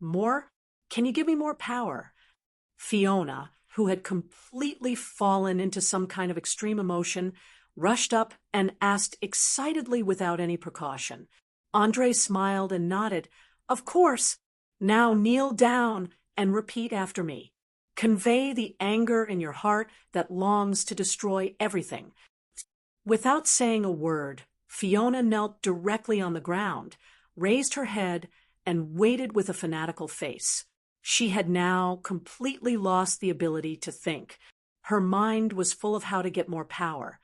More? Can you give me more power? Fiona, who had completely fallen into some kind of extreme emotion, rushed up and asked excitedly without any precaution. Andre smiled and nodded. Of course. Now kneel down and repeat after me. Convey the anger in your heart that longs to destroy everything. Without saying a word, Fiona knelt directly on the ground, raised her head, and waited with a fanatical face. She had now completely lost the ability to think. Her mind was full of how to get more power,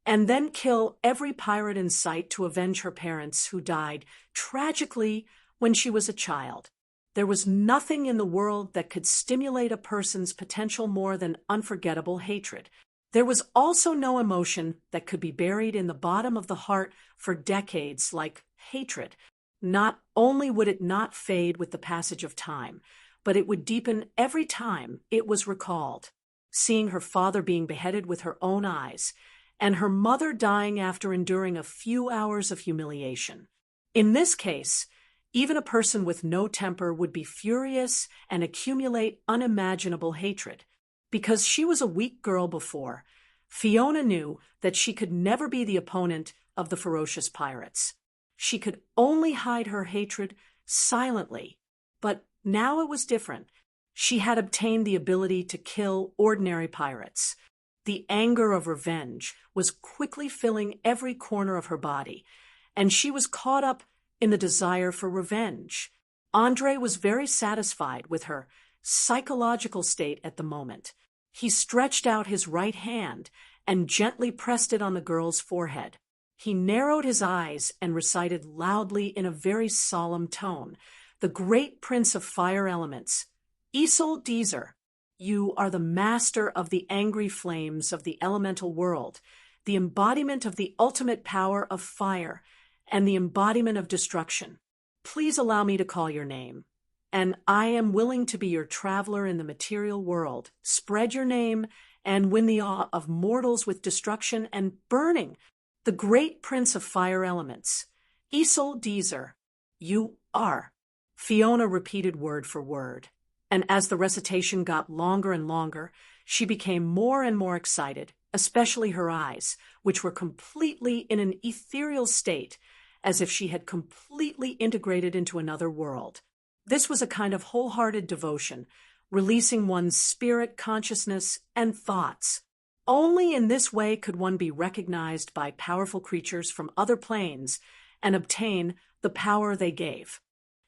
and then kill every pirate in sight to avenge her parents who died tragically when she was a child. There was nothing in the world that could stimulate a person's potential more than unforgettable hatred. There was also no emotion that could be buried in the bottom of the heart for decades like hatred. Not only would it not fade with the passage of time, but it would deepen every time it was recalled. Seeing her father being beheaded with her own eyes, and her mother dying after enduring a few hours of humiliation. In this case, even a person with no temper would be furious and accumulate unimaginable hatred. Because she was a weak girl before, Fiona knew that she could never be the opponent of the ferocious pirates. She could only hide her hatred silently. But now it was different. She had obtained the ability to kill ordinary pirates. The anger of revenge was quickly filling every corner of her body, and she was caught up in the desire for revenge. Andre was very satisfied with her psychological state at the moment. He stretched out his right hand and gently pressed it on the girl's forehead. He narrowed his eyes and recited loudly in a very solemn tone, "The great prince of fire elements, Isoldezer, you are the master of the angry flames of the elemental world, the embodiment of the ultimate power of fire, and the embodiment of destruction. Please allow me to call your name, and I am willing to be your traveler in the material world. Spread your name and win the awe of mortals with destruction and burning. The great prince of fire elements, Isoldezer, you are." Fiona repeated word for word, and as the recitation got longer and longer, she became more and more excited, especially her eyes, which were completely in an ethereal state, as if she had completely integrated into another world. This was a kind of wholehearted devotion, releasing one's spirit, consciousness, and thoughts. Only in this way could one be recognized by powerful creatures from other planes and obtain the power they gave.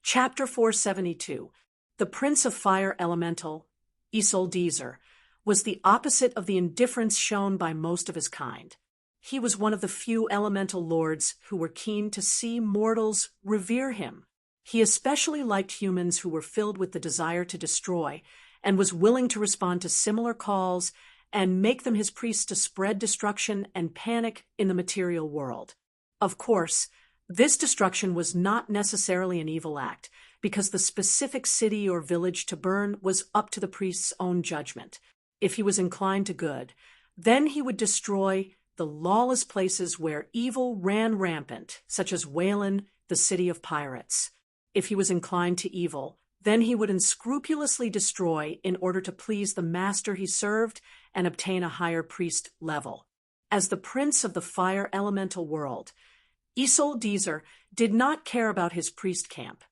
Chapter 472. The Prince of Fire Elemental, Isoldezer, was the opposite of the indifference shown by most of his kind. He was one of the few elemental lords who were keen to see mortals revere him. He especially liked humans who were filled with the desire to destroy and was willing to respond to similar calls and make them his priests to spread destruction and panic in the material world. Of course, this destruction was not necessarily an evil act, because the specific city or village to burn was up to the priest's own judgment. If he was inclined to good, then he would destroy the lawless places where evil ran rampant, such as Whalen, the city of pirates. If he was inclined to evil, then he would unscrupulously destroy in order to please the master he served and obtain a higher priest level. As the prince of the fire elemental world, Isoldezer did not care about his priest camp.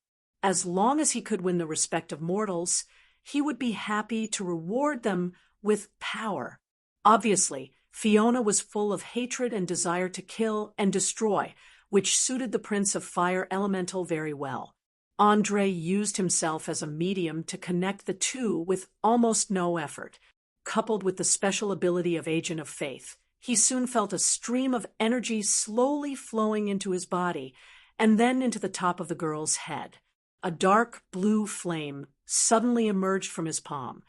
As long as he could win the respect of mortals, he would be happy to reward them with power. Obviously, Fiona was full of hatred and desire to kill and destroy, which suited the Prince of Fire Elemental very well. Andre used himself as a medium to connect the two with almost no effort. Coupled with the special ability of Agent of Faith, he soon felt a stream of energy slowly flowing into his body and then into the top of the girl's head. A dark blue flame suddenly emerged from his palm,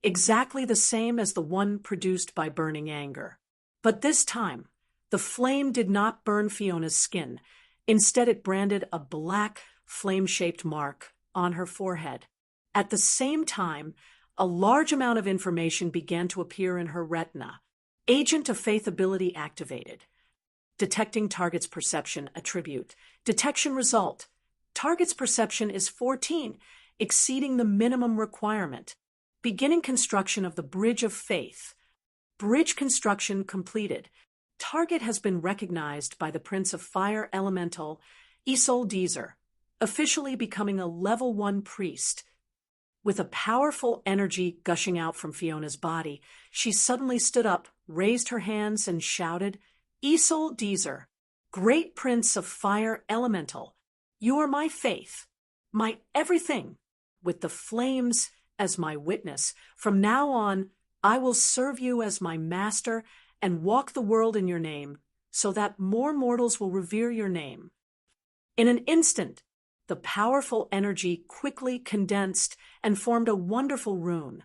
exactly the same as the one produced by burning anger. But this time, the flame did not burn Fiona's skin. Instead, it branded a black, flame-shaped mark on her forehead. At the same time, a large amount of information began to appear in her retina. Agent of Faith ability activated. Detecting target's perception attribute. Detection result. Target's perception is 14, exceeding the minimum requirement. Beginning construction of the Bridge of Faith. Bridge construction completed. Target has been recognized by the Prince of Fire Elemental, Isoldezer. officially becoming a level 1 priest. With a powerful energy gushing out from Fiona's body, she suddenly stood up, raised her hands, and shouted, "Isol Deezer, great prince of fire elemental, you are my faith, my everything. With the flames as my witness, from now on I will serve you as my master and walk the world in your name, so that more mortals will revere your name." In an instant, the powerful energy quickly condensed and formed a wonderful rune,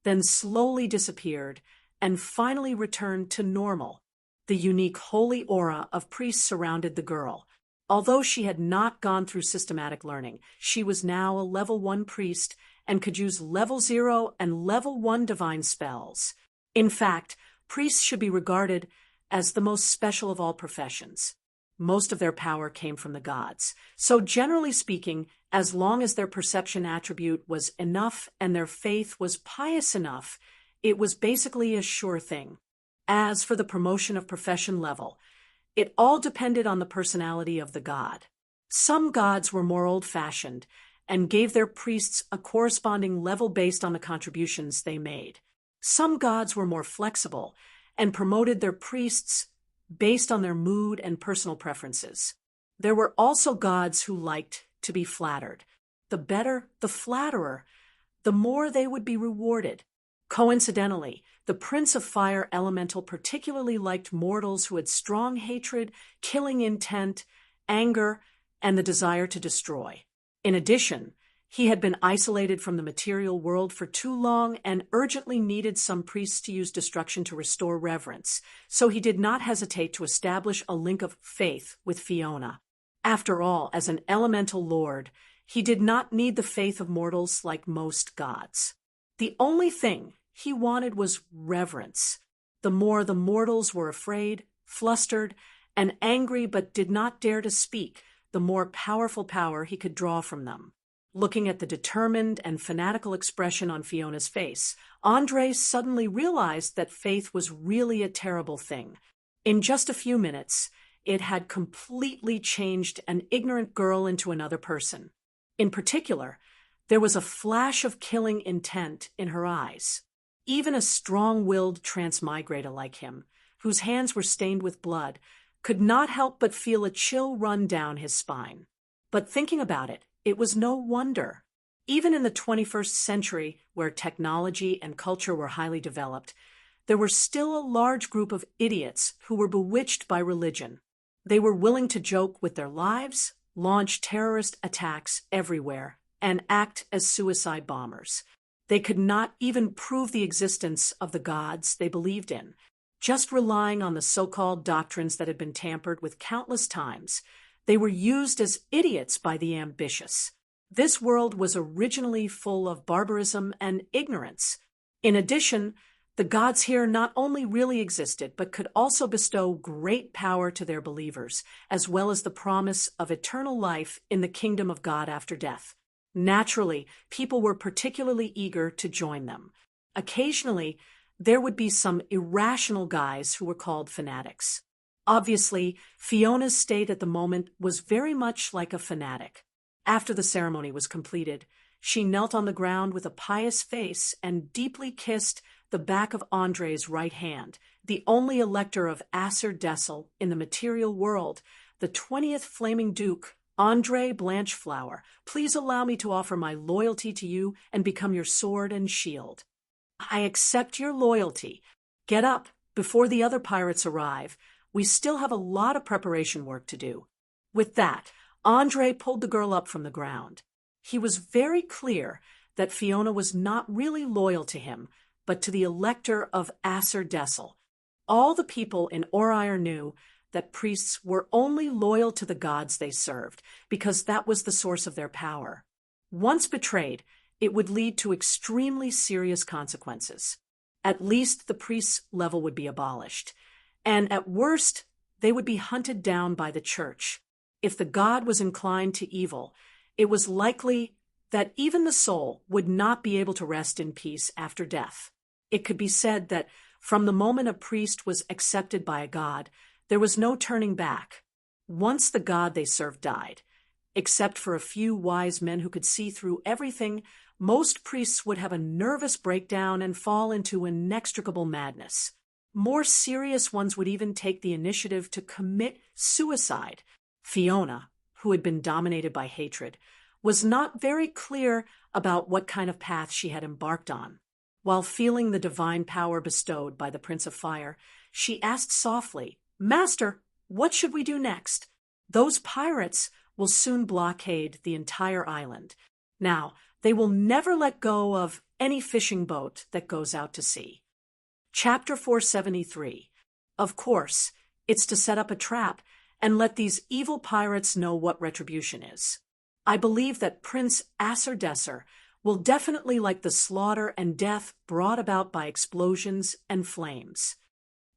then slowly disappeared and finally returned to normal. The unique holy aura of priests surrounded the girl. Although she had not gone through systematic learning, she was now a level 1 priest and could use level 0 and level 1 divine spells. In fact, priests should be regarded as the most special of all professions. Most of their power came from the gods. So generally speaking, as long as their perception attribute was enough and their faith was pious enough, it was basically a sure thing. As for the promotion of profession level, it all depended on the personality of the god. Some gods were more old-fashioned and gave their priests a corresponding level based on the contributions they made. Some gods were more flexible and promoted their priests based on their mood and personal preferences. There were also gods who liked to be flattered. The better the flatterer, the more they would be rewarded. Coincidentally, the Prince of Fire Elemental particularly liked mortals who had strong hatred, killing intent, anger, and the desire to destroy. In addition, he had been isolated from the material world for too long and urgently needed some priests to use destruction to restore reverence, so he did not hesitate to establish a link of faith with Fiona. After all, as an elemental lord, he did not need the faith of mortals like most gods. The only thing he wanted was reverence. The more the mortals were afraid, flustered, and angry but did not dare to speak, the more powerful power he could draw from them. Looking at the determined and fanatical expression on Fiona's face, Andre suddenly realized that faith was really a terrible thing. In just a few minutes, it had completely changed an ignorant girl into another person. In particular, there was a flash of killing intent in her eyes. Even a strong-willed transmigrator like him, whose hands were stained with blood, could not help but feel a chill run down his spine. But thinking about it, it was no wonder. Even in the 21st century, where technology and culture were highly developed, there were still a large group of idiots who were bewitched by religion. They were willing to joke with their lives, launch terrorist attacks everywhere, and act as suicide bombers. They could not even prove the existence of the gods they believed in, just relying on the so-called doctrines that had been tampered with countless times. They were used as idiots by the ambitious. This world was originally full of barbarism and ignorance. In addition, the gods here not only really existed, but could also bestow great power to their believers, as well as the promise of eternal life in the kingdom of God after death. Naturally, people were particularly eager to join them. Occasionally, there would be some irrational guys who were called fanatics. Obviously, Fiona's state at the moment was very much like a fanatic. After the ceremony was completed, she knelt on the ground with a pious face and deeply kissed the back of Andre's right hand, the only elector of Acer Dessel in the material world, the 20th Flaming Duke, Andre Blanchflower. Please allow me to offer my loyalty to you and become your sword and shield. I accept your loyalty. Get up before the other pirates arrive. We still have a lot of preparation work to do. With that, Andre pulled the girl up from the ground. He was very clear that Fiona was not really loyal to him, but to the elector of Acer Dessel. All the people in Orire knew that priests were only loyal to the gods they served, because that was the source of their power. Once betrayed, it would lead to extremely serious consequences. At least the priest's level would be abolished, and at worst, they would be hunted down by the church. If the god was inclined to evil, it was likely that even the soul would not be able to rest in peace after death. It could be said that from the moment a priest was accepted by a god, there was no turning back. Once the god they served died, Except for a few wise men who could see through everything, most priests would have a nervous breakdown and fall into inextricable madness. More serious ones would even take the initiative to commit suicide. Fiona, who had been dominated by hatred, was not very clear about what kind of path she had embarked on. While feeling the divine power bestowed by the Prince of Fire, she asked softly, "Master, what should we do next? Those pirates will soon blockade the entire island. Now, they will never let go of any fishing boat that goes out to sea." Chapter 473. Of course, it's to set up a trap and let these evil pirates know what retribution is. I believe that Prince Asserdesser will definitely like the slaughter and death brought about by explosions and flames.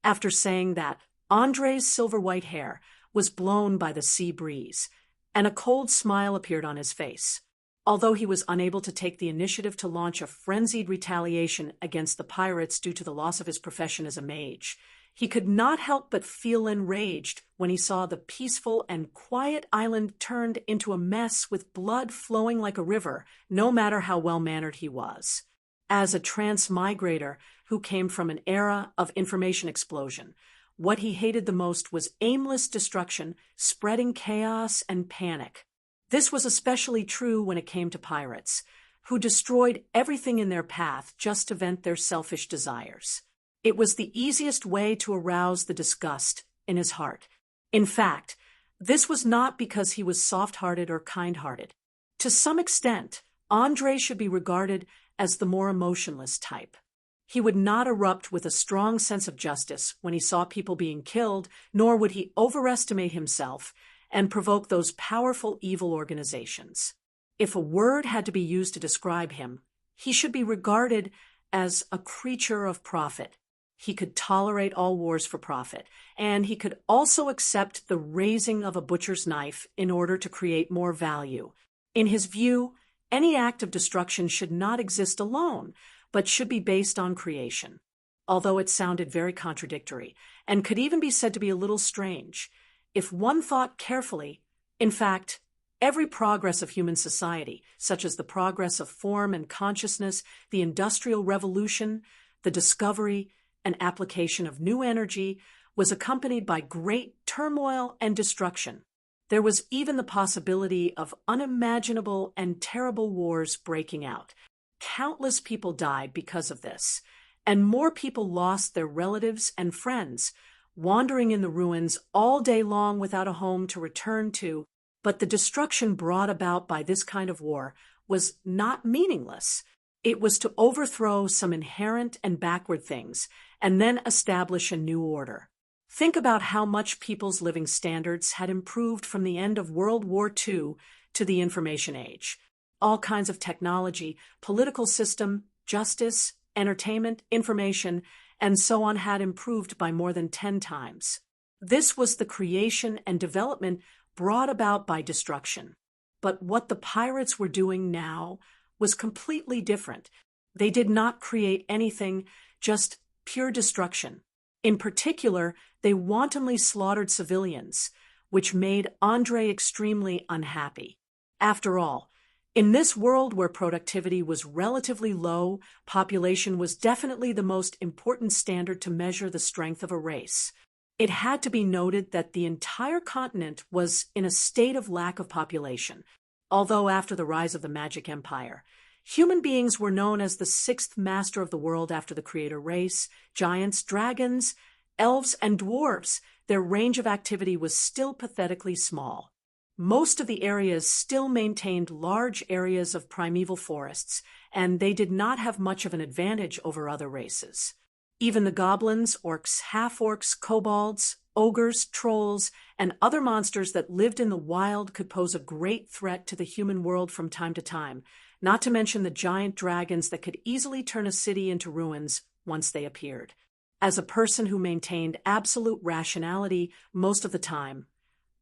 After saying that, Andre's silver-white hair was blown by the sea breeze, and a cold smile appeared on his face. Although he was unable to take the initiative to launch a frenzied retaliation against the pirates due to the loss of his profession as a mage, he could not help but feel enraged when he saw the peaceful and quiet island turned into a mess with blood flowing like a river, no matter how well-mannered he was. As a transmigrator who came from an era of information explosion, what he hated the most was aimless destruction, spreading chaos and panic. This was especially true when it came to pirates, who destroyed everything in their path just to vent their selfish desires. It was the easiest way to arouse the disgust in his heart. In fact, this was not because he was soft-hearted or kind-hearted. To some extent, Andre should be regarded as the more emotionless type. He would not erupt with a strong sense of justice when he saw people being killed, nor would he overestimate himself and provoke those powerful evil organizations. If a word had to be used to describe him, he should be regarded as a creature of profit. He could tolerate all wars for profit, and he could also accept the raising of a butcher's knife in order to create more value. In his view, any act of destruction should not exist alone, but should be based on creation. Although it sounded very contradictory, and could even be said to be a little strange, if one thought carefully, in fact, every progress of human society, such as the progress of form and consciousness, the Industrial Revolution, the discovery and application of new energy, was accompanied by great turmoil and destruction. There was even the possibility of unimaginable and terrible wars breaking out. Countless people died because of this, and more people lost their relatives and friends, wandering in the ruins all day long without a home to return to. But the destruction brought about by this kind of war was not meaningless. It was to overthrow some inherent and backward things, and then establish a new order. Think about how much people's living standards had improved from the end of World War II to the information age. All kinds of technology, political system, justice, entertainment, information, and so on had improved by more than 10 times. This was the creation and development brought about by destruction. But what the pirates were doing now was completely different. They did not create anything, just pure destruction. In particular, they wantonly slaughtered civilians, which made Andre extremely unhappy. After all, in this world where productivity was relatively low, population was definitely the most important standard to measure the strength of a race. It had to be noted that the entire continent was in a state of lack of population, although after the rise of the Magic Empire, human beings were known as the sixth master of the world after the creator race. Giants, dragons, elves, and dwarves, their range of activity was still pathetically small. Most of the areas still maintained large areas of primeval forests, and they did not have much of an advantage over other races. Even the goblins, orcs, half-orcs, kobolds, ogres, trolls, and other monsters that lived in the wild could pose a great threat to the human world from time to time, not to mention the giant dragons that could easily turn a city into ruins once they appeared. As a person who maintained absolute rationality most of the time,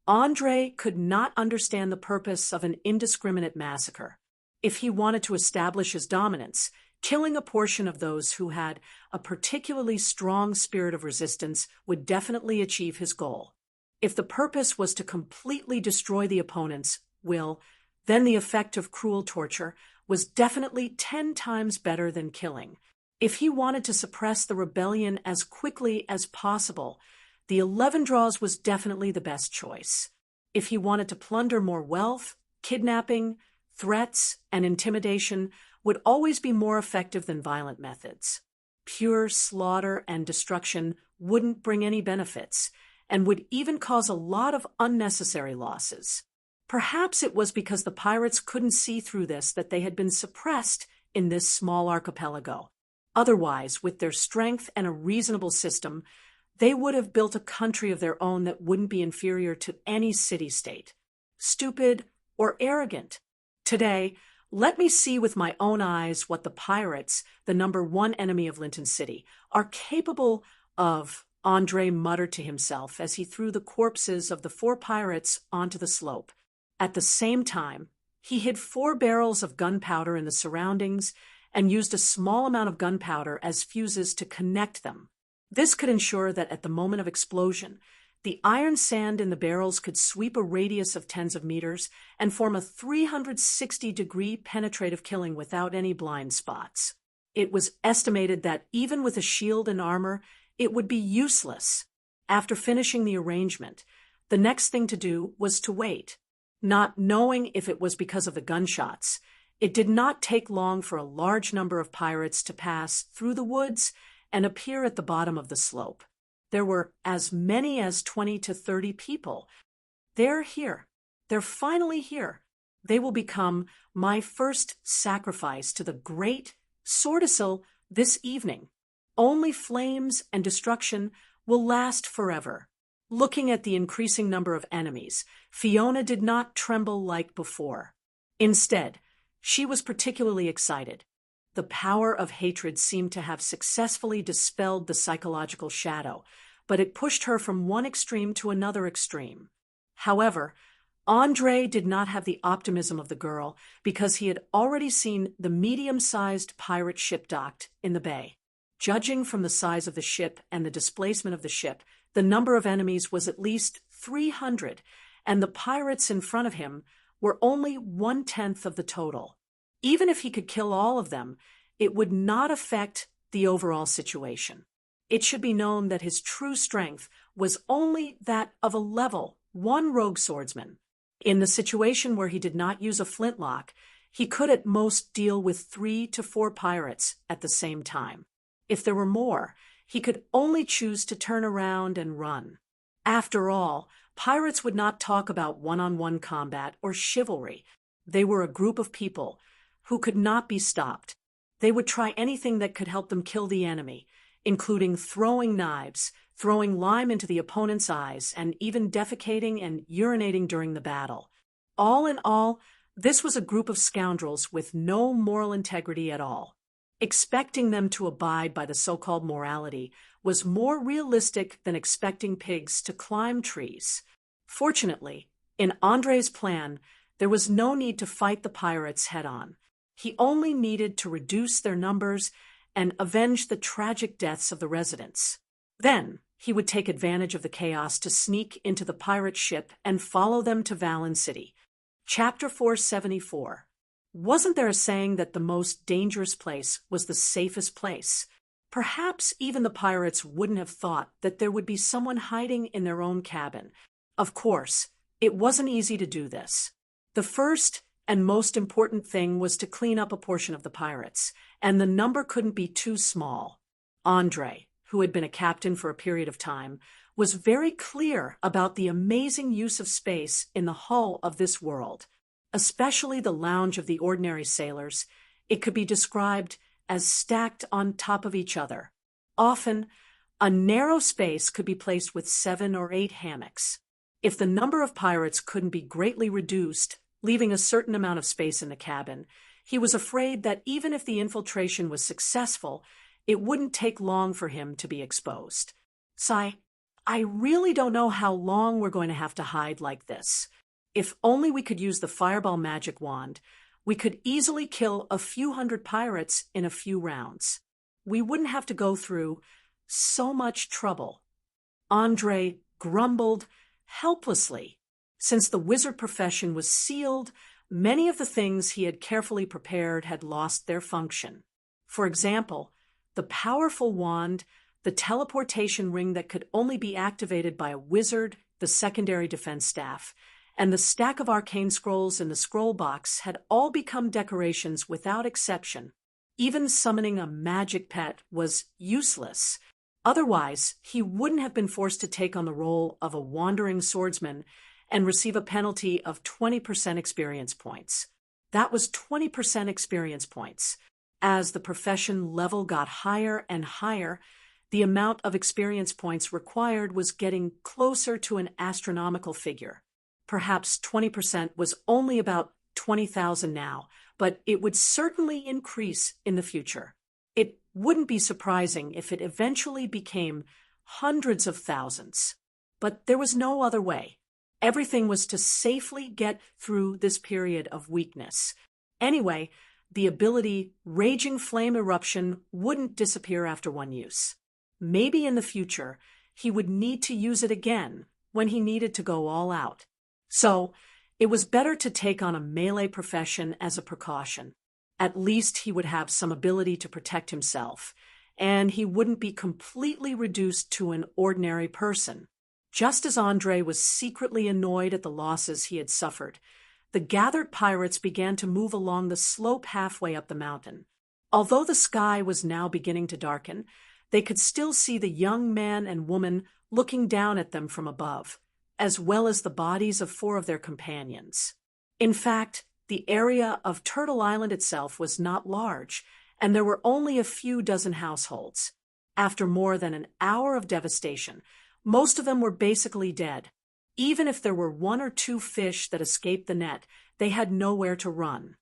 Andre could not understand the purpose of an indiscriminate massacre. If he wanted to establish his dominance, killing a portion of those who had a particularly strong spirit of resistance would definitely achieve his goal. If the purpose was to completely destroy the opponents, Will, then the effect of cruel torture was definitely 10 times better than killing. If he wanted to suppress the rebellion as quickly as possible, the 11 draws was definitely the best choice. If he wanted to plunder more wealth, kidnapping, threats, and intimidation would always be more effective than violent methods. Pure slaughter and destruction wouldn't bring any benefits, and would even cause a lot of unnecessary losses. Perhaps it was because the pirates couldn't see through this that they had been suppressed in this small archipelago. Otherwise, with their strength and a reasonable system, they would have built a country of their own that wouldn't be inferior to any city-state. Stupid or arrogant. Today, let me see with my own eyes what the pirates, the #1 enemy of Linton City, are capable of, Andre muttered to himself as he threw the corpses of the 4 pirates onto the slope. At the same time, he hid 4 barrels of gunpowder in the surroundings and used a small amount of gunpowder as fuses to connect them. This could ensure that at the moment of explosion, the iron sand in the barrels could sweep a radius of tens of meters and form a 360-degree penetrative killing without any blind spots. It was estimated that even with a shield and armor, it would be useless. After finishing the arrangement, the next thing to do was to wait. Not knowing if it was because of the gunshots, it did not take long for a large number of pirates to pass through the woods and appear at the bottom of the slope. There were as many as 20 to 30 people. They're here. They're finally here. They will become my first sacrifice to the great Sortisil this evening. Only flames and destruction will last forever. Looking at the increasing number of enemies, Fiona did not tremble like before. Instead, she was particularly excited. The power of hatred seemed to have successfully dispelled the psychological shadow, but it pushed her from one extreme to another extreme. However, Andre did not have the optimism of the girl because he had already seen the medium-sized pirate ship docked in the bay. Judging from the size of the ship and the displacement of the ship, the number of enemies was at least 300, and the pirates in front of him were only 1/10 of the total. Even if he could kill all of them, it would not affect the overall situation. It should be known that his true strength was only that of a level 1 rogue swordsman. In the situation where he did not use a flintlock, he could at most deal with 3 to 4 pirates at the same time. If there were more, he could only choose to turn around and run. After all, pirates would not talk about one-on-one combat or chivalry. They were a group of people who could not be stopped. They would try anything that could help them kill the enemy, including throwing knives, throwing lime into the opponent's eyes, and even defecating and urinating during the battle. All in all, this was a group of scoundrels with no moral integrity at all. Expecting them to abide by the so-called morality was more realistic than expecting pigs to climb trees. Fortunately, in Andre's plan, there was no need to fight the pirates head-on. He only needed to reduce their numbers and avenge the tragic deaths of the residents. Then, he would take advantage of the chaos to sneak into the pirate ship and follow them to Valen City. Chapter 474. Wasn't there a saying that the most dangerous place was the safest place? Perhaps even the pirates wouldn't have thought that there would be someone hiding in their own cabin. Of course, it wasn't easy to do this. The first and most important thing was to clean up a portion of the pirates, and the number couldn't be too small. Andre, who had been a captain for a period of time, was very clear about the amazing use of space in the hull of this world. Especially the lounge of the ordinary sailors, it could be described as stacked on top of each other. Often, a narrow space could be placed with 7 or 8 hammocks. If the number of pirates couldn't be greatly reduced, leaving a certain amount of space in the cabin, he was afraid that even if the infiltration was successful, it wouldn't take long for him to be exposed. I really don't know how long we're going to have to hide like this. If only we could use the fireball magic wand, we could easily kill a few hundred pirates in a few rounds. We wouldn't have to go through so much trouble. Andre grumbled helplessly. Since the wizard profession was sealed, many of the things he had carefully prepared had lost their function. For example, the powerful wand, the teleportation ring that could only be activated by a wizard, the secondary defense staff, and the stack of arcane scrolls in the scroll box had all become decorations without exception. Even summoning a magic pet was useless. Otherwise, he wouldn't have been forced to take on the role of a wandering swordsman and receive a penalty of 20% experience points. That was 20% experience points. As the profession level got higher and higher, the amount of experience points required was getting closer to an astronomical figure. Perhaps 20% was only about 20,000 now, but it would certainly increase in the future. It wouldn't be surprising if it eventually became hundreds of thousands. But there was no other way. Everything was to safely get through this period of weakness. Anyway, the ability Raging Flame Eruption wouldn't disappear after one use. Maybe in the future, he would need to use it again when he needed to go all out. So, it was better to take on a melee profession as a precaution. At least he would have some ability to protect himself, and he wouldn't be completely reduced to an ordinary person. Just as Andre was secretly annoyed at the losses he had suffered, the gathered pirates began to move along the slope halfway up the mountain. Although the sky was now beginning to darken, they could still see the young man and woman looking down at them from above, as well as the bodies of 4 of their companions. In fact, the area of Turtle Island itself was not large, and there were only a few dozen households. After more than an hour of devastation, most of them were basically dead. Even if there were 1 or 2 fish that escaped the net, they had nowhere to run.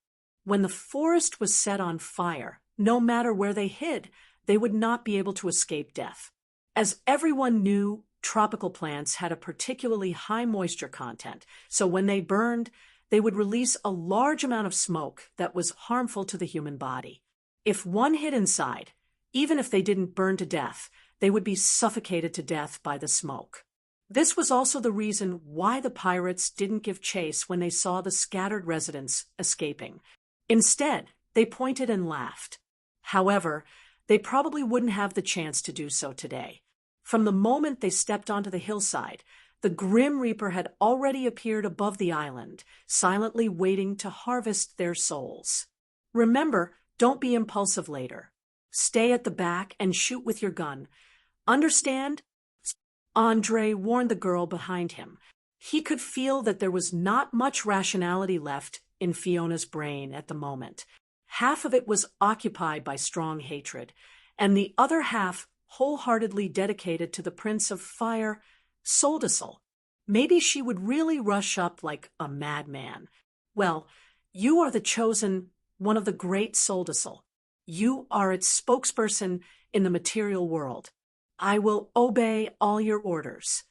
When the forest was set on fire, no matter where they hid, they would not be able to escape death. As everyone knew, tropical plants had a particularly high moisture content, so when they burned, they would release a large amount of smoke that was harmful to the human body. If one hid inside, even if they didn't burn to death, they would be suffocated to death by the smoke. This was also the reason why the pirates didn't give chase when they saw the scattered residents escaping. Instead, they pointed and laughed. However, they probably wouldn't have the chance to do so today. From the moment they stepped onto the hillside, the Grim Reaper had already appeared above the island, silently waiting to harvest their souls. Remember, don't be impulsive later. Stay at the back and shoot with your gun. Understand? Andre warned the girl behind him. He could feel that there was not much rationality left in Fiona's brain at the moment. Half of it was occupied by strong hatred, and the other half wholeheartedly dedicated to the Prince of Fire, Soldisel. Maybe she would really rush up like a madman. Well, you are the chosen one of the great Soldisel. You are its spokesperson in the material world. I will obey all your orders.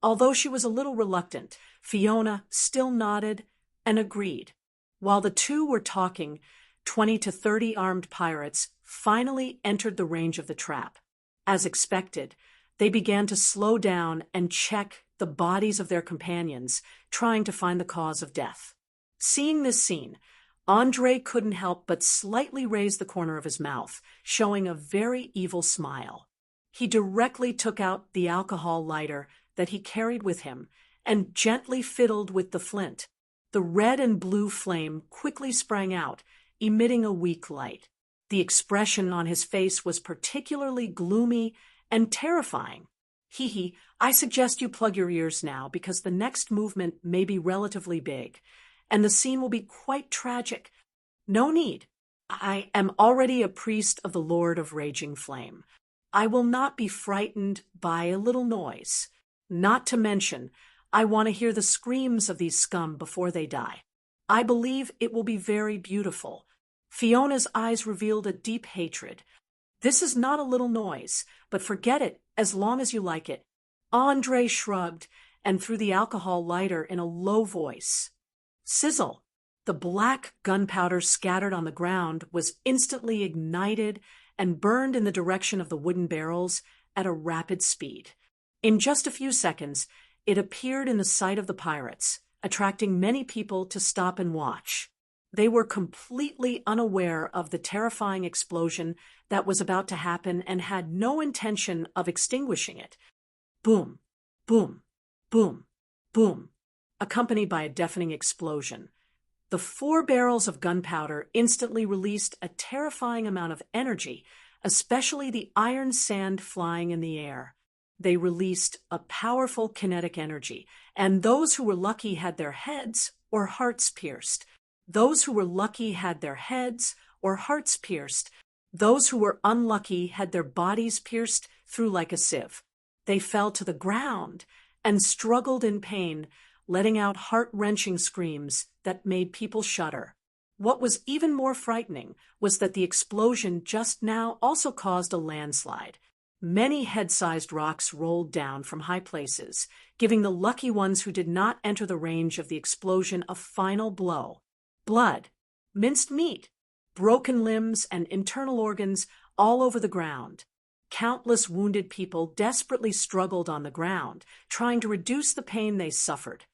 Although she was a little reluctant, Fiona still nodded and agreed. While the two were talking, 20 to 30 armed pirates finally entered the range of the trap. As expected, they began to slow down and check the bodies of their companions, trying to find the cause of death. Seeing this scene, Andre couldn't help but slightly raise the corner of his mouth, showing a very evil smile. He directly took out the alcohol lighter that he carried with him and gently fiddled with the flint. The red and blue flame quickly sprang out, emitting a weak light. The expression on his face was particularly gloomy and terrifying. Hee, I suggest you plug your ears now because the next movement may be relatively big, and the scene will be quite tragic. No need. I am already a priest of the Lord of Raging Flame. I will not be frightened by a little noise. Not to mention, I want to hear the screams of these scum before they die. I believe it will be very beautiful. Fiona's eyes revealed a deep hatred. This is not a little noise, but forget it as long as you like it. Andre shrugged and threw the alcohol lighter in a low voice. Sizzle! The black gunpowder scattered on the ground was instantly ignited and burned in the direction of the wooden barrels at a rapid speed. In just a few seconds, it appeared in the sight of the pirates, attracting many people to stop and watch. They were completely unaware of the terrifying explosion that was about to happen and had no intention of extinguishing it. Boom, boom, boom, boom, accompanied by a deafening explosion. The 4 barrels of gunpowder instantly released a terrifying amount of energy, especially the iron sand flying in the air. They released a powerful kinetic energy, and those who were lucky had their heads or hearts pierced. Those who were lucky had their heads or hearts pierced. Those who were unlucky had their bodies pierced through like a sieve. They fell to the ground and struggled in pain, letting out heart-wrenching screams that made people shudder. What was even more frightening was that the explosion just now also caused a landslide. Many head-sized rocks rolled down from high places, giving the lucky ones who did not enter the range of the explosion a final blow. Blood, minced meat, broken limbs, and internal organs all over the ground. Countless wounded people desperately struggled on the ground, trying to reduce the pain they suffered.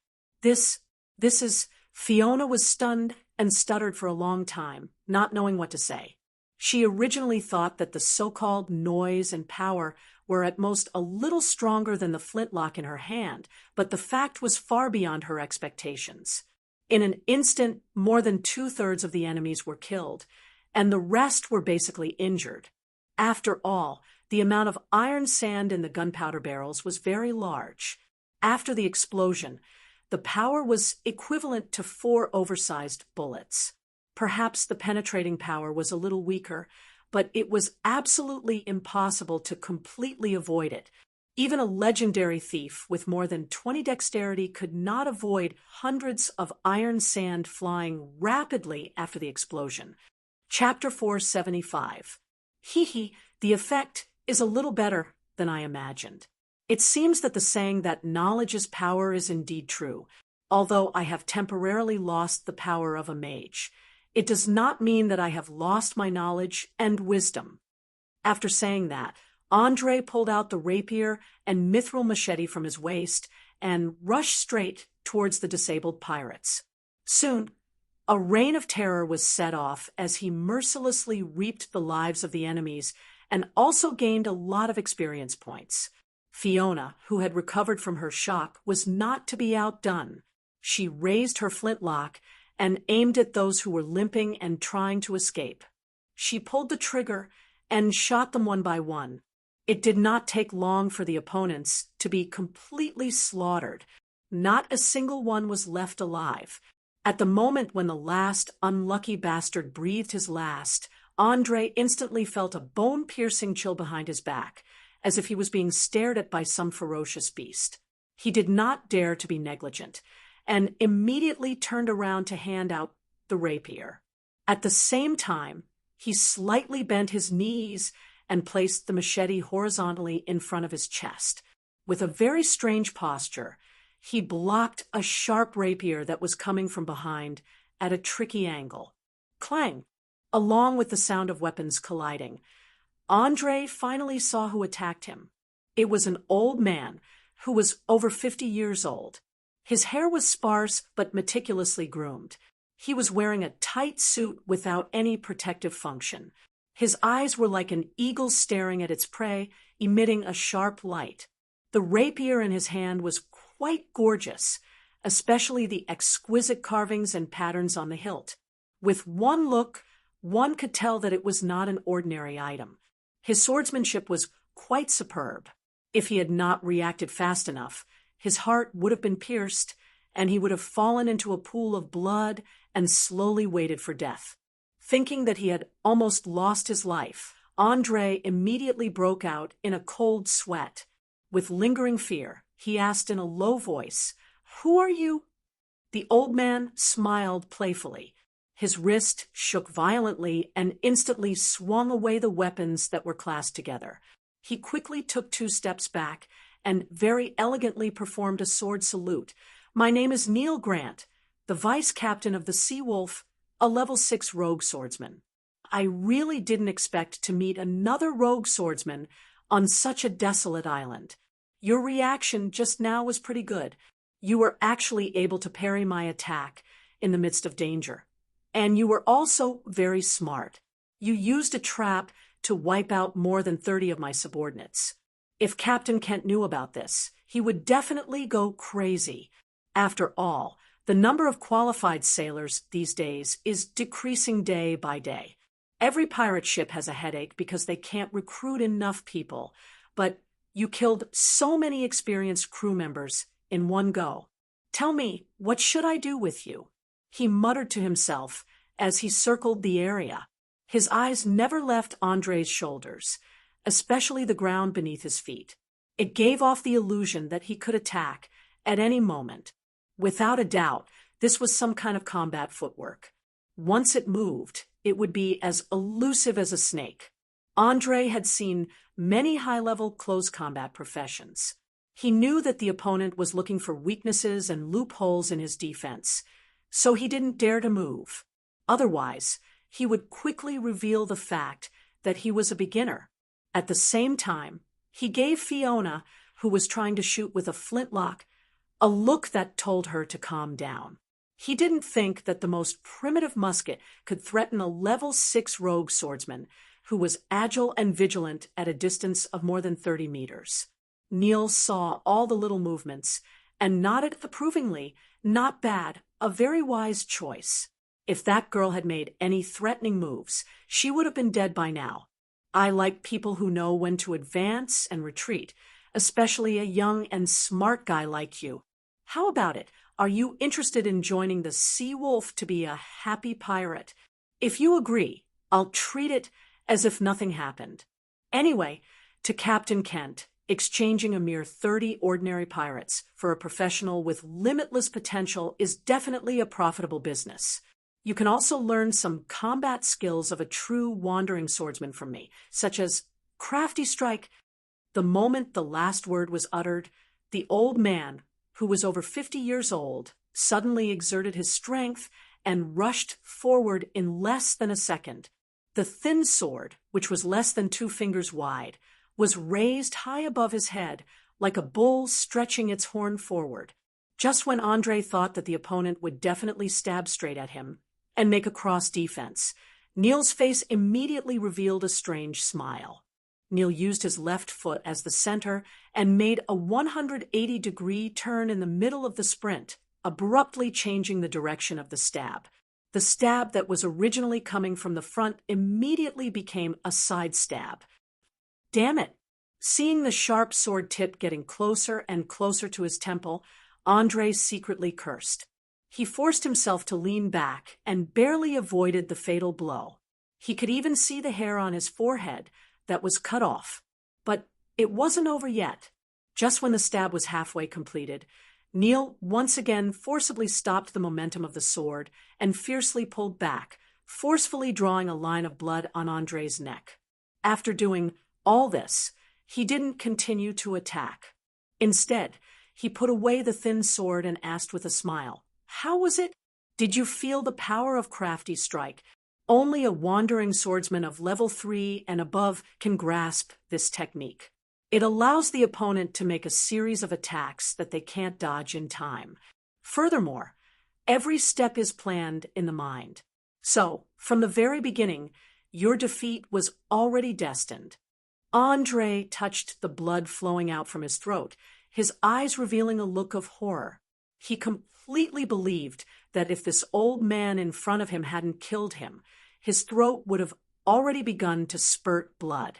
This is... Fiona was stunned and stuttered for a long time, not knowing what to say. She originally thought that the so-called noise and power were at most a little stronger than the flintlock in her hand, but the fact was far beyond her expectations. In an instant, more than 2/3 of the enemies were killed, and the rest were basically injured. After all, the amount of iron sand in the gunpowder barrels was very large. After the explosion, the power was equivalent to 4 oversized bullets. Perhaps the penetrating power was a little weaker, but it was absolutely impossible to completely avoid it. Even a legendary thief with more than 20 dexterity could not avoid hundreds of iron sand flying rapidly after the explosion. Chapter 475. The effect is a little better than I imagined. It seems that the saying that knowledge is power is indeed true, although I have temporarily lost the power of a mage. It does not mean that I have lost my knowledge and wisdom. After saying that, Andre pulled out the rapier and mithril machete from his waist and rushed straight towards the disabled pirates. Soon, a reign of terror was set off as he mercilessly reaped the lives of the enemies and also gained a lot of experience points. Fiona, who had recovered from her shock, was not to be outdone. She raised her flintlock and aimed at those who were limping and trying to escape. She pulled the trigger and shot them one by one. It did not take long for the opponents to be completely slaughtered. Not a single one was left alive. At the moment when the last unlucky bastard breathed his last, Andre instantly felt a bone-piercing chill behind his back, as if he was being stared at by some ferocious beast. He did not dare to be negligent, and immediately turned around to hand out the rapier. At the same time, he slightly bent his knees and placed the machete horizontally in front of his chest. With a very strange posture, he blocked a sharp rapier that was coming from behind at a tricky angle. Clang! Along with the sound of weapons colliding, Andre finally saw who attacked him. It was an old man who was over 50 years old. His hair was sparse but meticulously groomed. He was wearing a tight suit without any protective function. His eyes were like an eagle staring at its prey, emitting a sharp light. The rapier in his hand was quite gorgeous, especially the exquisite carvings and patterns on the hilt. With one look, one could tell that it was not an ordinary item. His swordsmanship was quite superb. If he had not reacted fast enough, his heart would have been pierced, and he would have fallen into a pool of blood and slowly waited for death. Thinking that he had almost lost his life, Andre immediately broke out in a cold sweat. With lingering fear, he asked in a low voice, "Who are you?" The old man smiled playfully. His wrist shook violently and instantly swung away the weapons that were clasped together. He quickly took 2 steps back and very elegantly performed a sword salute. "My name is Neil Grant, the vice captain of the Sea Wolf, a level 6 rogue swordsman. I really didn't expect to meet another rogue swordsman on such a desolate island. Your reaction just now was pretty good. You were actually able to parry my attack in the midst of danger. And you were also very smart. You used a trap to wipe out more than 30 of my subordinates. If Captain Kent knew about this, he would definitely go crazy. After all, the number of qualified sailors these days is decreasing day by day. Every pirate ship has a headache because they can't recruit enough people, but you killed so many experienced crew members in one go. Tell me, what should I do with you? He muttered to himself as he circled the area. His eyes never left Andre's shoulders, especially the ground beneath his feet. It gave off the illusion that he could attack at any moment. Without a doubt, this was some kind of combat footwork. Once it moved, it would be as elusive as a snake. Andre had seen many high-level close combat professions. He knew that the opponent was looking for weaknesses and loopholes in his defense, so he didn't dare to move. Otherwise, he would quickly reveal the fact that he was a beginner. At the same time, he gave Fiona, who was trying to shoot with a flintlock, a look that told her to calm down. He didn't think that the most primitive musket could threaten a level 6 rogue swordsman who was agile and vigilant at a distance of more than 30 meters. Neil saw all the little movements and nodded approvingly. Not bad, a very wise choice. If that girl had made any threatening moves, she would have been dead by now. I like people who know when to advance and retreat, especially a young and smart guy like you. How about it? Are you interested in joining the Sea Wolf to be a happy pirate? If you agree, I'll treat it as if nothing happened. Anyway, to Captain Kent, exchanging a mere 30 ordinary pirates for a professional with limitless potential is definitely a profitable business. You can also learn some combat skills of a true wandering swordsman from me, such as crafty strike. The moment the last word was uttered, the old man, who was over 50 years old, suddenly exerted his strength and rushed forward in less than a second. The thin sword, which was less than 2 fingers wide, was raised high above his head, like a bull stretching its horn forward. Just when Andre thought that the opponent would definitely stab straight at him and make a cross defense, Neil's face immediately revealed a strange smile. Neil used his left foot as the center and made a 180-degree turn in the middle of the sprint, abruptly changing the direction of the stab. The stab that was originally coming from the front immediately became a side stab. Damn it! Seeing the sharp sword tip getting closer and closer to his temple, Andre secretly cursed. He forced himself to lean back and barely avoided the fatal blow. He could even see the hair on his forehead that was cut off. But it wasn't over yet. Just when the stab was halfway completed, Neil once again forcibly stopped the momentum of the sword and fiercely pulled back, forcefully drawing a line of blood on Andre's neck. After doing all this, he didn't continue to attack. Instead, he put away the thin sword and asked with a smile, "How was it? Did you feel the power of crafty strike? Only a wandering swordsman of level 3 and above can grasp this technique. It allows the opponent to make a series of attacks that they can't dodge in time. Furthermore, every step is planned in the mind. So, from the very beginning, your defeat was already destined." Andre touched the blood flowing out from his throat, his eyes revealing a look of horror. He completely believed that if this old man in front of him hadn't killed him, his throat would have already begun to spurt blood.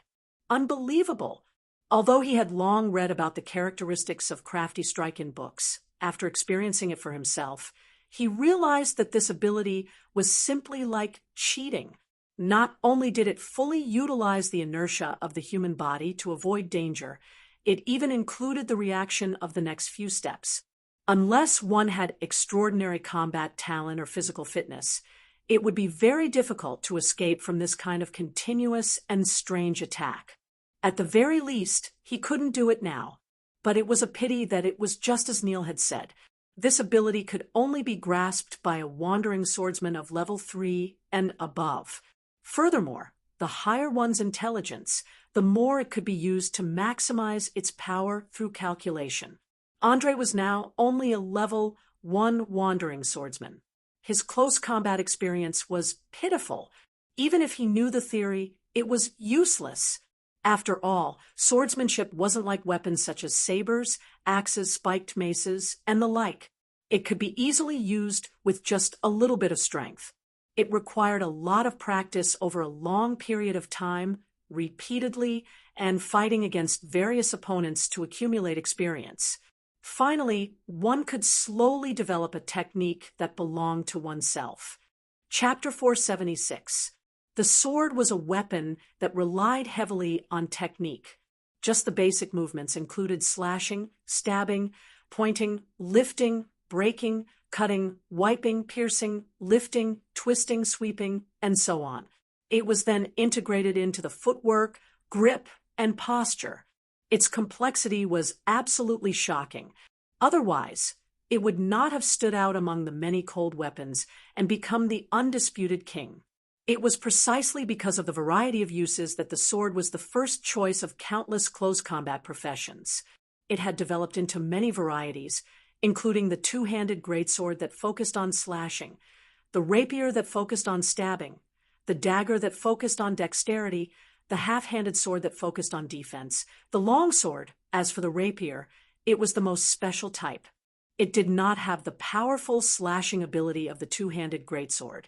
Unbelievable! Although he had long read about the characteristics of crafty strike in books, after experiencing it for himself, he realized that this ability was simply like cheating. Not only did it fully utilize the inertia of the human body to avoid danger, it even included the reaction of the next few steps. Unless one had extraordinary combat talent or physical fitness, it would be very difficult to escape from this kind of continuous and strange attack. At the very least, he couldn't do it now. But it was a pity that it was just as Neil had said. This ability could only be grasped by a wandering swordsman of level 3 and above. Furthermore, the higher one's intelligence, the more it could be used to maximize its power through calculation. Andre was now only a level 1 wandering swordsman. His close combat experience was pitiful. Even if he knew the theory, it was useless. After all, swordsmanship wasn't like weapons such as sabers, axes, spiked maces, and the like. It could be easily used with just a little bit of strength. It required a lot of practice over a long period of time, repeatedly, and fighting against various opponents to accumulate experience. Finally, one could slowly develop a technique that belonged to oneself. Chapter 476. The sword was a weapon that relied heavily on technique. Just the basic movements included slashing, stabbing, pointing, lifting, breaking, cutting, wiping, piercing, lifting, twisting, sweeping, and so on. It was then integrated into the footwork, grip, and posture. Its complexity was absolutely shocking. Otherwise, it would not have stood out among the many cold weapons and become the undisputed king. It was precisely because of the variety of uses that the sword was the first choice of countless close combat professions. It had developed into many varieties, including the two-handed greatsword that focused on slashing, the rapier that focused on stabbing, the dagger that focused on dexterity, the half-handed sword that focused on defense, the longsword. As for the rapier, it was the most special type. It did not have the powerful slashing ability of the two-handed greatsword,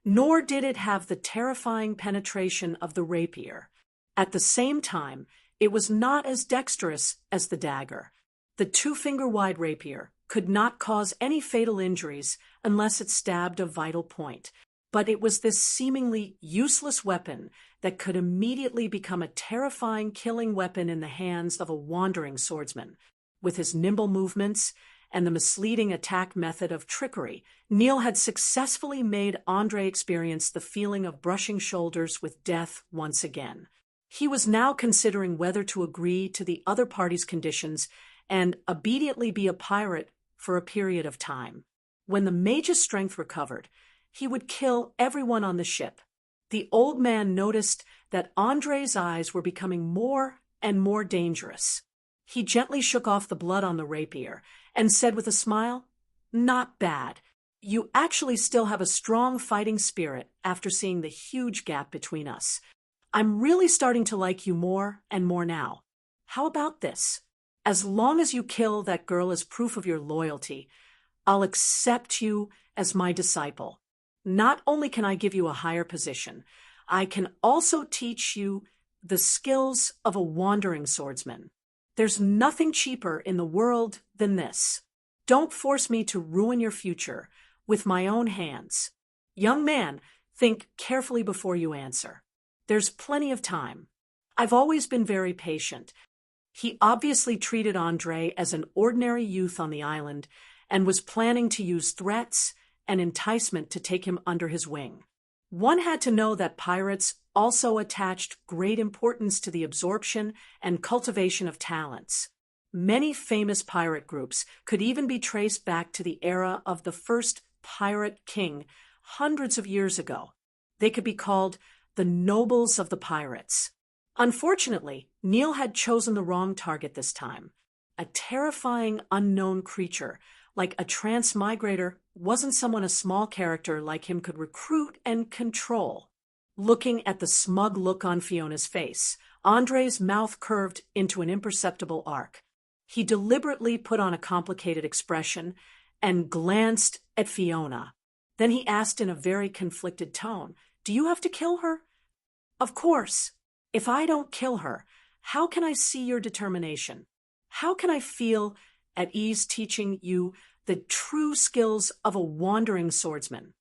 nor did it have the terrifying penetration of the rapier. At the same time, it was not as dexterous as the dagger. The two-finger-wide rapier could not cause any fatal injuries unless it stabbed a vital point. But it was this seemingly useless weapon that could immediately become a terrifying killing weapon in the hands of a wandering swordsman. With his nimble movements and the misleading attack method of trickery, Neil had successfully made Andre experience the feeling of brushing shoulders with death once again. He was now considering whether to agree to the other party's conditions and obediently be a pirate for a period of time. When the mage's strength recovered, he would kill everyone on the ship. The old man noticed that Andre's eyes were becoming more and more dangerous. He gently shook off the blood on the rapier and said with a smile, "Not bad. You actually still have a strong fighting spirit after seeing the huge gap between us. I'm really starting to like you more and more now. How about this? As long as you kill that girl as proof of your loyalty, I'll accept you as my disciple. Not only can I give you a higher position, I can also teach you the skills of a wandering swordsman. There's nothing cheaper in the world than this. Don't force me to ruin your future with my own hands. Young man, think carefully before you answer. There's plenty of time. I've always been very patient." He obviously treated Andre as an ordinary youth on the island and was planning to use threats and enticement to take him under his wing. One had to know that pirates also attached great importance to the absorption and cultivation of talents. Many famous pirate groups could even be traced back to the era of the first pirate king hundreds of years ago. They could be called the nobles of the pirates. Unfortunately, Neil had chosen the wrong target this time. A terrifying unknown creature, like a transmigrator, wasn't someone a small character like him could recruit and control. Looking at the smug look on Fiona's face, Andre's mouth curved into an imperceptible arc. He deliberately put on a complicated expression and glanced at Fiona. Then he asked in a very conflicted tone, "Do you have to kill her?" "Of course. If I don't kill her, how can I see your determination? How can I feel at ease teaching you the true skills of a wandering swordsman?"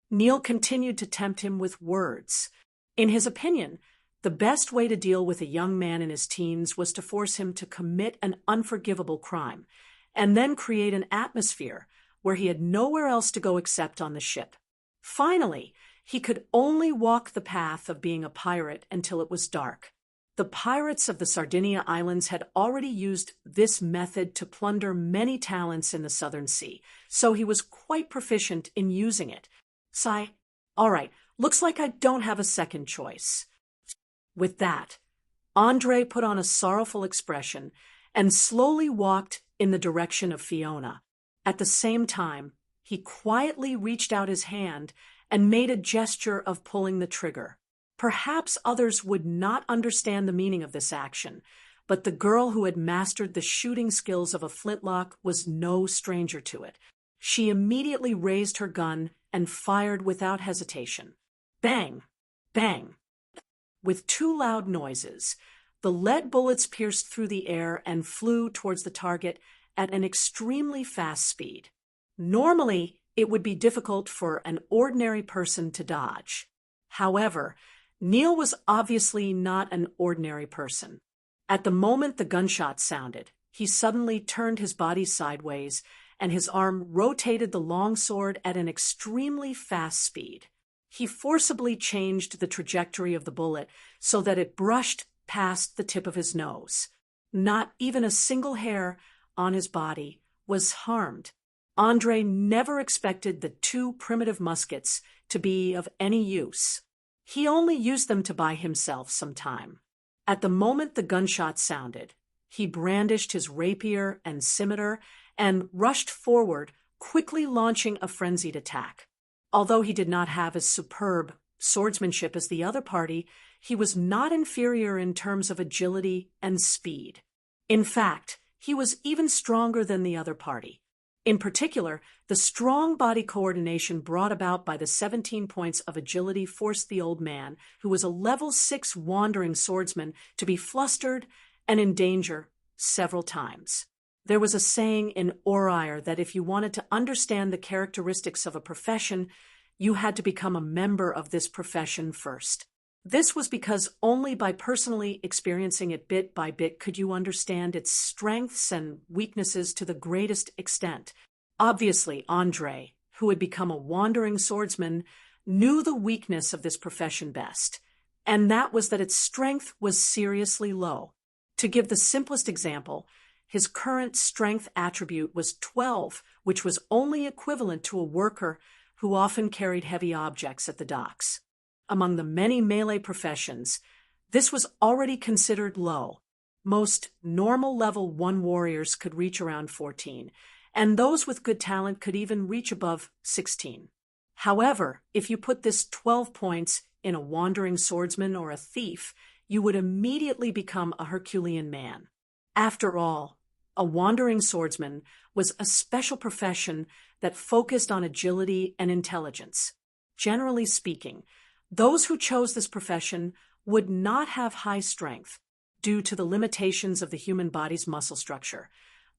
Neil continued to tempt him with words. In his opinion, the best way to deal with a young man in his teens was to force him to commit an unforgivable crime, and then create an atmosphere where he had nowhere else to go except on the ship. Finally, he could only walk the path of being a pirate until it was dark. The pirates of the Sardinia Islands had already used this method to plunder many talents in the Southern Sea, so he was quite proficient in using it. Sigh, "All right, looks like I don't have a second choice." With that, Andre put on a sorrowful expression and slowly walked in the direction of Fiona. At the same time, he quietly reached out his hand and made a gesture of pulling the trigger. Perhaps others would not understand the meaning of this action, but the girl who had mastered the shooting skills of a flintlock was no stranger to it. She immediately raised her gun and fired without hesitation. Bang! Bang! With two loud noises, the lead bullets pierced through the air and flew towards the target at an extremely fast speed. Normally, it would be difficult for an ordinary person to dodge. However, Neil was obviously not an ordinary person. At the moment the gunshot sounded, he suddenly turned his body sideways, and his arm rotated the long sword at an extremely fast speed. He forcibly changed the trajectory of the bullet so that it brushed past the tip of his nose. Not even a single hair on his body was harmed. Andre never expected the two primitive muskets to be of any use. He only used them to buy himself some time. At the moment the gunshot sounded, he brandished his rapier and scimitar and rushed forward, quickly launching a frenzied attack. Although he did not have as superb swordsmanship as the other party, he was not inferior in terms of agility and speed. In fact, he was even stronger than the other party. In particular, the strong body coordination brought about by the 17 points of agility forced the old man, who was a level 6 wandering swordsman, to be flustered and in danger several times. There was a saying in Oriar that if you wanted to understand the characteristics of a profession, you had to become a member of this profession first. This was because only by personally experiencing it bit by bit could you understand its strengths and weaknesses to the greatest extent. Obviously, Andre, who had become a wandering swordsman, knew the weakness of this profession best, and that was that its strength was seriously low. To give the simplest example, his current strength attribute was 12, which was only equivalent to a worker who often carried heavy objects at the docks. Among the many melee professions, this was already considered low. Most normal level 1 warriors could reach around 14, and those with good talent could even reach above 16. However, if you put this 12 points in a wandering swordsman or a thief, you would immediately become a Herculean man. After all, a wandering swordsman was a special profession that focused on agility and intelligence. Generally speaking, those who chose this profession would not have high strength due to the limitations of the human body's muscle structure.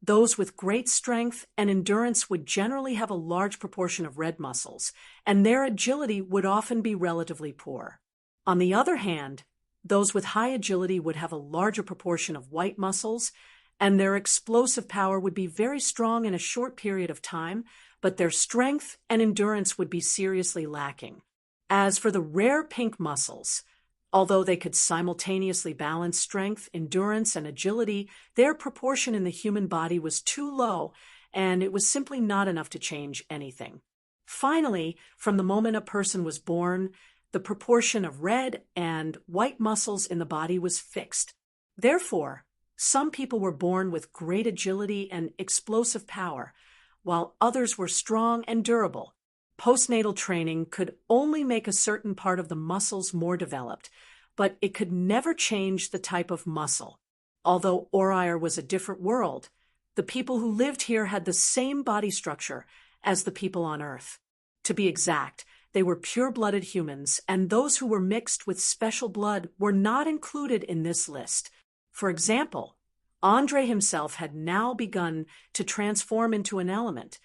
Those with great strength and endurance would generally have a large proportion of red muscles, and their agility would often be relatively poor. On the other hand, those with high agility would have a larger proportion of white muscles, and their explosive power would be very strong in a short period of time, but their strength and endurance would be seriously lacking. As for the rare pink muscles, although they could simultaneously balance strength, endurance, and agility, their proportion in the human body was too low, and it was simply not enough to change anything. Finally, from the moment a person was born, the proportion of red and white muscles in the body was fixed. Therefore, some people were born with great agility and explosive power, while others were strong and durable. Postnatal training could only make a certain part of the muscles more developed, but it could never change the type of muscle. Although Oriar was a different world, the people who lived here had the same body structure as the people on Earth. To be exact, they were pure-blooded humans, and those who were mixed with special blood were not included in this list. For example, Andre himself had now begun to transform into an element,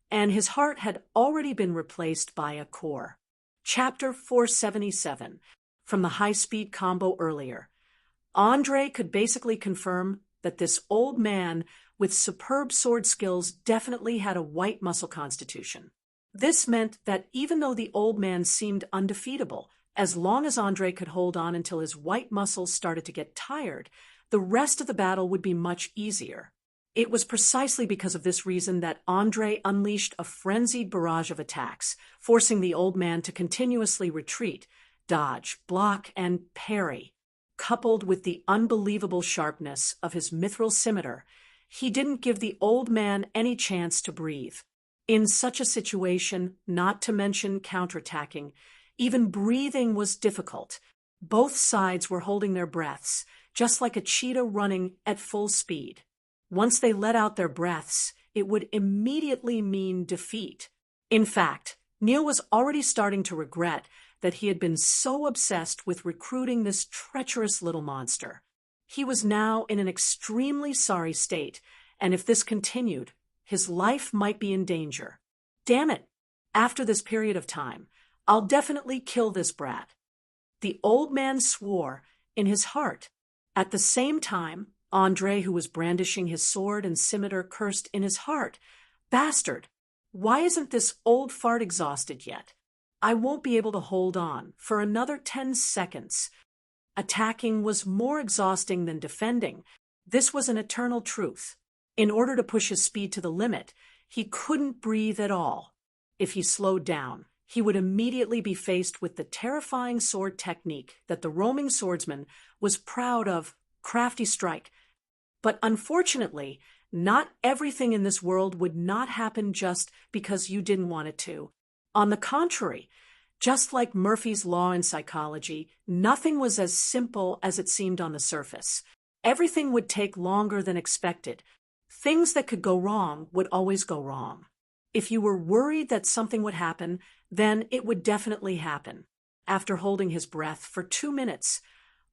and his heart had already been replaced by a core. Chapter 477, from the high-speed combo earlier. Andre could basically confirm that this old man with superb sword skills definitely had a white muscle constitution. This meant that even though the old man seemed undefeatable, as long as Andre could hold on until his white muscles started to get tired, the rest of the battle would be much easier. It was precisely because of this reason that Andre unleashed a frenzied barrage of attacks, forcing the old man to continuously retreat, dodge, block, and parry. coupled with the unbelievable sharpness of his mithril scimitar, he didn't give the old man any chance to breathe. In such a situation, not to mention counterattacking, even breathing was difficult. Both sides were holding their breaths, just like a cheetah running at full speed. Once they let out their breaths, it would immediately mean defeat. In fact, Neil was already starting to regret that he had been so obsessed with recruiting this treacherous little monster. He was now in an extremely sorry state, and if this continued, his life might be in danger. Damn it! After this period of time, I'll definitely kill this brat. The old man swore in his heart. At the same time, Andre, who was brandishing his sword and scimitar, cursed in his heart, "Bastard! Why isn't this old fart exhausted yet? I won't be able to hold on for another 10 seconds. Attacking was more exhausting than defending. This was an eternal truth. In order to push his speed to the limit, he couldn't breathe at all. If he slowed down, he would immediately be faced with the terrifying sword technique that the roaming swordsman was proud of, crafty strike. But unfortunately, not everything in this world would not happen just because you didn't want it to. On the contrary, just like Murphy's Law in psychology, nothing was as simple as it seemed on the surface. Everything would take longer than expected. Things that could go wrong would always go wrong. If you were worried that something would happen, then it would definitely happen. After holding his breath for 2 minutes,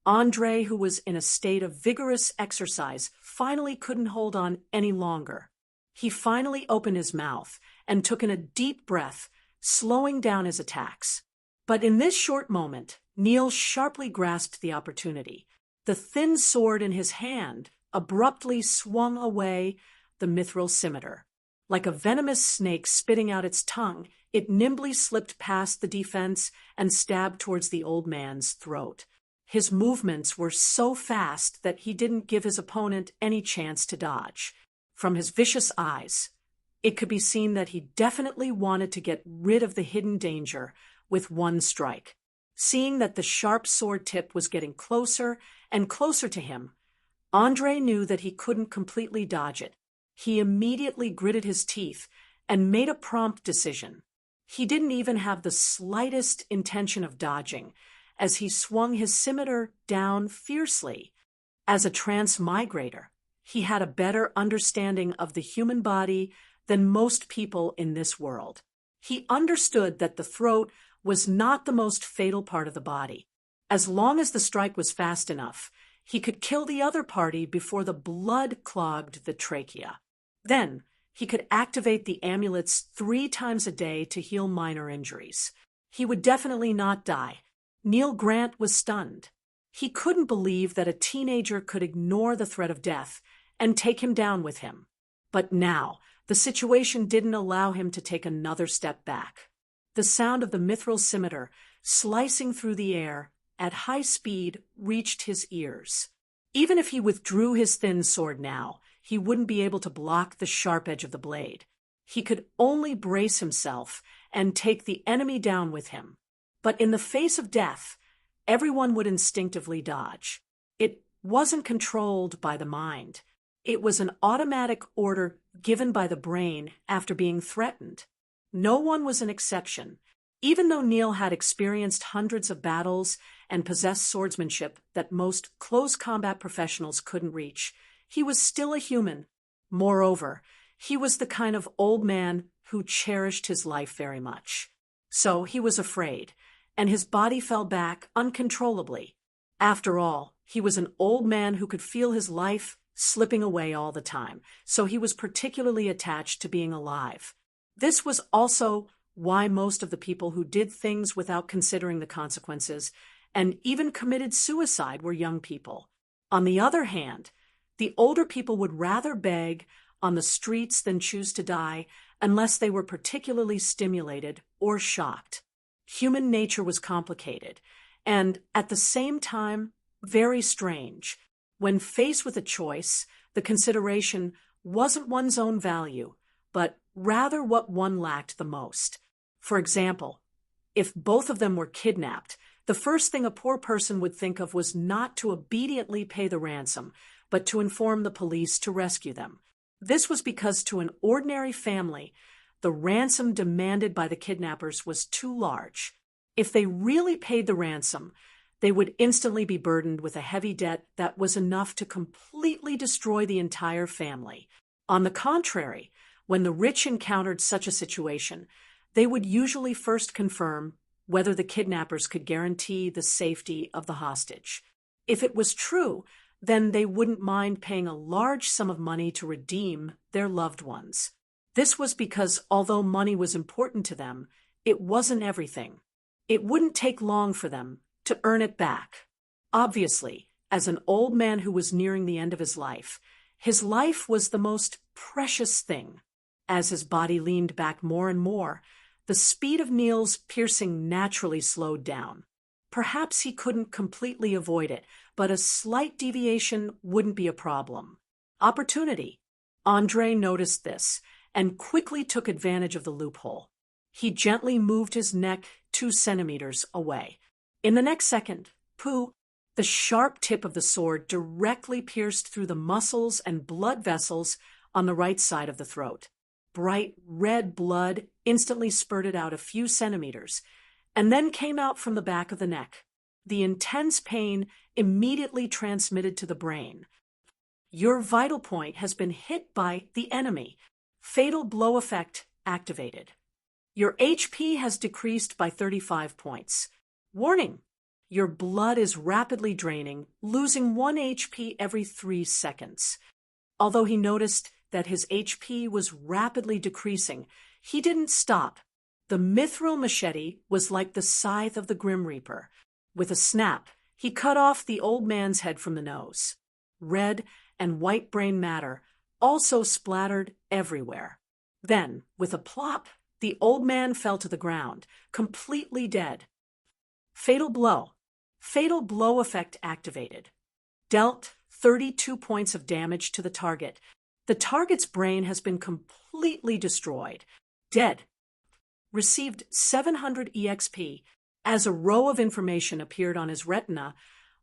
Andre, who was in a state of vigorous exercise, finally couldn't hold on any longer. He finally opened his mouth and took in a deep breath, slowing down his attacks. But in this short moment, Neil sharply grasped the opportunity. The thin sword in his hand abruptly swung away the mithril scimitar. Like a venomous snake spitting out its tongue, it nimbly slipped past the defense and stabbed towards the old man's throat. His movements were so fast that he didn't give his opponent any chance to dodge. From his vicious eyes, it could be seen that he definitely wanted to get rid of the hidden danger with one strike. Seeing that the sharp sword tip was getting closer and closer to him, Andre knew that he couldn't completely dodge it. He immediately gritted his teeth and made a prompt decision. He didn't even have the slightest intention of dodging, as he swung his scimitar down fiercely. As a transmigrator, he had a better understanding of the human body than most people in this world. He understood that the throat was not the most fatal part of the body. As long as the strike was fast enough, he could kill the other party before the blood clogged the trachea. Then, he could activate the amulets 3 times a day to heal minor injuries. He would definitely not die. Neil Grant was stunned. He couldn't believe that a teenager could ignore the threat of death and take him down with him. But now, the situation didn't allow him to take another step back. The sound of the mithril scimitar slicing through the air at high speed reached his ears. Even if he withdrew his thin sword now, he wouldn't be able to block the sharp edge of the blade. He could only brace himself and take the enemy down with him. But in the face of death, everyone would instinctively dodge. It wasn't controlled by the mind. It was an automatic order given by the brain after being threatened. No one was an exception. Even though Neil had experienced hundreds of battles and possessed swordsmanship that most close combat professionals couldn't reach, he was still a human. Moreover, he was the kind of old man who cherished his life very much. So he was afraid, and his body fell back uncontrollably. After all, he was an old man who could feel his life slipping away all the time, so he was particularly attached to being alive. This was also why most of the people who did things without considering the consequences and even committed suicide were young people. On the other hand, the older people would rather beg on the streets than choose to die unless they were particularly stimulated or shocked. Human nature was complicated and, at the same time, very strange. When faced with a choice, the consideration wasn't one's own value, but rather what one lacked the most. For example, if both of them were kidnapped, The first thing a poor person would think of was not to obediently pay the ransom, but to inform the police to rescue them. This was because to an ordinary family, the ransom demanded by the kidnappers was too large. If they really paid the ransom, they would instantly be burdened with a heavy debt that was enough to completely destroy the entire family. On the contrary, when the rich encountered such a situation, they would usually first confirm whether the kidnappers could guarantee the safety of the hostage. If it was true, then they wouldn't mind paying a large sum of money to redeem their loved ones. This was because although money was important to them, it wasn't everything. It wouldn't take long for them to earn it back. Obviously, as an old man who was nearing the end of his life was the most precious thing. As his body leaned back more and more, the speed of Neil's piercing naturally slowed down. Perhaps he couldn't completely avoid it, but a slight deviation wouldn't be a problem. Opportunity. Andre noticed this and quickly took advantage of the loophole. He gently moved his neck 2 centimeters away. In the next second, the sharp tip of the sword directly pierced through the muscles and blood vessels on the right side of the throat. Bright red blood instantly spurted out a few centimeters and then came out from the back of the neck. The intense pain immediately transmitted to the brain. Your vital point has been hit by the enemy. Fatal blow effect activated. Your HP has decreased by 35 points. Warning! Your blood is rapidly draining, losing 1 HP every 3 seconds. Although he noticed that his HP was rapidly decreasing, he didn't stop. The mithril machete was like the scythe of the Grim Reaper. With a snap, he cut off the old man's head from the nose. Red and white brain matter also splattered everywhere. Then, with a plop, the old man fell to the ground, completely dead. Fatal blow. Fatal blow effect activated. Dealt 32 points of damage to the target. The target's brain has been completely destroyed. Dead. Received 700 EXP. As a row of information appeared on his retina,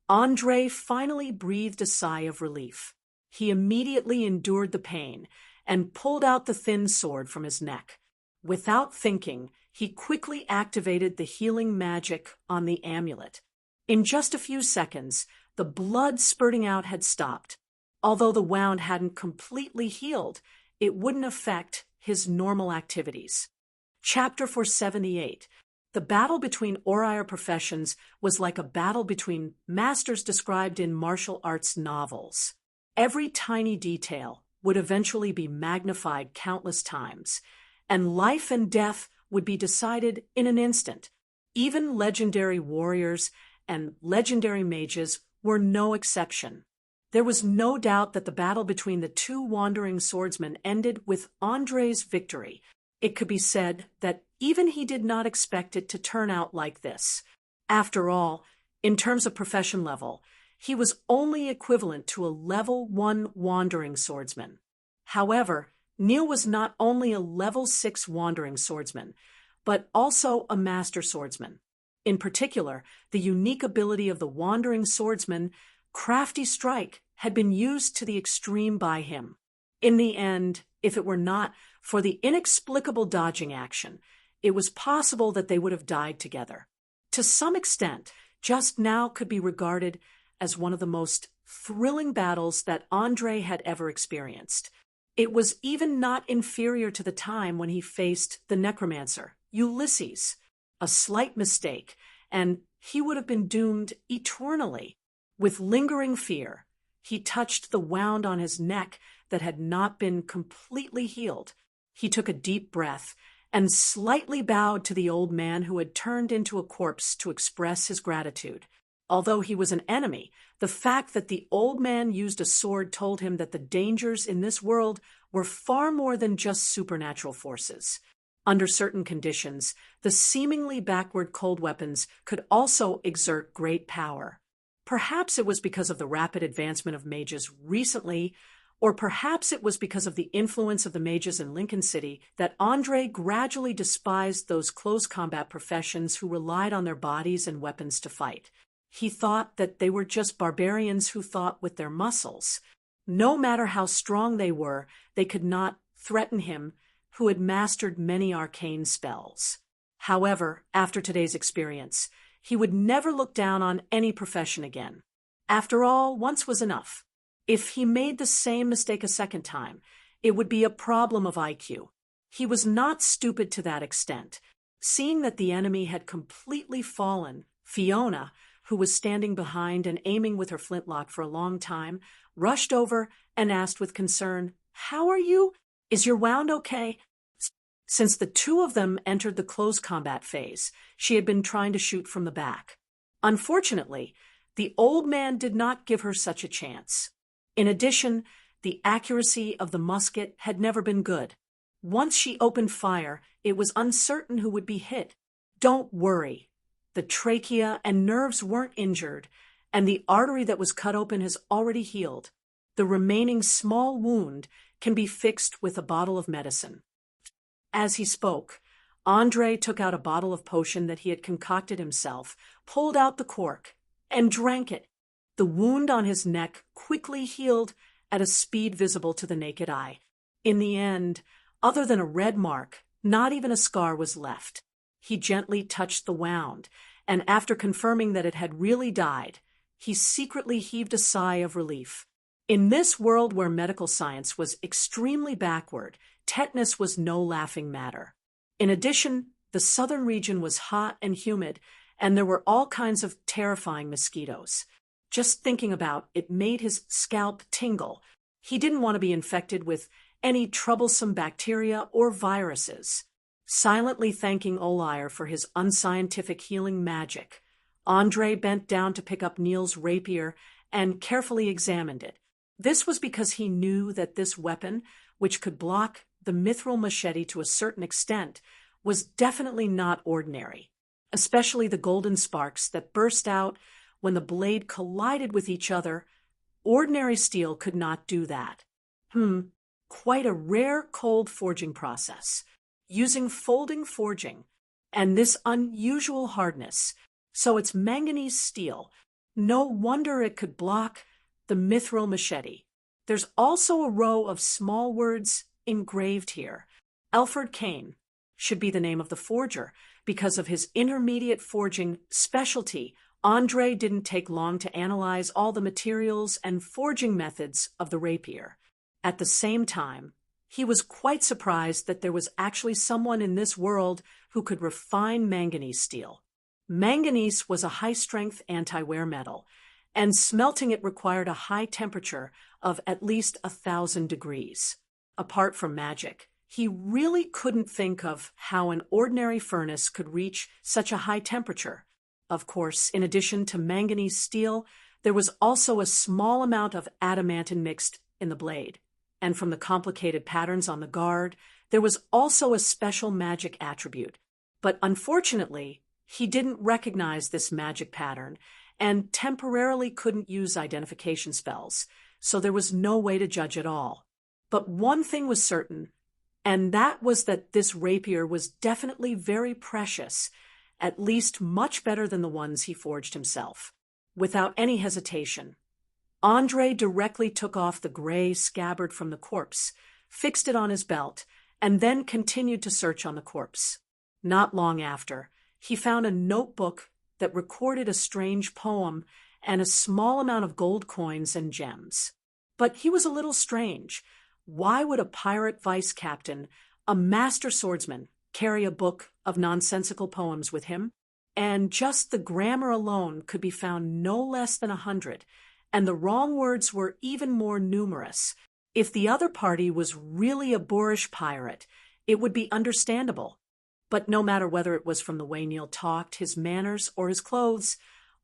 Andre finally breathed a sigh of relief. He immediately endured the pain and pulled out the thin sword from his neck. Without thinking, he quickly activated the healing magic on the amulet. In just a few seconds, the blood spurting out had stopped. Although the wound hadn't completely healed, it wouldn't affect his normal activities. Chapter 478. The battle between Oriar professions was like a battle between masters described in martial arts novels. Every tiny detail would eventually be magnified countless times, and life and death would be decided in an instant. Even legendary warriors and legendary mages were no exception. There was no doubt that the battle between the 2 wandering swordsmen ended with Andre's victory. It could be said that even he did not expect it to turn out like this. After all, in terms of profession level, he was only equivalent to a level 1 wandering swordsman. However, Neil was not only a level 6 wandering swordsman, but also a master swordsman. In particular, the unique ability of the wandering swordsman, Crafty Strike, had been used to the extreme by him. In the end, if it were not for the inexplicable dodging action, it was possible that they would have died together. To some extent, just now could be regarded as one of the most thrilling battles that Andre had ever experienced. It was even not inferior to the time when he faced the necromancer, Ulysses. A slight mistake, and he would have been doomed eternally. With lingering fear, he touched the wound on his neck that had not been completely healed. He took a deep breath and slightly bowed to the old man who had turned into a corpse to express his gratitude. Although he was an enemy, the fact that the old man used a sword told him that the dangers in this world were far more than just supernatural forces. Under certain conditions, the seemingly backward cold weapons could also exert great power. Perhaps it was because of the rapid advancement of mages recently, Or perhaps it was because of the influence of the mages in Lincoln City that Andre gradually despised those close combat professions who relied on their bodies and weapons to fight. He thought that they were just barbarians who fought with their muscles. No matter how strong they were, they could not threaten him, who had mastered many arcane spells. However, after today's experience, he would never look down on any profession again. After all, once was enough. If he made the same mistake a second time, it would be a problem of IQ. He was not stupid to that extent. Seeing that the enemy had completely fallen, Fiona, who was standing behind and aiming with her flintlock for a long time, rushed over and asked with concern, "How are you? Is your wound okay?" Since the two of them entered the close combat phase, she had been trying to shoot from the back. Unfortunately, the old man did not give her such a chance. In addition, the accuracy of the musket had never been good. Once she opened fire, it was uncertain who would be hit. Don't worry. The trachea and nerves weren't injured, and the artery that was cut open has already healed. The remaining small wound can be fixed with a bottle of medicine. As he spoke, Andre took out a bottle of potion that he had concocted himself, pulled out the cork, and drank it. The wound on his neck quickly healed at a speed visible to the naked eye. In the end, other than a red mark, not even a scar was left. He gently touched the wound, and after confirming that it had really died, he secretly heaved a sigh of relief. In this world where medical science was extremely backward, tetanus was no laughing matter. In addition, the southern region was hot and humid, and there were all kinds of terrifying mosquitoes. Just thinking about it made his scalp tingle. He didn't want to be infected with any troublesome bacteria or viruses. Silently thanking Olair for his unscientific healing magic, Andre bent down to pick up Neil's rapier and carefully examined it. This was because he knew that this weapon, which could block the mithril machete to a certain extent, was definitely not ordinary, especially the golden sparks that burst out when the blade collided with each other. Ordinary steel could not do that. Quite a rare cold forging process, using folding forging, and this unusual hardness. So it's manganese steel. No wonder it could block the mithril machete. There's also a row of small words engraved here. Arcane should be the name of the forger. Because of his intermediate forging specialty, Andre didn't take long to analyze all the materials and forging methods of the rapier. At the same time, he was quite surprised that there was actually someone in this world who could refine manganese steel. Manganese was a high-strength anti-wear metal, and smelting it required a high temperature of at least 1,000 degrees. Apart from magic, he really couldn't think of how an ordinary furnace could reach such a high temperature. Of course, in addition to manganese steel, there was also a small amount of adamantine mixed in the blade. And from the complicated patterns on the guard, there was also a special magic attribute. But unfortunately, he didn't recognize this magic pattern and temporarily couldn't use identification spells, so there was no way to judge at all. But one thing was certain, and that was that this rapier was definitely very precious, at least much better than the ones he forged himself. Without any hesitation, Andre directly took off the gray scabbard from the corpse, fixed it on his belt, and then continued to search on the corpse. Not long after, he found a notebook that recorded a strange poem and a small amount of gold coins and gems. But he was a little strange. Why would a pirate vice captain, a master swordsman, carry a book of nonsensical poems with him? And just the grammar alone could be found no less than 100, and the wrong words were even more numerous. If the other party was really a boorish pirate, it would be understandable. But no matter whether it was from the way Neil talked, his manners, or his clothes,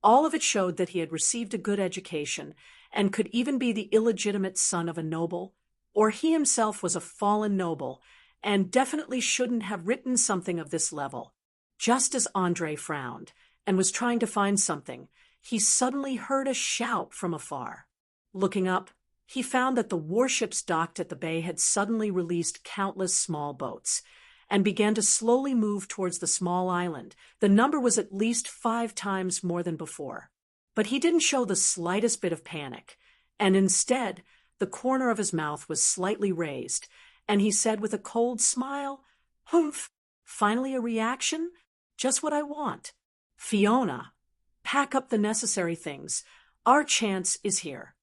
all of it showed that he had received a good education and could even be the illegitimate son of a noble, or he himself was a fallen noble and definitely shouldn't have written something of this level. Just as Andre frowned and was trying to find something, he suddenly heard a shout from afar. Looking up, he found that the warships docked at the bay had suddenly released countless small boats and began to slowly move towards the small island. The number was at least 5 times more than before. But he didn't show the slightest bit of panic, and instead, the corner of his mouth was slightly raised, and he said with a cold smile, "Humph, finally a reaction? Just what I want. Fiona, pack up the necessary things. Our chance is here."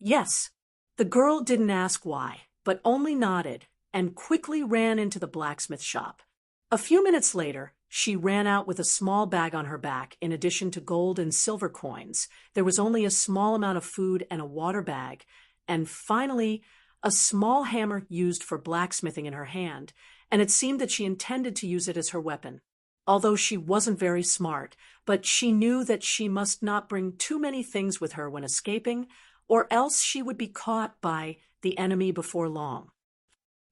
Yes, the girl didn't ask why, but only nodded and quickly ran into the blacksmith shop. A few minutes later, she ran out with a small bag on her back. In addition to gold and silver coins, there was only a small amount of food and a water bag, and finally, a small hammer used for blacksmithing in her hand, and it seemed that she intended to use it as her weapon. Although she wasn't very smart, but she knew that she must not bring too many things with her when escaping, or else she would be caught by the enemy before long.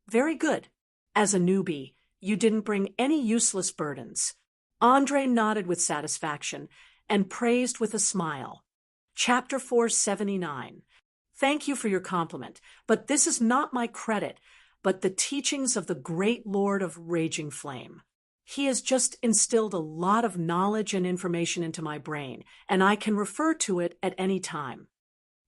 Very good. As a newbie, you didn't bring any useless burdens. Andre nodded with satisfaction and praised with a smile. Chapter 479. Thank you for your compliment, but this is not my credit, but the teachings of the great Lord of Raging Flame. He has just instilled a lot of knowledge and information into my brain, and I can refer to it at any time.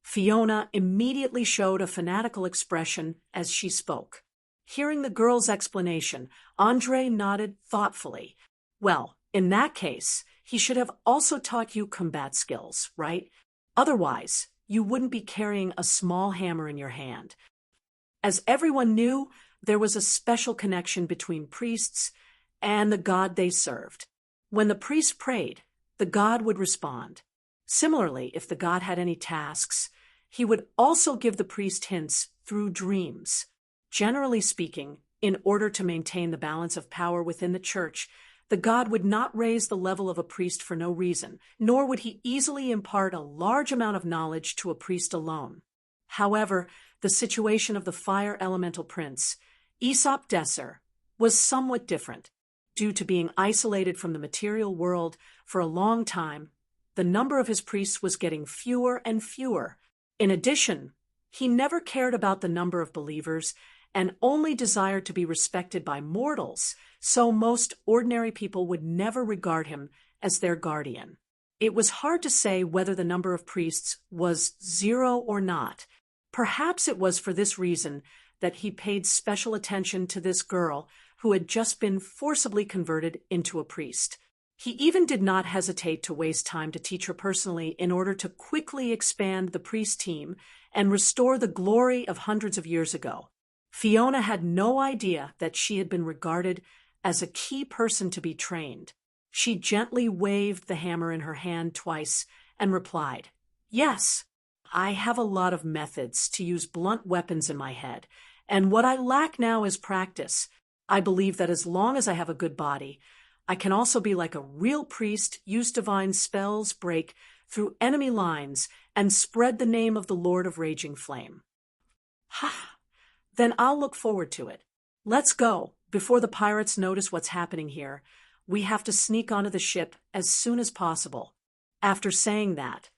Fiona immediately showed a fanatical expression as she spoke. Hearing the girl's explanation, Andre nodded thoughtfully. Well, in that case, he should have also taught you combat skills, right? Otherwise, you wouldn't be carrying a small hammer in your hand. As everyone knew, there was a special connection between priests and the god they served. When the priest prayed, the god would respond. Similarly, if the god had any tasks, he would also give the priest hints through dreams. Generally speaking, in order to maintain the balance of power within the church, the god would not raise the level of a priest for no reason, nor would he easily impart a large amount of knowledge to a priest alone. However, the situation of the fire elemental prince, Aesop Desser, was somewhat different. Due to being isolated from the material world for a long time, the number of his priests was getting fewer and fewer. In addition, he never cared about the number of believers and only desired to be respected by mortals, so most ordinary people would never regard him as their guardian. It was hard to say whether the number of priests was 0 or not. Perhaps it was for this reason that he paid special attention to this girl who had just been forcibly converted into a priest. He even did not hesitate to waste time to teach her personally in order to quickly expand the priest team and restore the glory of hundreds of years ago. Fiona had no idea that she had been regarded as a key person to be trained. She gently waved the hammer in her hand twice and replied, "Yes, I have a lot of methods to use blunt weapons in my head, and what I lack now is practice. I believe that as long as I have a good body, I can also be like a real priest, use divine spells, break through enemy lines, and spread the name of the Lord of Raging Flame." Ha! Then I'll look forward to it. Let's go, before the pirates notice what's happening here. We have to sneak onto the ship as soon as possible. After saying that,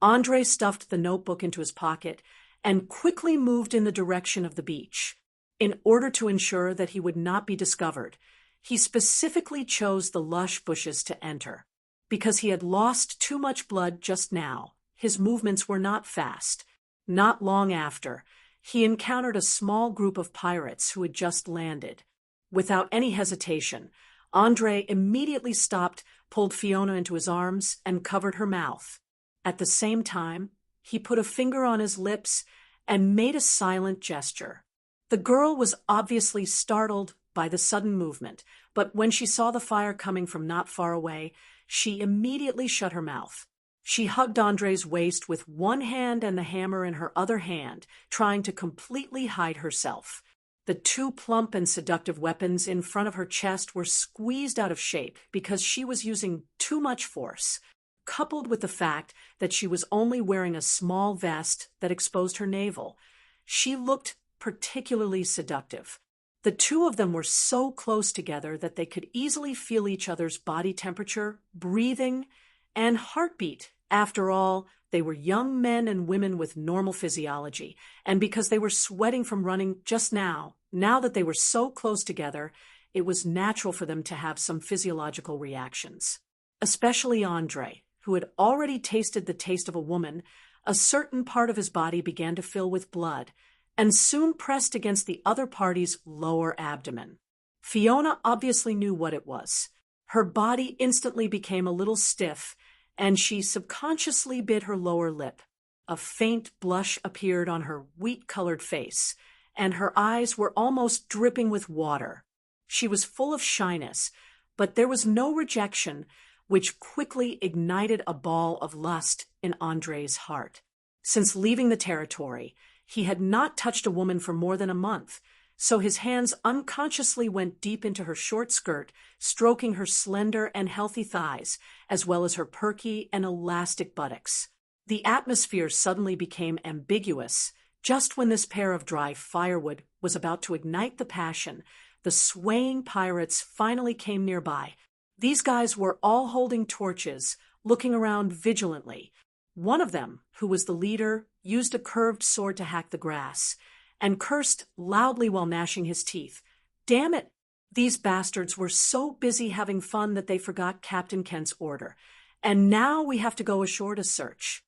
Andre stuffed the notebook into his pocket and quickly moved in the direction of the beach. In order to ensure that he would not be discovered, he specifically chose the lush bushes to enter. Because he had lost too much blood just now, his movements were not fast. Not long after, he encountered a small group of pirates who had just landed. Without any hesitation, Andre immediately stopped, pulled Fiona into his arms, and covered her mouth. At the same time, he put a finger on his lips and made a silent gesture. The girl was obviously startled by the sudden movement, but when she saw the fire coming from not far away, she immediately shut her mouth. She hugged Andre's waist with one hand and the hammer in her other hand, trying to completely hide herself. The 2 plump and seductive weapons in front of her chest were squeezed out of shape because she was using too much force, coupled with the fact that she was only wearing a small vest that exposed her navel. She looked particularly seductive. The 2 of them were so close together that they could easily feel each other's body temperature, breathing, and heartbeat. After all, they were young men and women with normal physiology, and because they were sweating from running just now that they were so close together, it was natural for them to have some physiological reactions. Especially Andre, who had already tasted the taste of a woman. A certain part of his body began to fill with blood, and soon pressed against the other party's lower abdomen. Fiona obviously knew what it was. Her body instantly became a little stiff, and she subconsciously bit her lower lip. A faint blush appeared on her wheat-colored face, and her eyes were almost dripping with water. She was full of shyness, but there was no rejection, which quickly ignited a ball of lust in Andre's heart. Since leaving the territory, he had not touched a woman for more than a month, so his hands unconsciously went deep into her short skirt, stroking her slender and healthy thighs, as well as her perky and elastic buttocks. The atmosphere suddenly became ambiguous. Just when this pair of dry firewood was about to ignite the passion, the swaying pirates finally came nearby. These guys were all holding torches, looking around vigilantly. One of them, who was the leader, used a curved sword to hack the grass, and cursed loudly while gnashing his teeth. Damn it! These bastards were so busy having fun that they forgot Captain Kent's order. And now we have to go ashore to search.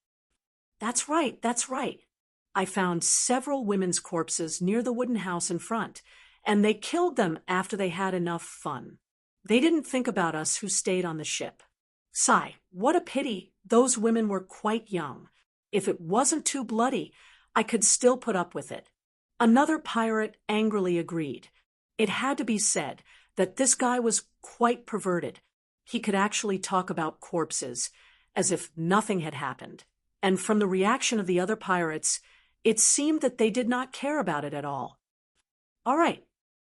That's right. I found several women's corpses near the wooden house in front, and they killed them after they had enough fun. They didn't think about us who stayed on the ship. Sigh, what a pity. Those women were quite young. If it wasn't too bloody, I could still put up with it. Another pirate angrily agreed. It had to be said that this guy was quite perverted. He could actually talk about corpses, as if nothing had happened. And from the reaction of the other pirates, it seemed that they did not care about it at all. All right,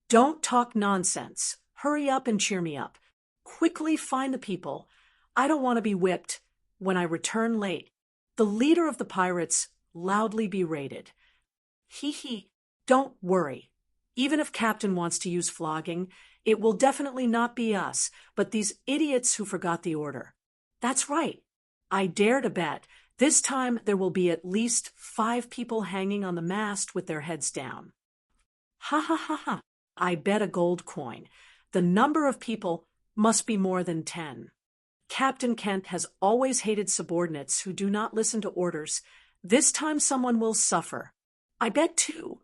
don't talk nonsense. Hurry up and cheer me up. Quickly find the people. I don't want to be whipped when I return late. The leader of the pirates loudly berated. Hee, don't worry. Even if Captain wants to use flogging, it will definitely not be us, but these idiots who forgot the order. That's right. I dare to bet this time there will be at least 5 people hanging on the mast with their heads down. Ha. I bet a gold coin. The number of people must be more than 10. Captain Kent has always hated subordinates who do not listen to orders. This time someone will suffer. I bet 2.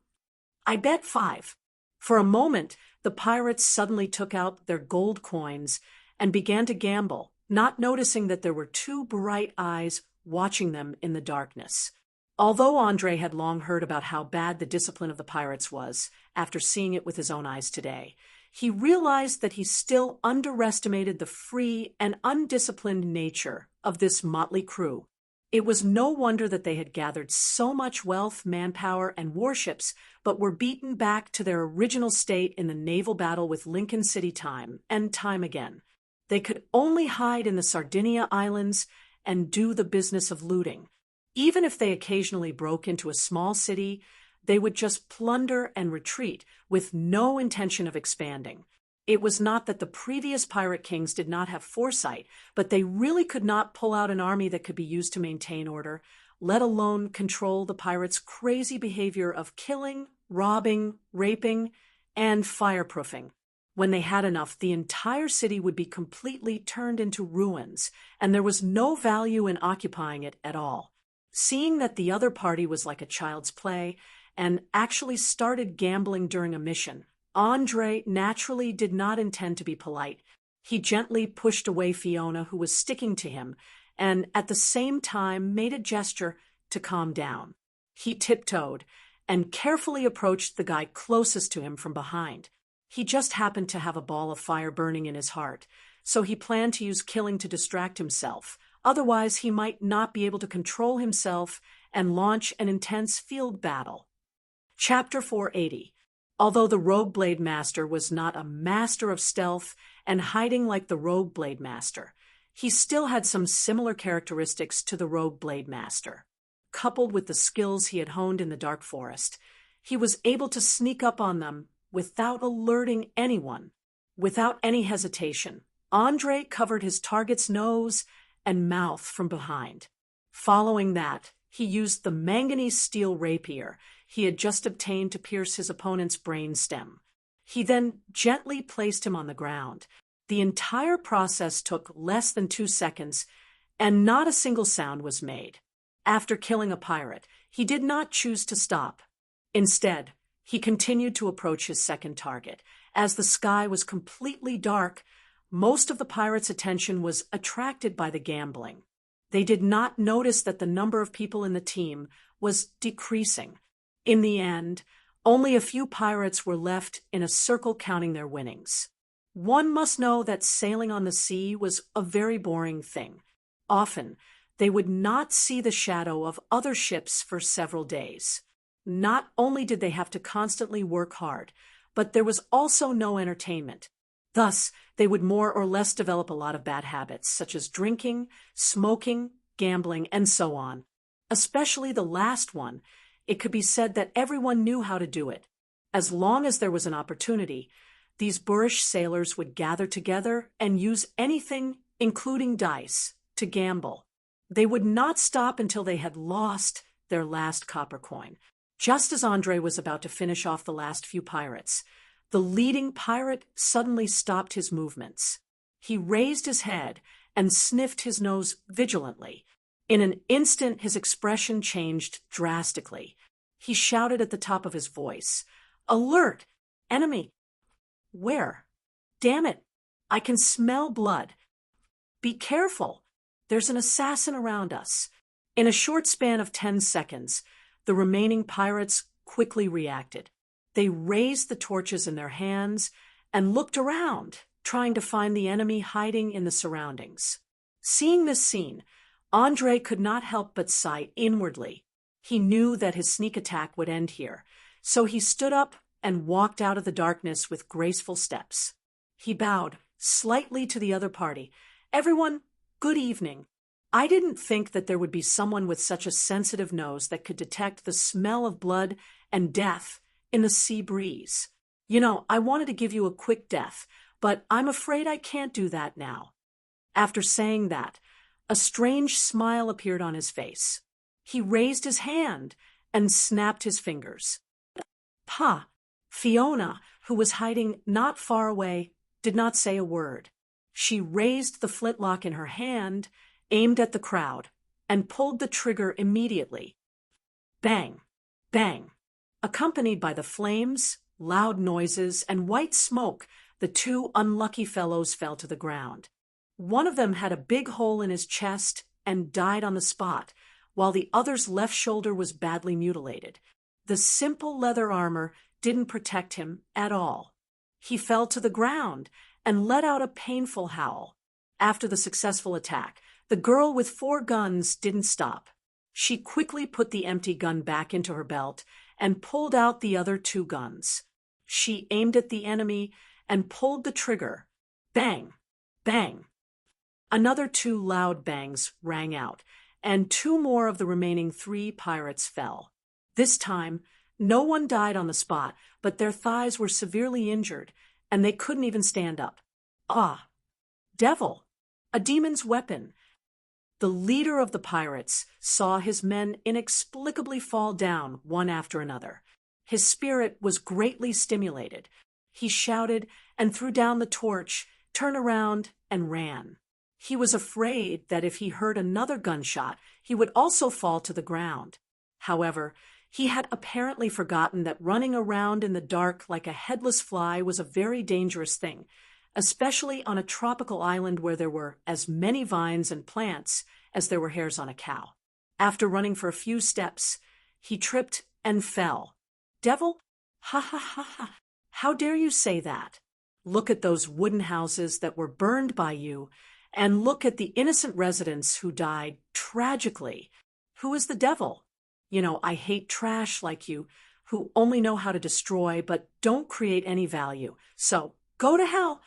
I bet 5. For a moment, the pirates suddenly took out their gold coins and began to gamble, not noticing that there were 2 bright eyes watching them in the darkness. Although Andre had long heard about how bad the discipline of the pirates was, after seeing it with his own eyes today, he realized that he still underestimated the free and undisciplined nature of this motley crew. It was no wonder that they had gathered so much wealth, manpower, and warships, but were beaten back to their original state in the naval battle with Lincoln City time and time again. They could only hide in the Sardinia Islands and do the business of looting. Even if they occasionally broke into a small city, they would just plunder and retreat with no intention of expanding. It was not that the previous pirate kings did not have foresight, but they really could not pull out an army that could be used to maintain order, let alone control the pirates' crazy behavior of killing, robbing, raping, and fireproofing. When they had enough, the entire city would be completely turned into ruins, and there was no value in occupying it at all. Seeing that the other party was like a child's play and actually started gambling during a mission, Andre naturally did not intend to be polite. He gently pushed away Fiona, who was sticking to him, and at the same time made a gesture to calm down. He tiptoed and carefully approached the guy closest to him from behind. He just happened to have a ball of fire burning in his heart, so he planned to use killing to distract himself. Otherwise, he might not be able to control himself and launch an intense field battle. Chapter 480. Although the Rogue Blade Master was not a master of stealth and hiding like the Rogue Blade Master, he still had some similar characteristics to the Rogue Blade Master. Coupled with the skills he had honed in the Dark Forest, he was able to sneak up on them without alerting anyone. Without any hesitation, Andre covered his target's nose and mouth from behind. Following that, he used the manganese steel rapier he had just obtained to pierce his opponent's brain stem. He then gently placed him on the ground. The entire process took less than 2 seconds, and not a single sound was made. After killing a pirate, he did not choose to stop. Instead, he continued to approach his second target. As the sky was completely dark, most of the pirates' attention was attracted by the gambling. They did not notice that the number of people in the team was decreasing. In the end, only a few pirates were left in a circle counting their winnings. One must know that sailing on the sea was a very boring thing. Often, they would not see the shadow of other ships for several days. Not only did they have to constantly work hard, but there was also no entertainment. Thus, they would more or less develop a lot of bad habits, such as drinking, smoking, gambling, and so on. Especially the last one, it could be said that everyone knew how to do it. As long as there was an opportunity, these boorish sailors would gather together and use anything, including dice, to gamble. They would not stop until they had lost their last copper coin. Just as Andre was about to finish off the last few pirates, the leading pirate suddenly stopped his movements. He raised his head and sniffed his nose vigilantly. In an instant, his expression changed drastically. He shouted at the top of his voice, "Alert! Enemy! Where? Damn it! I can smell blood! Be careful! There's an assassin around us." In a short span of 10 seconds, the remaining pirates quickly reacted. They raised the torches in their hands and looked around, trying to find the enemy hiding in the surroundings. Seeing this scene, Andre could not help but sigh inwardly. He knew that his sneak attack would end here, so he stood up and walked out of the darkness with graceful steps. He bowed slightly to the other party. "Everyone, good evening. I didn't think that there would be someone with such a sensitive nose that could detect the smell of blood and death in the sea breeze. I wanted to give you a quick death, but I'm afraid I can't do that now." After saying that, a strange smile appeared on his face. He raised his hand and snapped his fingers. Pa! Fiona, who was hiding not far away, did not say a word. She raised the flintlock in her hand, aimed at the crowd, and pulled the trigger immediately. Bang! Bang! Accompanied by the flames, loud noises, and white smoke, the 2 unlucky fellows fell to the ground. One of them had a big hole in his chest and died on the spot, while the other's left shoulder was badly mutilated. The simple leather armor didn't protect him at all. He fell to the ground and let out a painful howl. After the successful attack, the girl with 4 guns didn't stop. She quickly put the empty gun back into her belt and pulled out the other 2 guns. She aimed at the enemy and pulled the trigger. Bang! Bang! Another 2 loud bangs rang out, and 2 more of the remaining 3 pirates fell. This time, no one died on the spot, but their thighs were severely injured, and they couldn't even stand up. Ah! Devil! A demon's weapon! The leader of the pirates saw his men inexplicably fall down one after another. His spirit was greatly stimulated. He shouted and threw down the torch, turned around, and ran. He was afraid that if he heard another gunshot, he would also fall to the ground. However, he had apparently forgotten that running around in the dark like a headless fly was a very dangerous thing, especially on a tropical island where there were as many vines and plants as there were hairs on a cow. After running for a few steps, he tripped and fell. Devil? Ha ha ha ha! How dare you say that? Look at those wooden houses that were burned by you, and look at the innocent residents who died tragically. Who is the devil? I hate trash like you, who only know how to destroy but don't create any value. So, go to hell!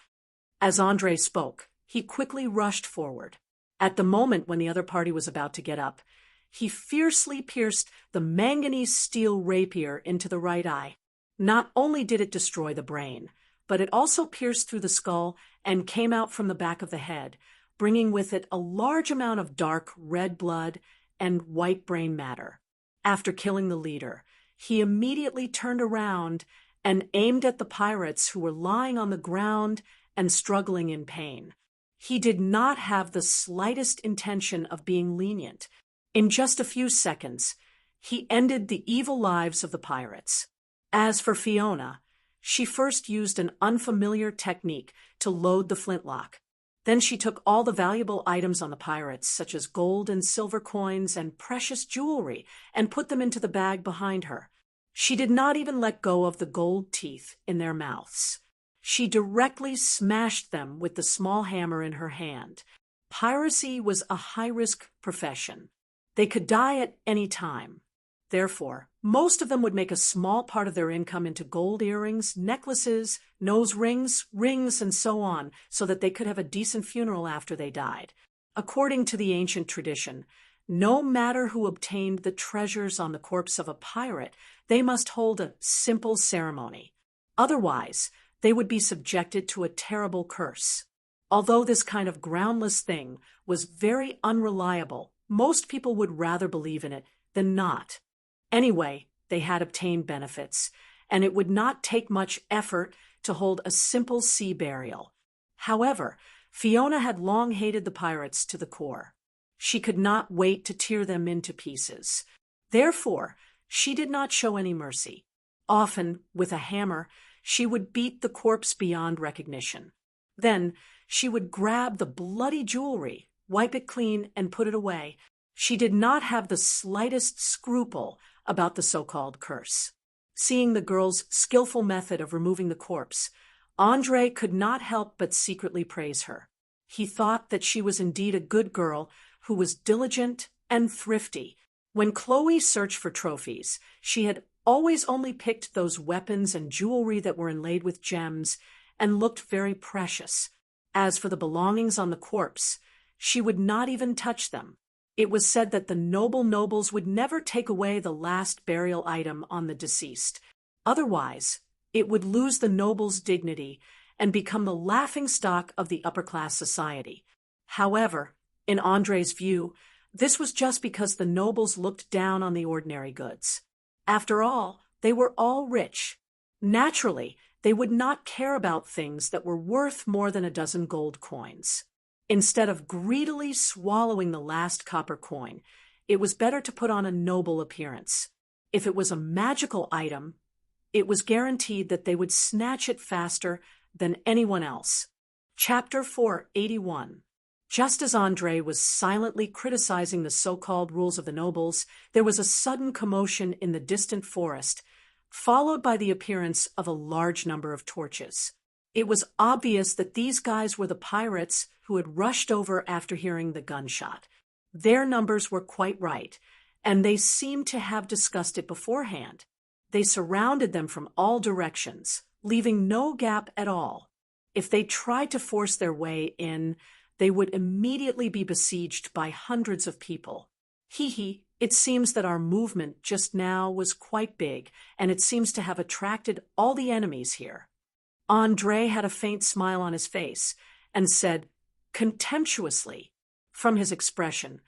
As Andre spoke, he quickly rushed forward. At the moment when the other party was about to get up, he fiercely pierced the manganese steel rapier into the right eye. Not only did it destroy the brain, but it also pierced through the skull and came out from the back of the head, bringing with it a large amount of dark red blood and white brain matter. After killing the leader, he immediately turned around and aimed at the pirates who were lying on the ground and struggling in pain. He did not have the slightest intention of being lenient. In just a few seconds, he ended the evil lives of the pirates. As for Fiona, she first used an unfamiliar technique to load the flintlock. Then she took all the valuable items on the pirates, such as gold and silver coins and precious jewelry, and put them into the bag behind her. She did not even let go of the gold teeth in their mouths. She directly smashed them with the small hammer in her hand. Piracy was a high-risk profession. They could die at any time. Therefore, most of them would make a small part of their income into gold earrings, necklaces, nose rings, and so on, so that they could have a decent funeral after they died. According to the ancient tradition, no matter who obtained the treasures on the corpse of a pirate, they must hold a simple ceremony. Otherwise, they would be subjected to a terrible curse. Although this kind of groundless thing was very unreliable, most people would rather believe in it than not. Anyway, they had obtained benefits, and it would not take much effort to hold a simple sea burial. However, Fiona had long hated the pirates to the core. She could not wait to tear them into pieces. Therefore, she did not show any mercy. Often, with a hammer, she would beat the corpse beyond recognition. Then, she would grab the bloody jewelry, wipe it clean, and put it away. She did not have the slightest scruple about the so-called curse. Seeing the girl's skillful method of removing the corpse, André could not help but secretly praise her. He thought that she was indeed a good girl who was diligent and thrifty. When Chloe searched for trophies, she had always only picked those weapons and jewelry that were inlaid with gems and looked very precious. As for the belongings on the corpse, she would not even touch them. It was said that the nobles would never take away the last burial item on the deceased. Otherwise, it would lose the noble's dignity and become the laughingstock of the upper-class society. However, in André's view, this was just because the nobles looked down on the ordinary goods. After all, they were all rich. Naturally, they would not care about things that were worth more than a dozen gold coins. Instead of greedily swallowing the last copper coin, it was better to put on a noble appearance. If it was a magical item, it was guaranteed that they would snatch it faster than anyone else. Chapter 481. Just as André was silently criticizing the so-called rules of the nobles, there was a sudden commotion in the distant forest, followed by the appearance of a large number of torches. It was obvious that these guys were the pirates who had rushed over after hearing the gunshot. Their numbers were quite right, and they seemed to have discussed it beforehand. They surrounded them from all directions, leaving no gap at all. If they tried to force their way in, they would immediately be besieged by hundreds of people. It seems that our movement just now was quite big, and it seems to have attracted all the enemies here. André had a faint smile on his face and said, contemptuously, from his expression,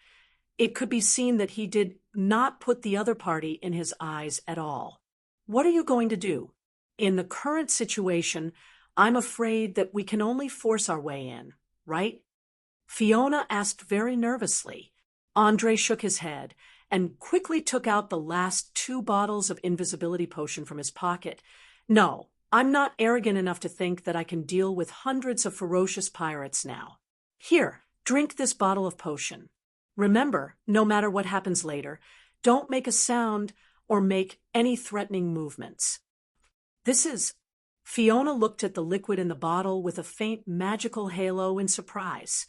it could be seen that he did not put the other party in his eyes at all. What are you going to do? In the current situation, I'm afraid that we can only force our way in, right? Fiona asked very nervously. André shook his head and quickly took out the last 2 bottles of invisibility potion from his pocket. No, I'm not arrogant enough to think that I can deal with hundreds of ferocious pirates now. Here, drink this bottle of potion. Remember, no matter what happens later, don't make a sound or make any threatening movements. Fiona looked at the liquid in the bottle with a faint magical halo in surprise.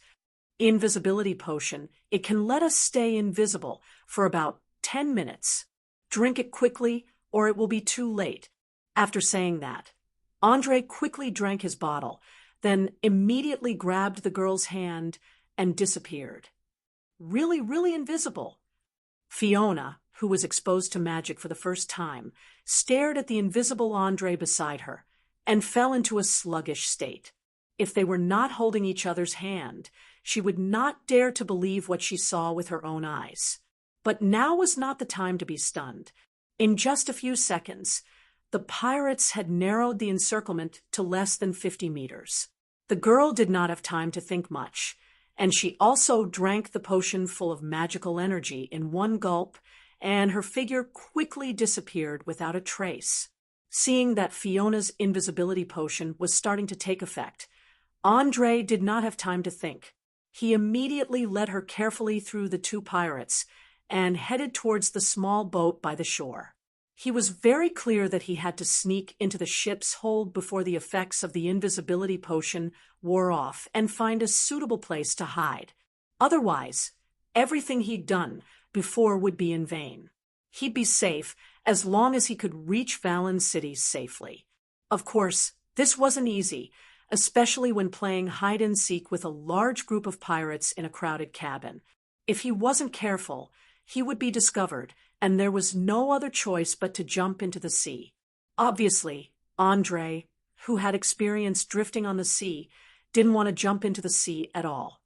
Invisibility potion. It can let us stay invisible for about 10 minutes. Drink it quickly or it will be too late. After saying that, André quickly drank his bottle, then immediately grabbed the girl's hand and disappeared. Really invisible. Fiona, who was exposed to magic for the first time, stared at the invisible André beside her and fell into a sluggish state. If they were not holding each other's hand, she would not dare to believe what she saw with her own eyes. But now was not the time to be stunned. In just a few seconds, the pirates had narrowed the encirclement to less than 50 meters. The girl did not have time to think much, and she also drank the potion full of magical energy in one gulp, and her figure quickly disappeared without a trace. Seeing that Fiona's invisibility potion was starting to take effect, Andre did not have time to think. He immediately led her carefully through the two pirates and headed towards the small boat by the shore. He was very clear that he had to sneak into the ship's hold before the effects of the invisibility potion wore off and find a suitable place to hide. Otherwise, everything he'd done before would be in vain. He'd be safe as long as he could reach Valen City safely. Of course, this wasn't easy, especially when playing hide-and-seek with a large group of pirates in a crowded cabin. If he wasn't careful, he would be discovered, and there was no other choice but to jump into the sea. Obviously, Andre, who had experience drifting on the sea, didn't want to jump into the sea at all.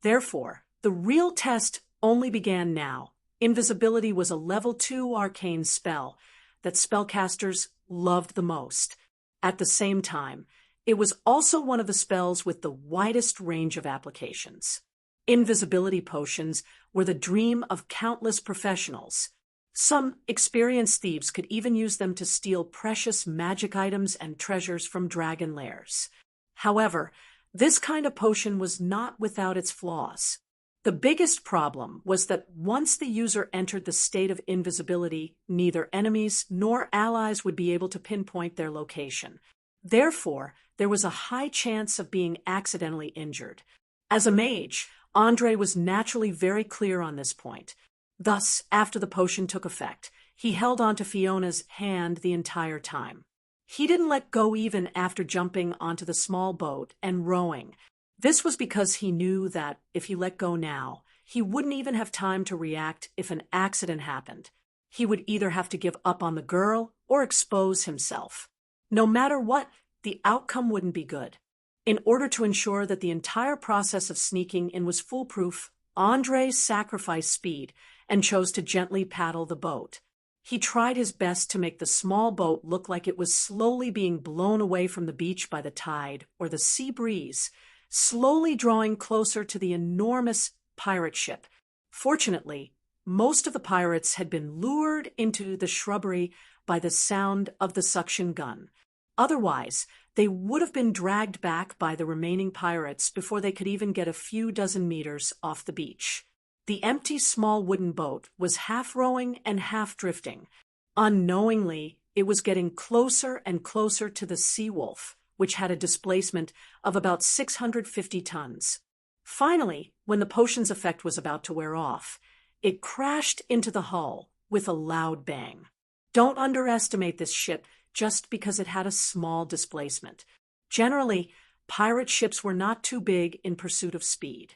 Therefore, the real test only began now. Invisibility was a level 2 arcane spell that spellcasters loved the most. At the same time, it was also one of the spells with the widest range of applications. Invisibility potions were the dream of countless professionals. Some experienced thieves could even use them to steal precious magic items and treasures from dragon lairs. However, this kind of potion was not without its flaws. The biggest problem was that once the user entered the state of invisibility, neither enemies nor allies would be able to pinpoint their location. Therefore, there was a high chance of being accidentally injured. As a mage, Andre was naturally very clear on this point. Thus, after the potion took effect, he held onto Fiona's hand the entire time. He didn't let go even after jumping onto the small boat and rowing. This was because he knew that if he let go now, he wouldn't even have time to react if an accident happened. He would either have to give up on the girl or expose himself. No matter what, the outcome wouldn't be good. In order to ensure that the entire process of sneaking in was foolproof, Andre sacrificed speed and chose to gently paddle the boat. He tried his best to make the small boat look like it was slowly being blown away from the beach by the tide or the sea breeze, slowly drawing closer to the enormous pirate ship. Fortunately, most of the pirates had been lured into the shrubbery by the sound of the suction gun. Otherwise, they would have been dragged back by the remaining pirates before they could even get a few dozen meters off the beach. The empty small wooden boat was half rowing and half drifting. Unknowingly, it was getting closer and closer to the Sea Wolf, which had a displacement of about 650 tons. Finally, when the potion's effect was about to wear off, it crashed into the hull with a loud bang. Don't underestimate this ship just because it had a small displacement. Generally, pirate ships were not too big in pursuit of speed.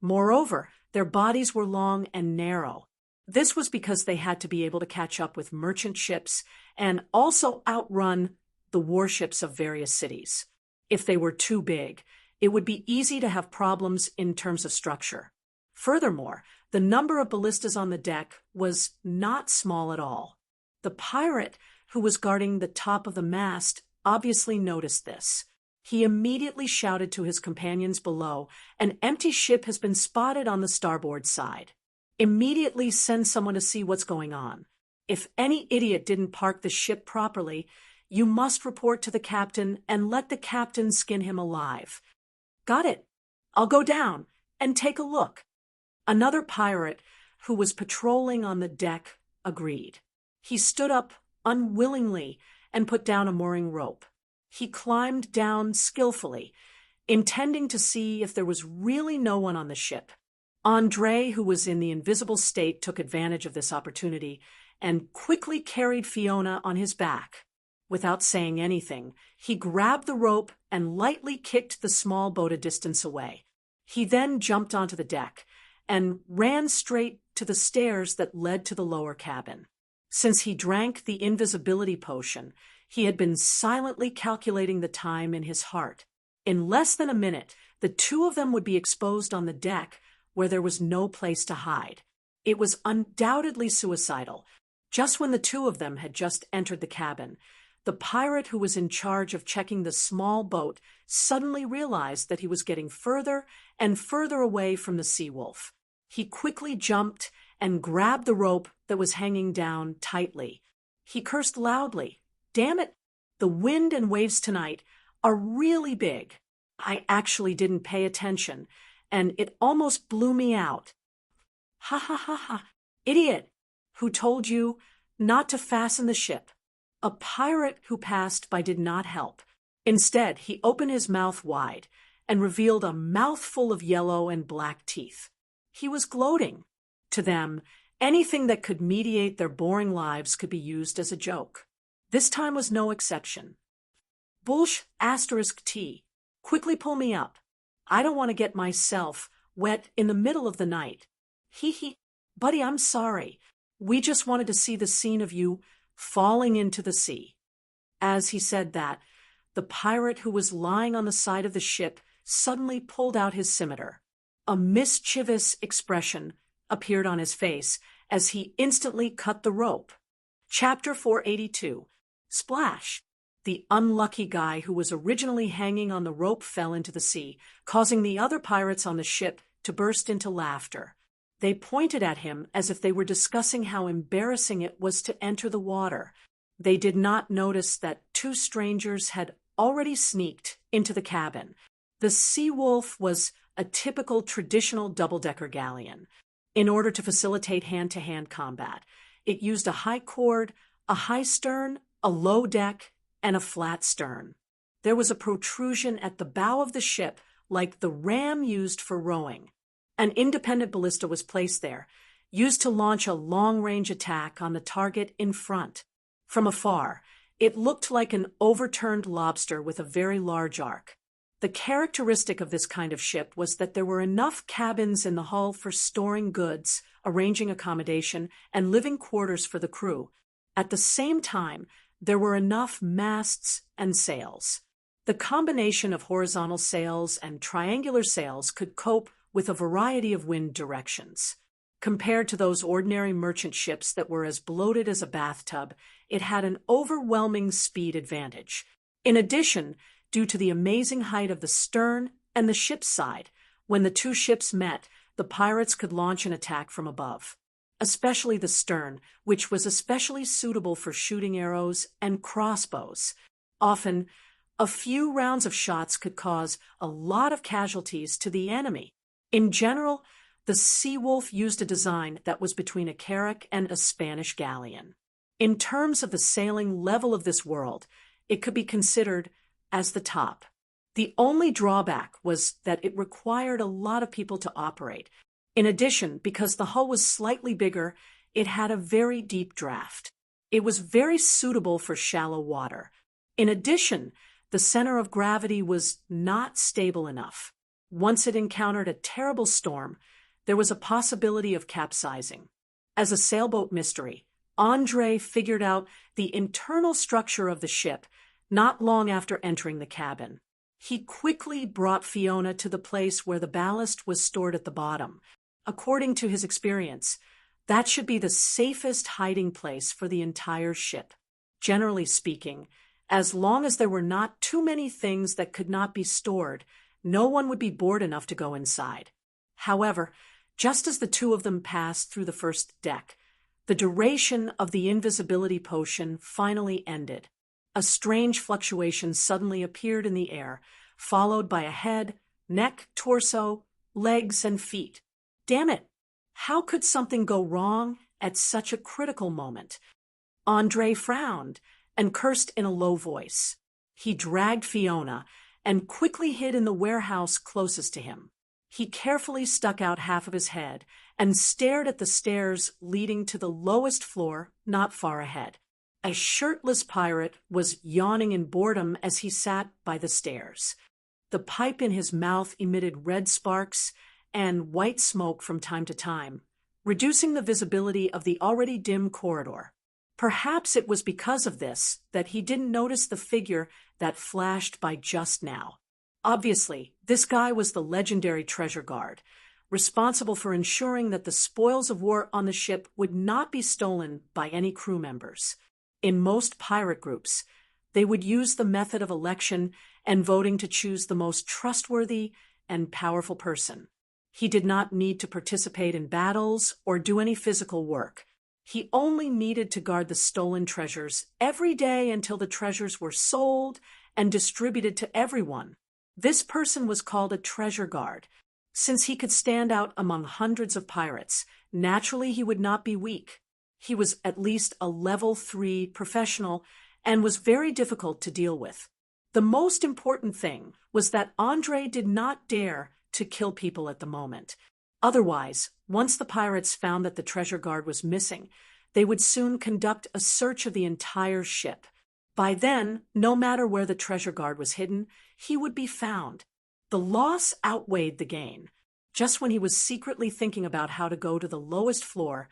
Moreover, their bodies were long and narrow. This was because they had to be able to catch up with merchant ships and also outrun the warships of various cities. If they were too big, it would be easy to have problems in terms of structure. Furthermore, the number of ballistas on the deck was not small at all. The pirate who was guarding the top of the mast obviously noticed this. He immediately shouted to his companions below, "An empty ship has been spotted on the starboard side. Immediately send someone to see what's going on. If any idiot didn't park the ship properly, you must report to the captain and let the captain skin him alive." "Got it. I'll go down and take a look." Another pirate who was patrolling on the deck agreed. He stood up unwillingly and put down a mooring rope. He climbed down skillfully, intending to see if there was really no one on the ship. Andre, who was in the invisible state, took advantage of this opportunity and quickly carried Fiona on his back. Without saying anything, he grabbed the rope and lightly kicked the small boat a distance away. He then jumped onto the deck and ran straight to the stairs that led to the lower cabin. Since he drank the invisibility potion, he had been silently calculating the time in his heart. In less than a minute, the two of them would be exposed on the deck where there was no place to hide. It was undoubtedly suicidal. Just when the two of them had just entered the cabin, the pirate who was in charge of checking the small boat suddenly realized that he was getting further and further away from the sea wolf. He quickly jumped and grabbed the rope that was hanging down tightly. He cursed loudly. "Damn it! The wind and waves tonight are really big. I actually didn't pay attention, and it almost blew me out. Ha ha ha ha! Idiot! Who told you not to fasten the ship?" A pirate who passed by did not help. Instead, he opened his mouth wide and revealed a mouthful of yellow and black teeth. He was gloating. To them, anything that could mediate their boring lives could be used as a joke. This time was no exception. "Bullsh *T. Quickly pull me up. I don't want to get myself wet in the middle of the night. Hee hee. Buddy, I'm sorry. We just wanted to see the scene of you falling into the sea." As he said that, the pirate who was lying on the side of the ship suddenly pulled out his scimitar. A mischievous expression appeared on his face as he instantly cut the rope. Chapter 482. Splash! The unlucky guy who was originally hanging on the rope fell into the sea, causing the other pirates on the ship to burst into laughter. They pointed at him as if they were discussing how embarrassing it was to enter the water. They did not notice that two strangers had already sneaked into the cabin. The Sea Wolf was a typical traditional double-decker galleon. In order to facilitate hand-to-hand combat, it used a high chord, a high stern, a low deck, and a flat stern. There was a protrusion at the bow of the ship like the ram used for rowing. An independent ballista was placed there, used to launch a long-range attack on the target in front. From afar, it looked like an overturned lobster with a very large arc. The characteristic of this kind of ship was that there were enough cabins in the hull for storing goods, arranging accommodation, and living quarters for the crew. At the same time, there were enough masts and sails. The combination of horizontal sails and triangular sails could cope with a variety of wind directions. Compared to those ordinary merchant ships that were as bloated as a bathtub, it had an overwhelming speed advantage. In addition, due to the amazing height of the stern and the ship's side, when the two ships met, the pirates could launch an attack from above. Especially the stern, which was especially suitable for shooting arrows and crossbows. Often, a few rounds of shots could cause a lot of casualties to the enemy. In general, the Sea Wolf used a design that was between a carrack and a Spanish galleon. In terms of the sailing level of this world, it could be considered as the top. The only drawback was that it required a lot of people to operate. In addition, because the hull was slightly bigger, it had a very deep draft. It was very suitable for shallow water. In addition, the center of gravity was not stable enough. Once it encountered a terrible storm, there was a possibility of capsizing. As a sailboat mystery, Andre figured out the internal structure of the ship not long after entering the cabin. He quickly brought Fiona to the place where the ballast was stored at the bottom. According to his experience, that should be the safest hiding place for the entire ship. Generally speaking, as long as there were not too many things that could not be stored, no one would be bored enough to go inside. However, just as the two of them passed through the first deck, the duration of the invisibility potion finally ended. A strange fluctuation suddenly appeared in the air, followed by a head, neck, torso, legs, and feet. Damn it! How could something go wrong at such a critical moment? Andre frowned and cursed in a low voice. He dragged Fiona and quickly hid in the warehouse closest to him. He carefully stuck out half of his head and stared at the stairs leading to the lowest floor not far ahead. A shirtless pirate was yawning in boredom as he sat by the stairs. The pipe in his mouth emitted red sparks and white smoke from time to time, reducing the visibility of the already dim corridor. Perhaps it was because of this that he didn't notice the figure that flashed by just now. Obviously, this guy was the legendary treasure guard, responsible for ensuring that the spoils of war on the ship would not be stolen by any crew members. In most pirate groups, they would use the method of election and voting to choose the most trustworthy and powerful person. He did not need to participate in battles or do any physical work. He only needed to guard the stolen treasures every day until the treasures were sold and distributed to everyone. This person was called a treasure guard. Since he could stand out among hundreds of pirates, naturally he would not be weak. He was at least a level 3 professional and was very difficult to deal with. The most important thing was that Andre did not dare to kill people at the moment. Otherwise, once the pirates found that the treasure guard was missing, they would soon conduct a search of the entire ship. By then, no matter where the treasure guard was hidden, he would be found. The loss outweighed the gain. Just when he was secretly thinking about how to go to the lowest floor,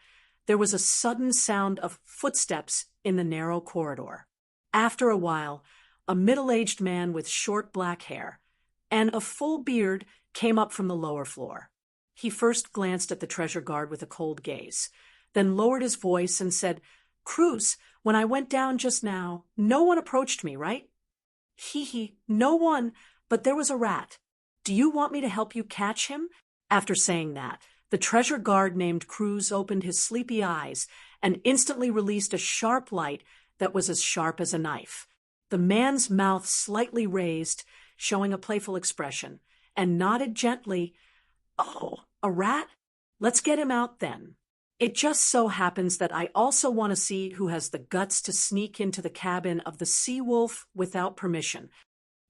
there was a sudden sound of footsteps in the narrow corridor. After a while, a middle-aged man with short black hair and a full beard came up from the lower floor. He first glanced at the treasure guard with a cold gaze, then lowered his voice and said, "Cruz, when I went down just now, no one approached me, right?" "Hee, no one, but there was a rat. Do you want me to help you catch him?" After saying that, the treasure guard named Cruz opened his sleepy eyes and instantly released a sharp light that was as sharp as a knife. The man's mouth slightly raised, showing a playful expression, and nodded gently. "Oh, a rat? Let's get him out then. It just so happens that I also want to see who has the guts to sneak into the cabin of the Sea Wolf without permission."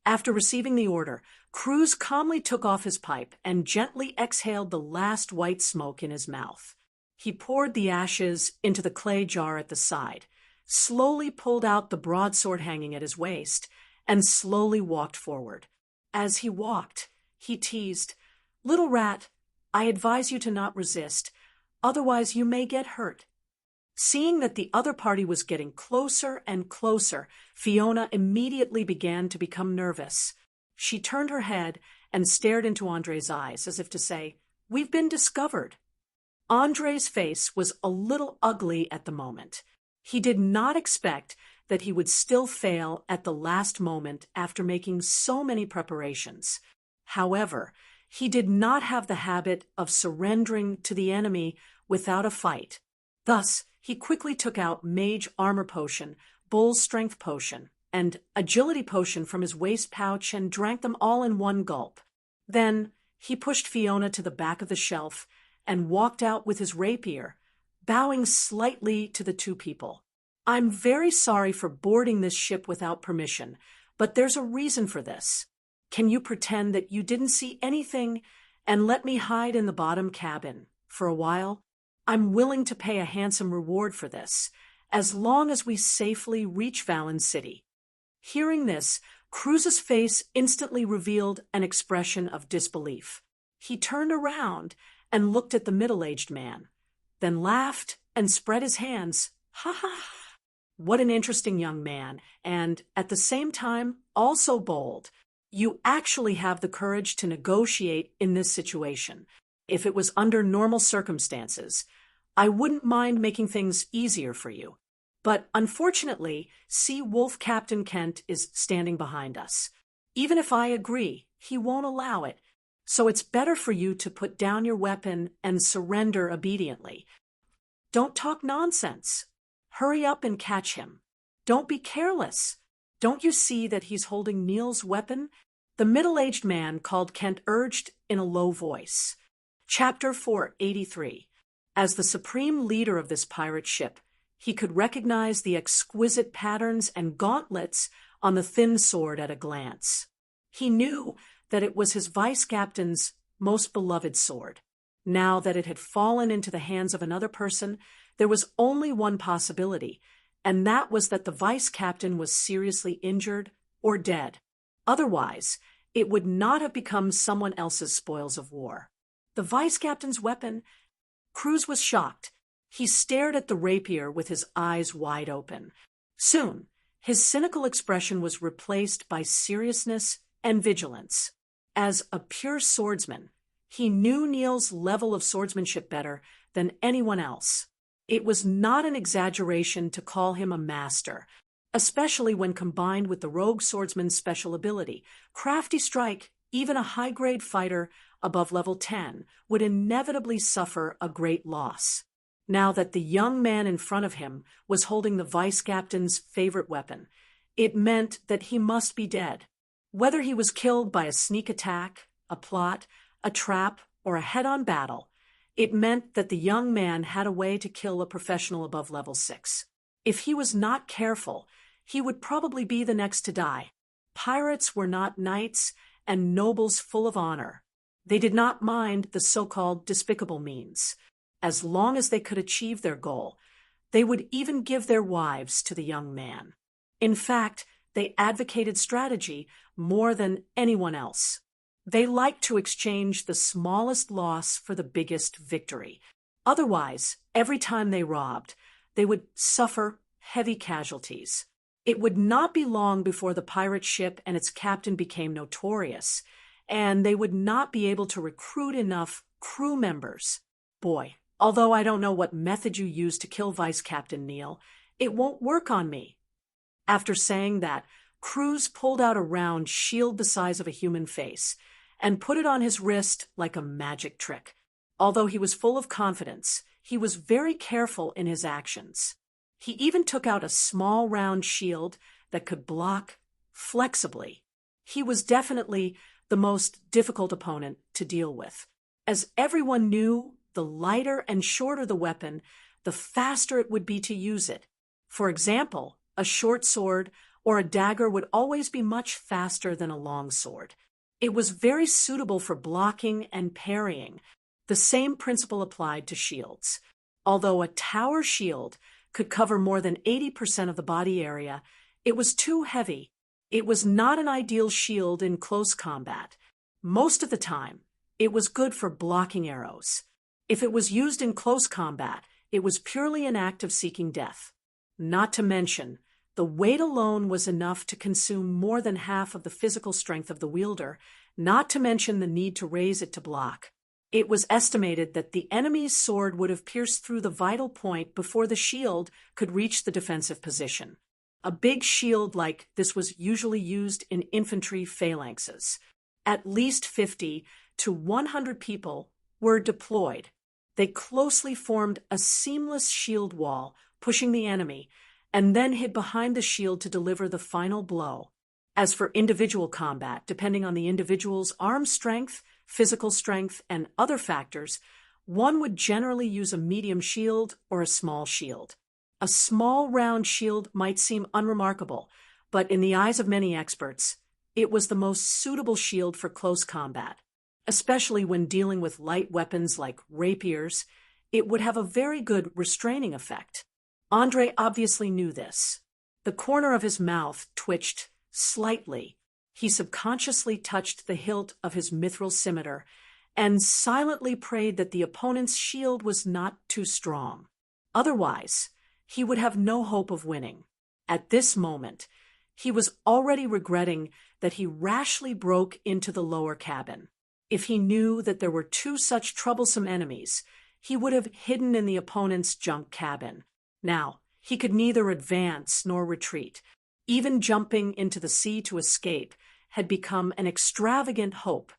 After receiving the order, Cruz calmly took off his pipe and gently exhaled the last white smoke in his mouth. He poured the ashes into the clay jar at the side, slowly pulled out the broadsword hanging at his waist, and slowly walked forward. As he walked, he teased, "Little rat, I advise you to not resist, otherwise you may get hurt." Seeing that the other party was getting closer and closer, Fiona immediately began to become nervous. She turned her head and stared into Andre's eyes, as if to say, "We've been discovered." Andre's face was a little ugly at the moment. He did not expect that he would still fail at the last moment after making so many preparations. However, he did not have the habit of surrendering to the enemy without a fight. Thus, he quickly took out Mage Armor Potion, Bull's Strength Potion, and Agility Potion from his waist pouch and drank them all in one gulp. Then, he pushed Fiona to the back of the shelf and walked out with his rapier, bowing slightly to the two people. "I'm very sorry for boarding this ship without permission, but there's a reason for this. Can you pretend that you didn't see anything and let me hide in the bottom cabin for a while? I'm willing to pay a handsome reward for this, as long as we safely reach Valen City." Hearing this, Cruz's face instantly revealed an expression of disbelief. He turned around and looked at the middle-aged man, then laughed and spread his hands. "Ha ha! What an interesting young man, and, at the same time, also bold. You actually have the courage to negotiate in this situation. If it was under normal circumstances, I wouldn't mind making things easier for you. But unfortunately, Sea Wolf Captain Kent is standing behind us. Even if I agree, he won't allow it. So it's better for you to put down your weapon and surrender obediently. Don't talk nonsense. Hurry up and catch him. Don't be careless. Don't you see that he's holding Neil's weapon?" The middle-aged man called Kent urged in a low voice. Chapter 483. As the supreme leader of this pirate ship, he could recognize the exquisite patterns and gauntlets on the thin sword at a glance. He knew that it was his vice-captain's most beloved sword. Now that it had fallen into the hands of another person, there was only one possibility, and that was that the vice-captain was seriously injured or dead. Otherwise, it would not have become someone else's spoils of war. The vice-captain's weapon? Cruz was shocked. He stared at the rapier with his eyes wide open. Soon, his cynical expression was replaced by seriousness and vigilance. As a pure swordsman, He knew Neil's level of swordsmanship better than anyone else. It was not an exaggeration to call him a master, especially when combined with the rogue swordsman's special ability. Crafty strike, even a high-grade fighter above level 10 would inevitably suffer a great loss. Now that the young man in front of him was holding the vice captain's favorite weapon, it meant that he must be dead. Whether he was killed by a sneak attack, a plot, a trap, or a head-on battle, it meant that the young man had a way to kill a professional above level 6. If he was not careful, he would probably be the next to die. Pirates were not knights and nobles full of honor. They did not mind the so-called despicable means. As long as they could achieve their goal, they would even give their wives to the young man. In fact, they advocated strategy more than anyone else. They liked to exchange the smallest loss for the biggest victory. Otherwise, every time they robbed, they would suffer heavy casualties. It would not be long before the pirate ship and its captain became notorious, and they would not be able to recruit enough crew members. Boy, although I don't know what method you used to kill Vice Captain Neil, it won't work on me. After saying that, Cruz pulled out a round shield the size of a human face and put it on his wrist like a magic trick. Although he was full of confidence, he was very careful in his actions. He even took out a small round shield that could block flexibly. He was definitely the most difficult opponent to deal with. As everyone knew, the lighter and shorter the weapon, the faster it would be to use it. For example, a short sword or a dagger would always be much faster than a long sword. It was very suitable for blocking and parrying. The same principle applied to shields. Although a tower shield could cover more than 80% of the body area, it was too heavy. It was not an ideal shield in close combat. Most of the time, it was good for blocking arrows. If it was used in close combat, it was purely an act of seeking death. Not to mention, the weight alone was enough to consume more than half of the physical strength of the wielder, not to mention the need to raise it to block. It was estimated that the enemy's sword would have pierced through the vital point before the shield could reach the defensive position. A big shield like this was usually used in infantry phalanxes. At least 50 to 100 people were deployed. They closely formed a seamless shield wall, pushing the enemy, and then hid behind the shield to deliver the final blow. As for individual combat, depending on the individual's arm strength, physical strength, and other factors, one would generally use a medium shield or a small shield. A small round shield might seem unremarkable, but in the eyes of many experts, it was the most suitable shield for close combat. Especially when dealing with light weapons like rapiers, it would have a very good restraining effect. Andre obviously knew this. The corner of his mouth twitched slightly. He subconsciously touched the hilt of his mithril scimitar and silently prayed that the opponent's shield was not too strong. Otherwise, he would have no hope of winning. At this moment, he was already regretting that he rashly broke into the lower cabin. If he knew that there were two such troublesome enemies, he would have hidden in the opponent's junk cabin. Now, he could neither advance nor retreat. Even jumping into the sea to escape had become an extravagant hope.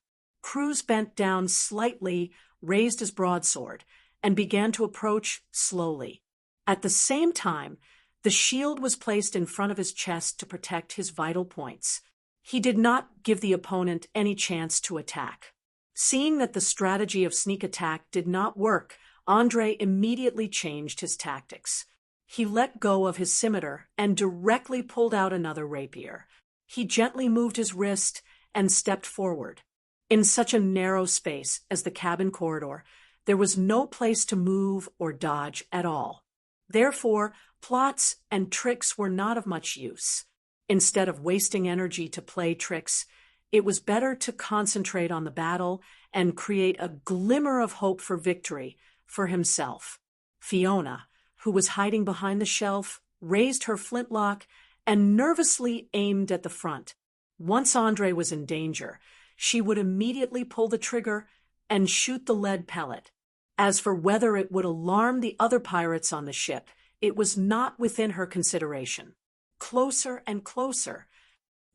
Cruz bent down slightly, raised his broadsword, and began to approach slowly. At the same time, the shield was placed in front of his chest to protect his vital points. He did not give the opponent any chance to attack. Seeing that the strategy of sneak attack did not work, Andre immediately changed his tactics. He let go of his scimitar and directly pulled out another rapier. He gently moved his wrist and stepped forward. In such a narrow space as the cabin corridor, there was no place to move or dodge at all. Therefore, plots and tricks were not of much use. Instead of wasting energy to play tricks, it was better to concentrate on the battle and create a glimmer of hope for victory for himself. Fiona, who was hiding behind the shelf, raised her flintlock and nervously aimed at the front. Once Andre was in danger, she would immediately pull the trigger, and shoot the lead pellet. As for whether it would alarm the other pirates on the ship, it was not within her consideration. Closer and closer,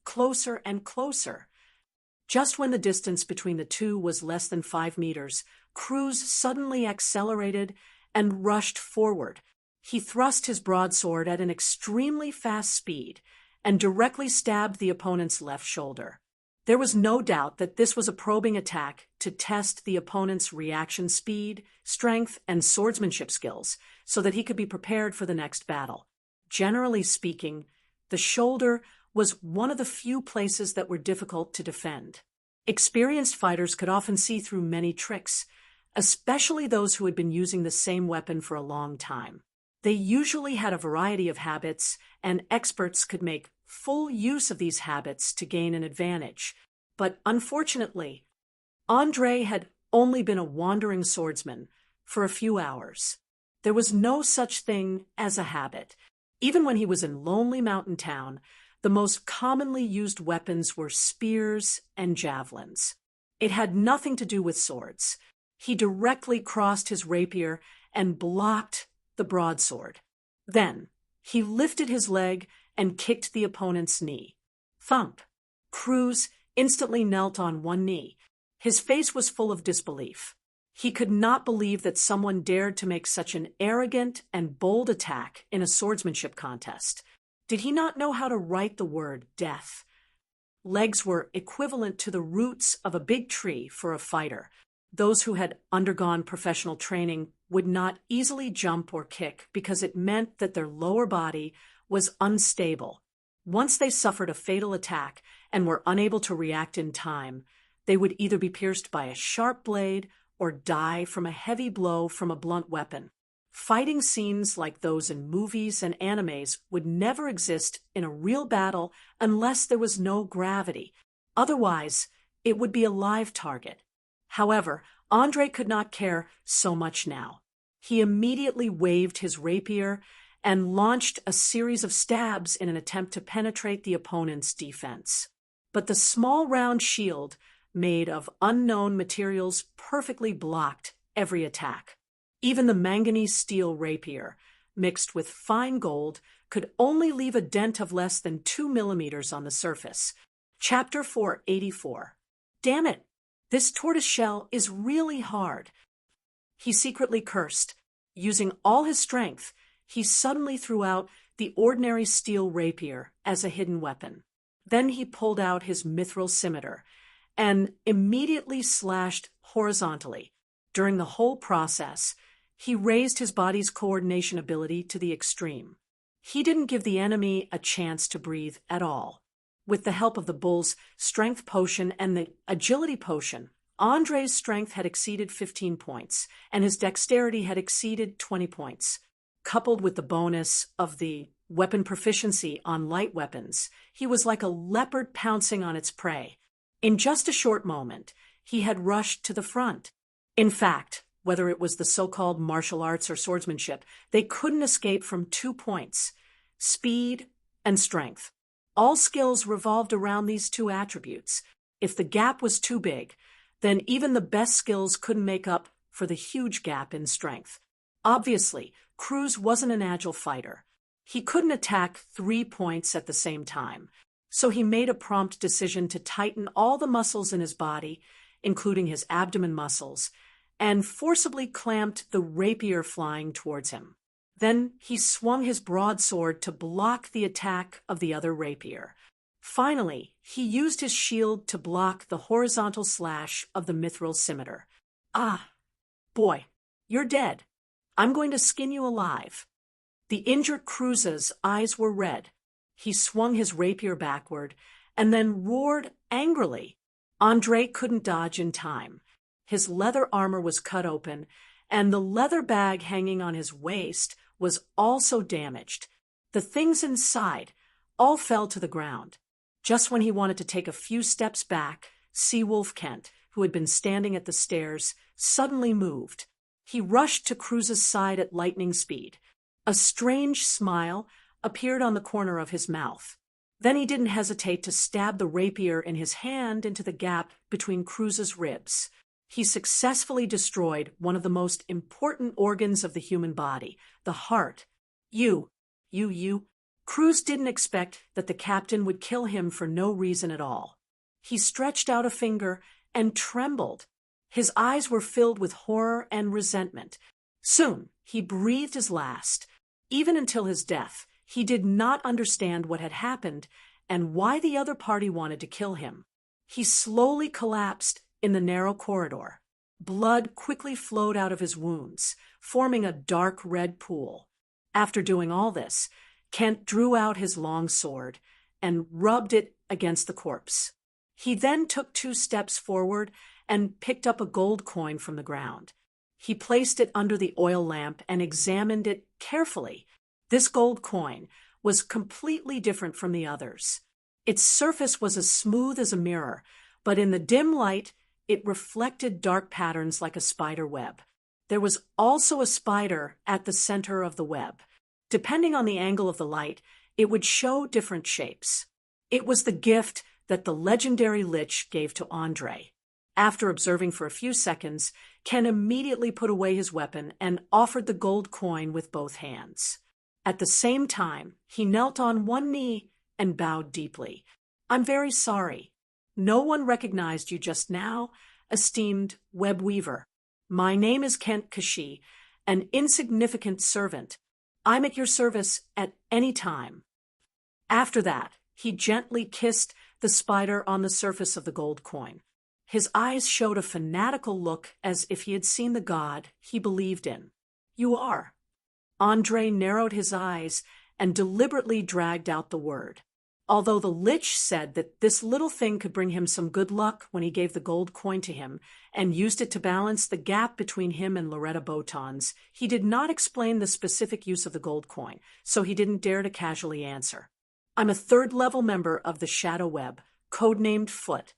closer and closer. Just when the distance between the two was less than 5 meters, Cruz suddenly accelerated and rushed forward. He thrust his broadsword at an extremely fast speed and directly stabbed the opponent's left shoulder. There was no doubt that this was a probing attack to test the opponent's reaction speed, strength, and swordsmanship skills so that he could be prepared for the next battle. Generally speaking, the shoulder was one of the few places that were difficult to defend. Experienced fighters could often see through many tricks, especially those who had been using the same weapon for a long time. They usually had a variety of habits, and experts could make full use of these habits to gain an advantage. But unfortunately, André had only been a wandering swordsman for a few hours. There was no such thing as a habit. Even when he was in Lonely Mountain Town, the most commonly used weapons were spears and javelins. It had nothing to do with swords. He directly crossed his rapier and blocked the broadsword. Then he lifted his leg and kicked the opponent's knee. Thump! Cruz instantly knelt on one knee. His face was full of disbelief. He could not believe that someone dared to make such an arrogant and bold attack in a swordsmanship contest. Did he not know how to write the word death? Legs were equivalent to the roots of a big tree for a fighter. Those who had undergone professional training would not easily jump or kick because it meant that their lower body was unstable. Once they suffered a fatal attack and were unable to react in time, they would either be pierced by a sharp blade or die from a heavy blow from a blunt weapon. Fighting scenes like those in movies and animes would never exist in a real battle unless there was no gravity. Otherwise, it would be a live target. However, André could not care so much now. He immediately waved his rapier and launched a series of stabs in an attempt to penetrate the opponent's defense. But the small round shield, made of unknown materials, perfectly blocked every attack. Even the manganese steel rapier, mixed with fine gold, could only leave a dent of less than 2 millimeters on the surface. Chapter 484. Damn it! This tortoiseshell is really hard. He secretly cursed. Using all his strength, he suddenly threw out the ordinary steel rapier as a hidden weapon. Then he pulled out his mithril scimitar and immediately slashed horizontally. During the whole process, he raised his body's coordination ability to the extreme. He didn't give the enemy a chance to breathe at all. With the help of the bull's strength potion and the agility potion, André's strength had exceeded 15 points, and his dexterity had exceeded 20 points. Coupled with the bonus of the weapon proficiency on light weapons, he was like a leopard pouncing on its prey. In just a short moment, he had rushed to the front. In fact, whether it was the so-called martial arts or swordsmanship, they couldn't escape from 2 points: speed and strength. All skills revolved around these 2 attributes. If the gap was too big, then even the best skills couldn't make up for the huge gap in strength. Obviously, Cruz wasn't an agile fighter. He couldn't attack 3 points at the same time, so he made a prompt decision to tighten all the muscles in his body, including his abdomen muscles, and forcibly clamped the rapier flying towards him. Then he swung his broadsword to block the attack of the other rapier. Finally, he used his shield to block the horizontal slash of the mithril scimitar. Ah, boy, you're dead. I'm going to skin you alive. The injured Cruz's eyes were red. He swung his rapier backward and then roared angrily. André couldn't dodge in time. His leather armor was cut open, and the leather bag hanging on his waist was also damaged. The things inside all fell to the ground. Just when he wanted to take a few steps back, Seawolf Kent, who had been standing at the stairs, suddenly moved. He rushed to Cruz's side at lightning speed. A strange smile appeared on the corner of his mouth. Then he didn't hesitate to stab the rapier in his hand into the gap between Cruz's ribs. He successfully destroyed one of the most important organs of the human body, the heart. You. Cruz didn't expect that the captain would kill him for no reason at all. He stretched out a finger and trembled. His eyes were filled with horror and resentment. Soon, he breathed his last. Even until his death, he did not understand what had happened and why the other party wanted to kill him. He slowly collapsed in the narrow corridor. Blood quickly flowed out of his wounds, forming a dark red pool. After doing all this, Kent drew out his long sword and rubbed it against the corpse. He then took 2 steps forward and picked up a gold coin from the ground. He placed it under the oil lamp and examined it carefully. This gold coin was completely different from the others. Its surface was as smooth as a mirror, but in the dim light, it reflected dark patterns like a spider web. There was also a spider at the center of the web. Depending on the angle of the light, it would show different shapes. It was the gift that the legendary Lich gave to Andre. After observing for a few seconds, Ken immediately put away his weapon and offered the gold coin with both hands. At the same time, he knelt on one knee and bowed deeply. "I'm very sorry. No one recognized you just now, esteemed web weaver. My name is Kent Kashi, an insignificant servant. I'm at your service at any time." After that, he gently kissed the spider on the surface of the gold coin. His eyes showed a fanatical look as if he had seen the god he believed in. "You are." Andre narrowed his eyes and deliberately dragged out the word. Although the Lich said that this little thing could bring him some good luck when he gave the gold coin to him and used it to balance the gap between him and Loretta Botons, he did not explain the specific use of the gold coin, so he didn't dare to casually answer. "I'm a 3rd-level member of the Shadow Web, codenamed Foot.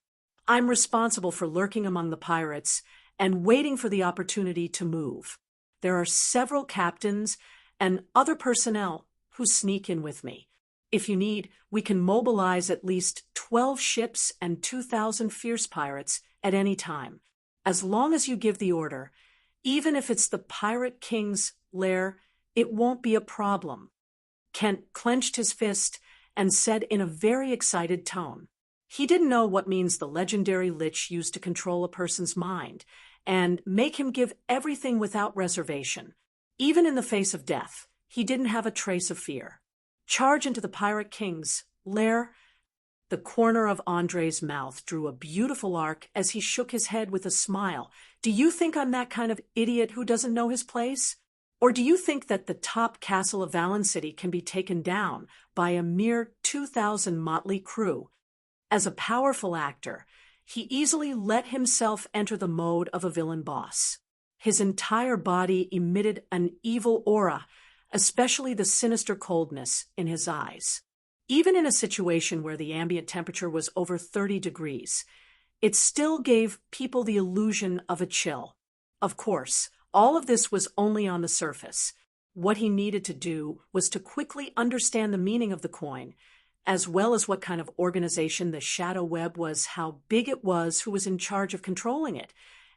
I'm responsible for lurking among the pirates and waiting for the opportunity to move. There are several captains and other personnel who sneak in with me. If you need, we can mobilize at least 12 ships and 2,000 fierce pirates at any time. As long as you give the order, even if it's the Pirate King's lair, it won't be a problem." Kent clenched his fist and said in a very excited tone. He didn't know what means the legendary Lich used to control a person's mind and make him give everything without reservation. Even in the face of death, he didn't have a trace of fear. "Charge into the Pirate King's lair." The corner of Andre's mouth drew a beautiful arc as he shook his head with a smile. "Do you think I'm that kind of idiot who doesn't know his place? Or do you think that the top castle of Valen City can be taken down by a mere 2,000 motley crew?" As a powerful actor, he easily let himself enter the mode of a villain boss. His entire body emitted an evil aura, especially the sinister coldness in his eyes. Even in a situation where the ambient temperature was over 30 degrees, it still gave people the illusion of a chill. Of course, all of this was only on the surface. What he needed to do was to quickly understand the meaning of the coin, as well as what kind of organization the Shadow Web was, how big it was, who was in charge of controlling it,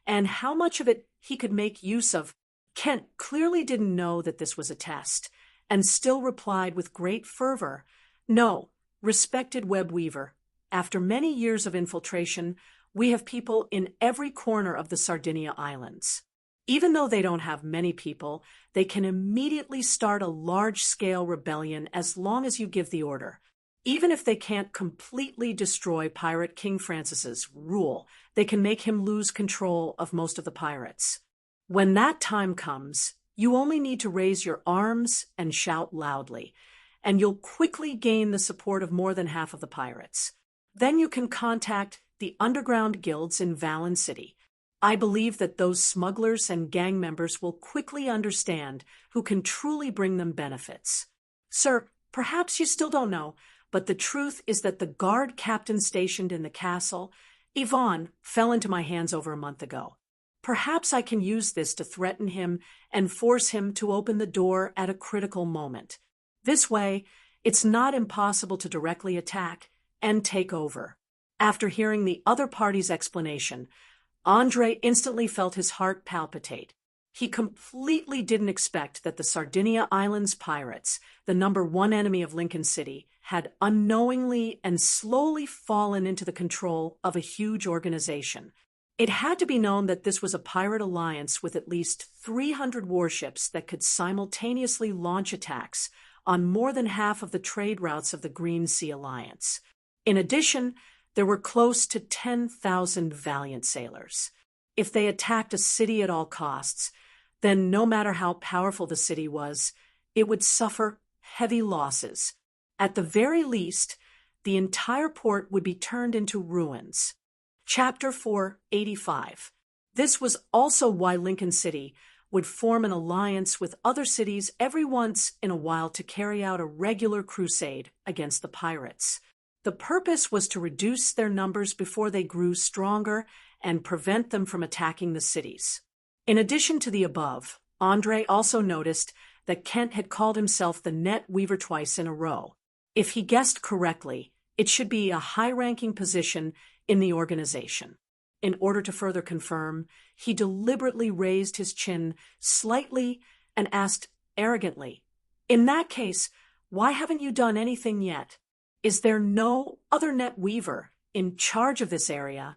and how much of it he could make use of. Kent clearly didn't know that this was a test, and still replied with great fervor, "No, respected web weaver, after many years of infiltration, we have people in every corner of the Sardinia Islands. Even though they don't have many people, they can immediately start a large-scale rebellion as long as you give the order. Even if they can't completely destroy Pirate King Francis's rule, they can make him lose control of most of the pirates. When that time comes, you only need to raise your arms and shout loudly, and you'll quickly gain the support of more than half of the pirates. Then you can contact the underground guilds in Valen City. I believe that those smugglers and gang members will quickly understand who can truly bring them benefits. Sir, perhaps you still don't know, but the truth is that the guard captain stationed in the castle, Yvonne, fell into my hands over a month ago. Perhaps I can use this to threaten him and force him to open the door at a critical moment. This way, it's not impossible to directly attack and take over." After hearing the other party's explanation, Andre instantly felt his heart palpitate. He completely didn't expect that the Sardinia Islands pirates, the #1 enemy of Lincoln City, had unknowingly and slowly fallen into the control of a huge organization. It had to be known that this was a pirate alliance with at least 300 warships that could simultaneously launch attacks on more than half of the trade routes of the Green Sea Alliance. In addition, there were close to 10,000 valiant sailors. If they attacked a city at all costs, then no matter how powerful the city was, it would suffer heavy losses. At the very least, the entire port would be turned into ruins. Chapter 485. This was also why Lincoln City would form an alliance with other cities every once in a while to carry out a regular crusade against the pirates. The purpose was to reduce their numbers before they grew stronger and prevent them from attacking the cities. In addition to the above, Andre also noticed that Kent had called himself the Net Weaver twice in a row. If he guessed correctly, it should be a high-ranking position in the organization. In order to further confirm, he deliberately raised his chin slightly and asked arrogantly, "In that case, why haven't you done anything yet? Is there no other Net Weaver in charge of this area?"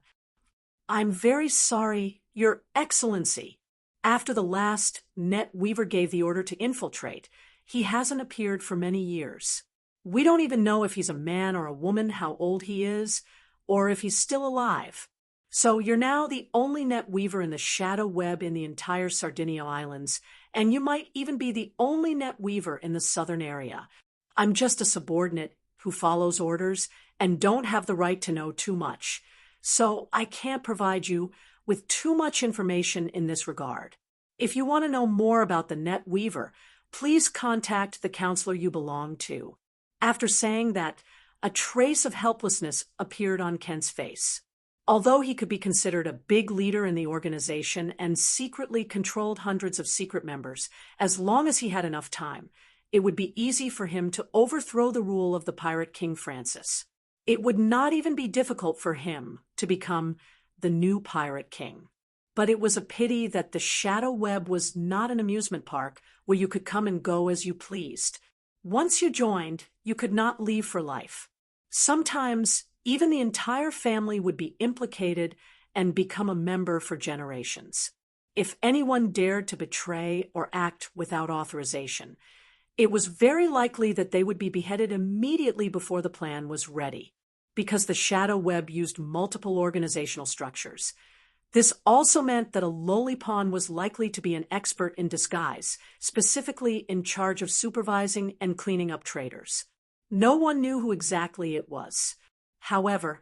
"I'm very sorry, Your Excellency. After the last Net Weaver gave the order to infiltrate, he hasn't appeared for many years. We don't even know if he's a man or a woman, how old he is, or if he's still alive. So you're now the only Net Weaver in the shadow web in the entire Sardinia Islands, and you might even be the only Net Weaver in the southern area. I'm just a subordinate who follows orders and don't have the right to know too much, so I can't provide you with too much information in this regard. If you want to know more about the Net Weaver, please contact the counselor you belong to." After saying that, a trace of helplessness appeared on Kent's face. Although he could be considered a big leader in the organization and secretly controlled hundreds of secret members, as long as he had enough time, it would be easy for him to overthrow the rule of the pirate King Francis. It would not even be difficult for him to become the new pirate king. But it was a pity that the shadow web was not an amusement park where you could come and go as you pleased. Once you joined, you could not leave for life. Sometimes even the entire family would be implicated and become a member for generations. If anyone dared to betray or act without authorization, it was very likely that they would be beheaded immediately before the plan was ready, because the shadow web used multiple organizational structures. This also meant that a lowly pawn was likely to be an expert in disguise, specifically in charge of supervising and cleaning up traitors. No one knew who exactly it was. However,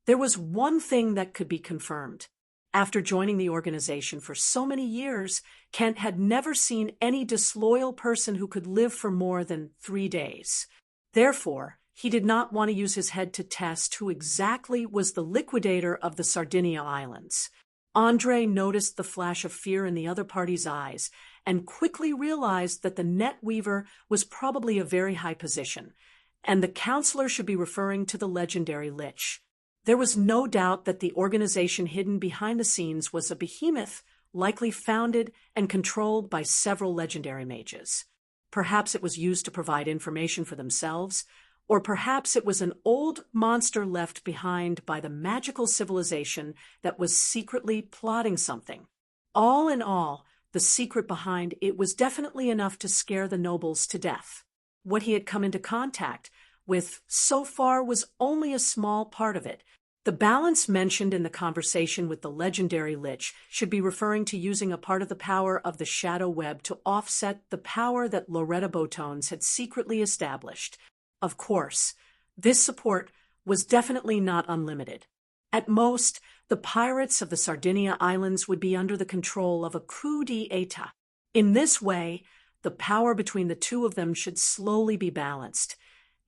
there was one thing that could be confirmed. After joining the organization for so many years, Kent had never seen any disloyal person who could live for more than 3 days. Therefore, he did not want to use his head to test who exactly was the liquidator of the Sardinia Islands. Andre noticed the flash of fear in the other party's eyes and quickly realized that the Net Weaver was probably a very high position, and the counselor should be referring to the legendary Lich. There was no doubt that the organization hidden behind the scenes was a behemoth likely founded and controlled by several legendary mages. Perhaps it was used to provide information for themselves, or perhaps it was an old monster left behind by the magical civilization that was secretly plotting something. All in all, the secret behind it was definitely enough to scare the nobles to death. What he had come into contact with so far was only a small part of it. The balance mentioned in the conversation with the legendary Lich should be referring to using a part of the power of the shadow web to offset the power that Loretta Botones had secretly established. Of course, this support was definitely not unlimited. At most, the pirates of the Sardinia Islands would be under the control of a coup d'etat. In this way, the power between the two of them should slowly be balanced,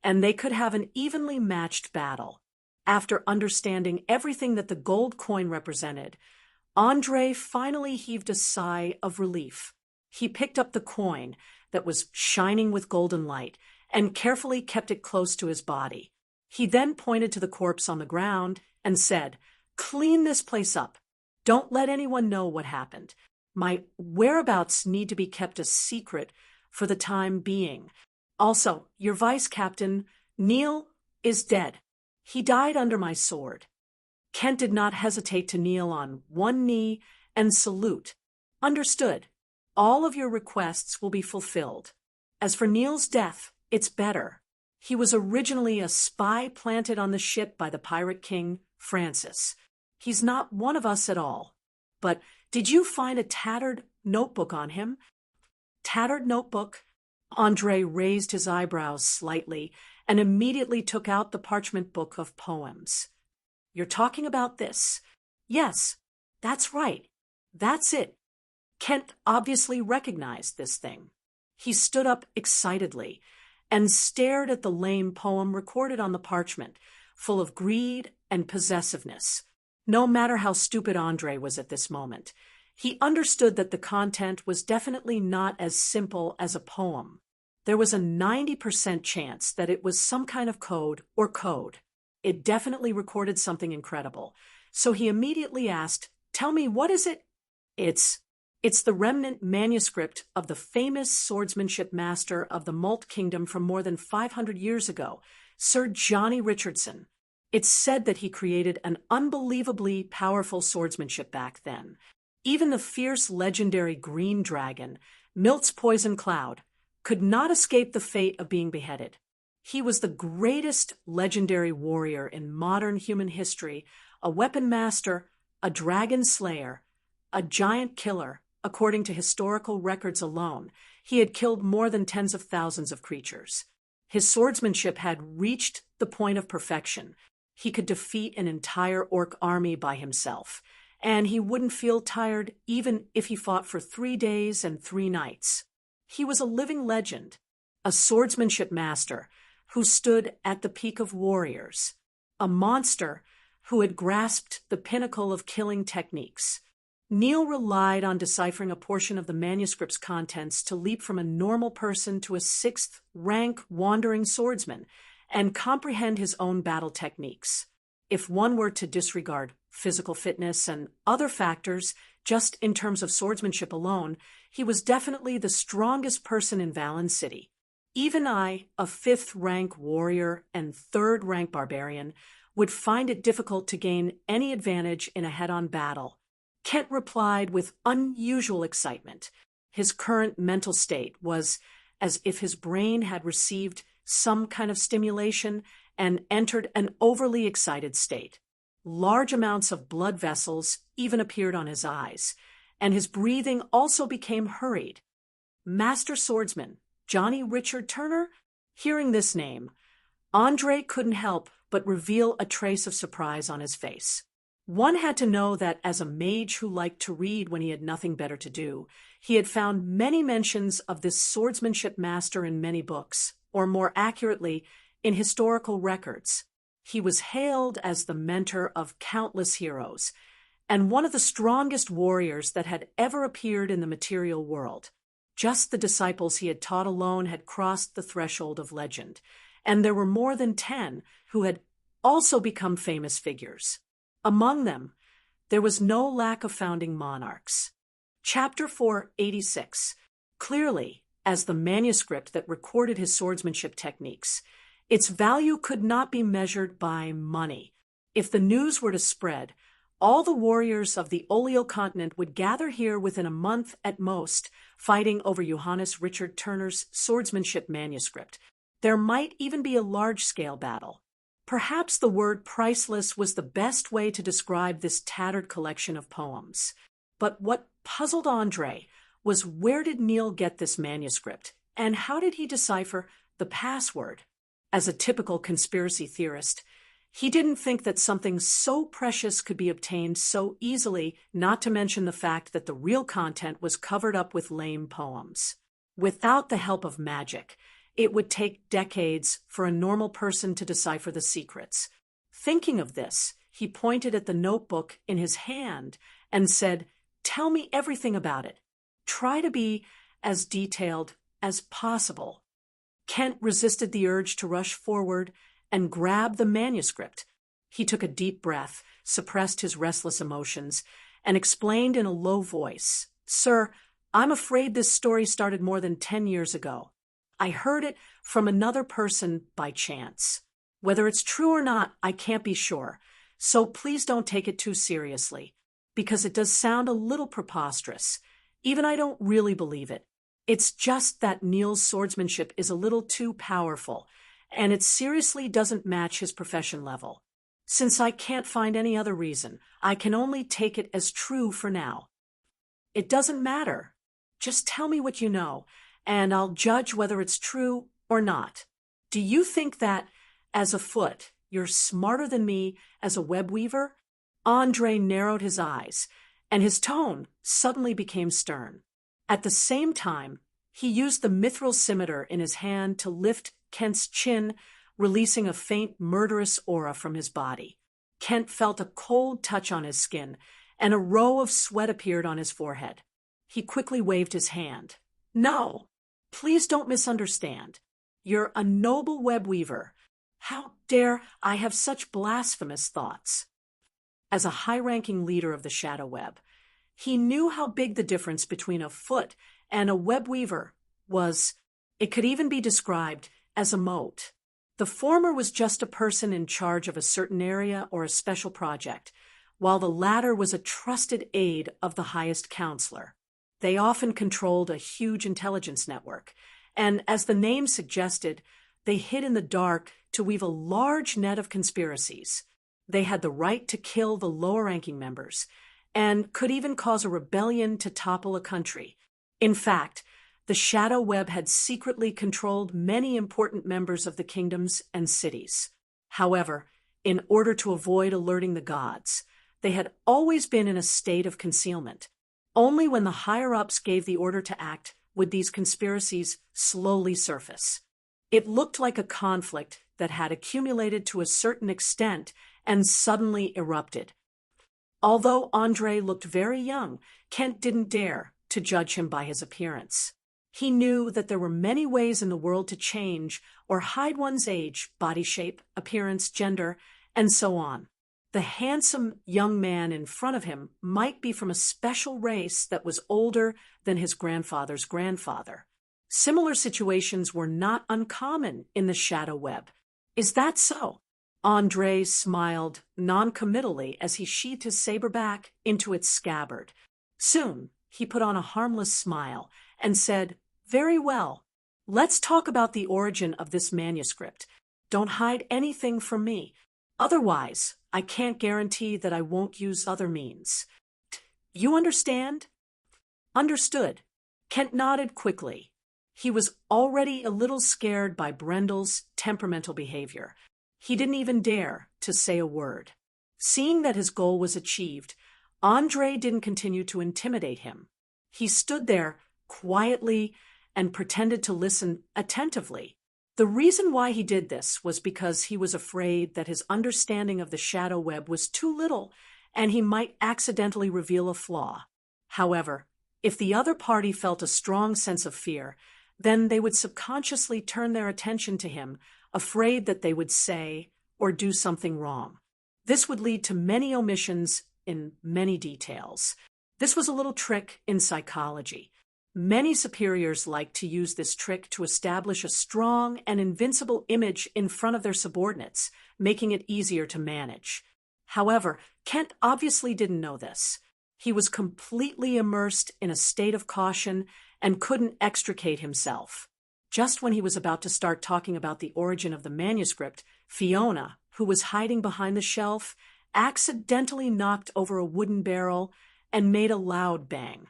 and they could have an evenly matched battle. After understanding everything that the gold coin represented, Andre finally heaved a sigh of relief. He picked up the coin that was shining with golden light and carefully kept it close to his body. He then pointed to the corpse on the ground and said, "Clean this place up. Don't let anyone know what happened. My whereabouts need to be kept a secret for the time being. Also, your vice captain, Neil, is dead. He died under my sword." Kent did not hesitate to kneel on one knee and salute. "Understood. All of your requests will be fulfilled. As for Neil's death, it's better. He was originally a spy planted on the ship by the pirate king, Francis. He's not one of us at all. But did you find a tattered notebook on him?" "Tattered notebook?" Andre raised his eyebrows slightly and immediately took out the parchment book of poems. "You're talking about this?" "Yes, that's right. That's it." Kent obviously recognized this thing. He stood up excitedly and stared at the lame poem recorded on the parchment, full of greed and possessiveness. No matter how stupid Andre was at this moment, he understood that the content was definitely not as simple as a poem. There was a 90% chance that it was some kind of code or code. It definitely recorded something incredible. So he immediately asked, "Tell me, what is it?" It's the remnant manuscript of the famous swordsmanship master of the Malt Kingdom from more than 500 years ago, Sir Johnny Richardson. It's said that he created an unbelievably powerful swordsmanship back then. Even the fierce legendary Green Dragon, Milt's Poison Cloud, could not escape the fate of being beheaded. He was the greatest legendary warrior in modern human history, a weapon master, a dragon slayer, a giant killer. According to historical records alone, he had killed more than tens of thousands of creatures. His swordsmanship had reached the point of perfection. He could defeat an entire orc army by himself, and he wouldn't feel tired even if he fought for 3 days and 3 nights. He was a living legend, a swordsmanship master who stood at the peak of warriors, a monster who had grasped the pinnacle of killing techniques. Neil relied on deciphering a portion of the manuscript's contents to leap from a normal person to a 6th-rank wandering swordsman and comprehend his own battle techniques. If one were to disregard physical fitness and other factors, just in terms of swordsmanship alone, he was definitely the strongest person in Valen City. Even I, a 5th-rank warrior and 3rd-rank barbarian, would find it difficult to gain any advantage in a head-on battle. Kent replied with unusual excitement. His current mental state was as if his brain had received some kind of stimulation and entered an overly excited state. Large amounts of blood vessels even appeared on his eyes, and his breathing also became hurried. Master Swordsman Johnny Richard Turner? Hearing this name, Andre couldn't help but reveal a trace of surprise on his face. One had to know that as a mage who liked to read when he had nothing better to do, he had found many mentions of this swordsmanship master in many books, or more accurately, in historical records. He was hailed as the mentor of countless heroes, and one of the strongest warriors that had ever appeared in the material world. Just the disciples he had taught alone had crossed the threshold of legend, and there were more than 10 who had also become famous figures. Among them, there was no lack of founding monarchs. Chapter 486, clearly, as the manuscript that recorded his swordsmanship techniques, its value could not be measured by money. If the news were to spread, all the warriors of the Oleo continent would gather here within a month at most, fighting over Johannes Richard Turner's swordsmanship manuscript. There might even be a large-scale battle. Perhaps the word priceless was the best way to describe this tattered collection of poems. But what puzzled Andre was, where did Neil get this manuscript, and how did he decipher the password? As a typical conspiracy theorist, he didn't think that something so precious could be obtained so easily, not to mention the fact that the real content was covered up with lame poems. Without the help of magic, it would take decades for a normal person to decipher the secrets. Thinking of this, he pointed at the notebook in his hand and said, "Tell me everything about it. Try to be as detailed as possible." Kent resisted the urge to rush forward and grab the manuscript. He took a deep breath, suppressed his restless emotions, and explained in a low voice, "Sir, I'm afraid this story started more than 10 years ago. I heard it from another person by chance. Whether it's true or not, I can't be sure, so please don't take it too seriously, because it does sound a little preposterous. Even I don't really believe it. It's just that Neil's swordsmanship is a little too powerful, and it seriously doesn't match his profession level. Since I can't find any other reason, I can only take it as true for now. It doesn't matter. Just tell me what you know, and I'll judge whether it's true or not. Do you think that, as a foot, you're smarter than me as a web weaver?" Andre narrowed his eyes, and his tone suddenly became stern. At the same time, he used the mithril scimitar in his hand to lift Kent's chin, releasing a faint murderous aura from his body. Kent felt a cold touch on his skin, and a row of sweat appeared on his forehead. He quickly waved his hand. "No, please don't misunderstand. You're a noble web weaver. How dare I have such blasphemous thoughts?" As a high-ranking leader of the Shadow Web, he knew how big the difference between a foot and a web weaver was. It could even be described as a moat. The former was just a person in charge of a certain area or a special project, while the latter was a trusted aide of the highest counselor. They often controlled a huge intelligence network, and as the name suggested, they hid in the dark to weave a large net of conspiracies. They had the right to kill the lower-ranking members, and could even cause a rebellion to topple a country. In fact, the Shadow Web had secretly controlled many important members of the kingdoms and cities. However, in order to avoid alerting the gods, they had always been in a state of concealment. Only when the higher-ups gave the order to act would these conspiracies slowly surface. It looked like a conflict that had accumulated to a certain extent and suddenly erupted. Although Andre looked very young, Kent didn't dare to judge him by his appearance. He knew that there were many ways in the world to change or hide one's age, body shape, appearance, gender, and so on. The handsome young man in front of him might be from a special race that was older than his grandfather's grandfather. Similar situations were not uncommon in the Shadow Web. Is that so? Andre smiled non-committally as he sheathed his saber back into its scabbard. Soon, he put on a harmless smile and said, "Very well. Let's talk about the origin of this manuscript. Don't hide anything from me. Otherwise, I can't guarantee that I won't use other means. You understand?" "Understood." Kent nodded quickly. He was already a little scared by Brendel's temperamental behavior. He didn't even dare to say a word. Seeing that his goal was achieved, Andre didn't continue to intimidate him. He stood there quietly and pretended to listen attentively. The reason why he did this was because he was afraid that his understanding of the Shadow Web was too little and he might accidentally reveal a flaw. However, if the other party felt a strong sense of fear, then they would subconsciously turn their attention to him, afraid that they would say or do something wrong. This would lead to many omissions in many details. This was a little trick in psychology. Many superiors like to use this trick to establish a strong and invincible image in front of their subordinates, making it easier to manage. However, Kent obviously didn't know this. He was completely immersed in a state of caution and couldn't extricate himself. Just when he was about to start talking about the origin of the manuscript, Fiona, who was hiding behind the shelf, accidentally knocked over a wooden barrel and made a loud bang.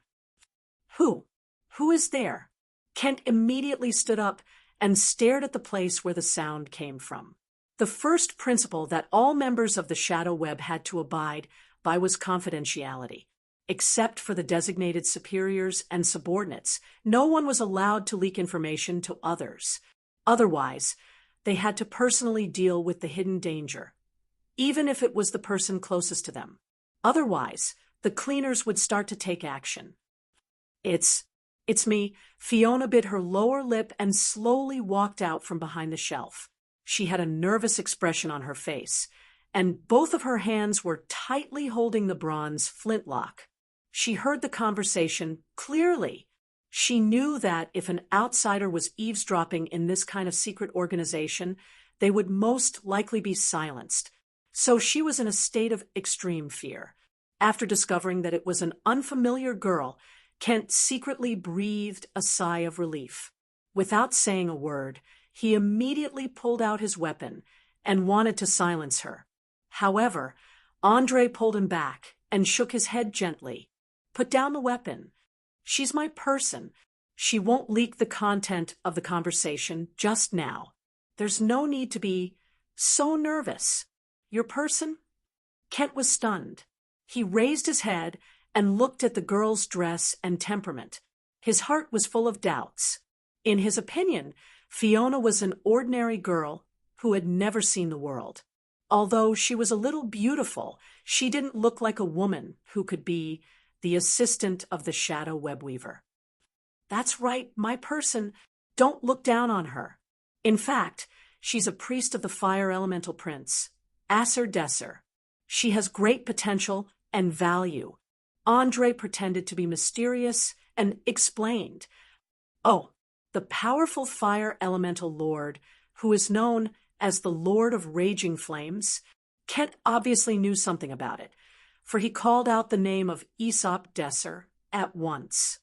Who is there?" Kent immediately stood up and stared at the place where the sound came from. The first principle that all members of the Shadow Web had to abide by was confidentiality. Except for the designated superiors and subordinates, no one was allowed to leak information to others. Otherwise, they had to personally deal with the hidden danger, even if it was the person closest to them. Otherwise, the cleaners would start to take action. It's me." Fiona bit her lower lip and slowly walked out from behind the shelf. She had a nervous expression on her face, and both of her hands were tightly holding the bronze flintlock. She heard the conversation clearly. She knew that if an outsider was eavesdropping in this kind of secret organization, they would most likely be silenced. So she was in a state of extreme fear. After discovering that it was an unfamiliar girl, Kent secretly breathed a sigh of relief. Without saying a word, he immediately pulled out his weapon and wanted to silence her. However, Andre pulled him back and shook his head gently. "Put down the weapon. She's my person. She won't leak the content of the conversation just now. There's no need to be so nervous. Your person?" Kent was stunned. He raised his head and looked at the girl's dress and temperament. His heart was full of doubts. In his opinion, Fiona was an ordinary girl who had never seen the world. Although she was a little beautiful, she didn't look like a woman who could be the assistant of the Shadow Webweaver. "That's right, my person. Don't look down on her. In fact, she's a priest of the Fire Elemental Prince, Acer Desser. She has great potential and value." Andre pretended to be mysterious and explained. "Oh, the powerful Fire Elemental Lord, who is known as the Lord of Raging Flames." Kent obviously knew something about it, for he called out the name of Aesop Desser at once.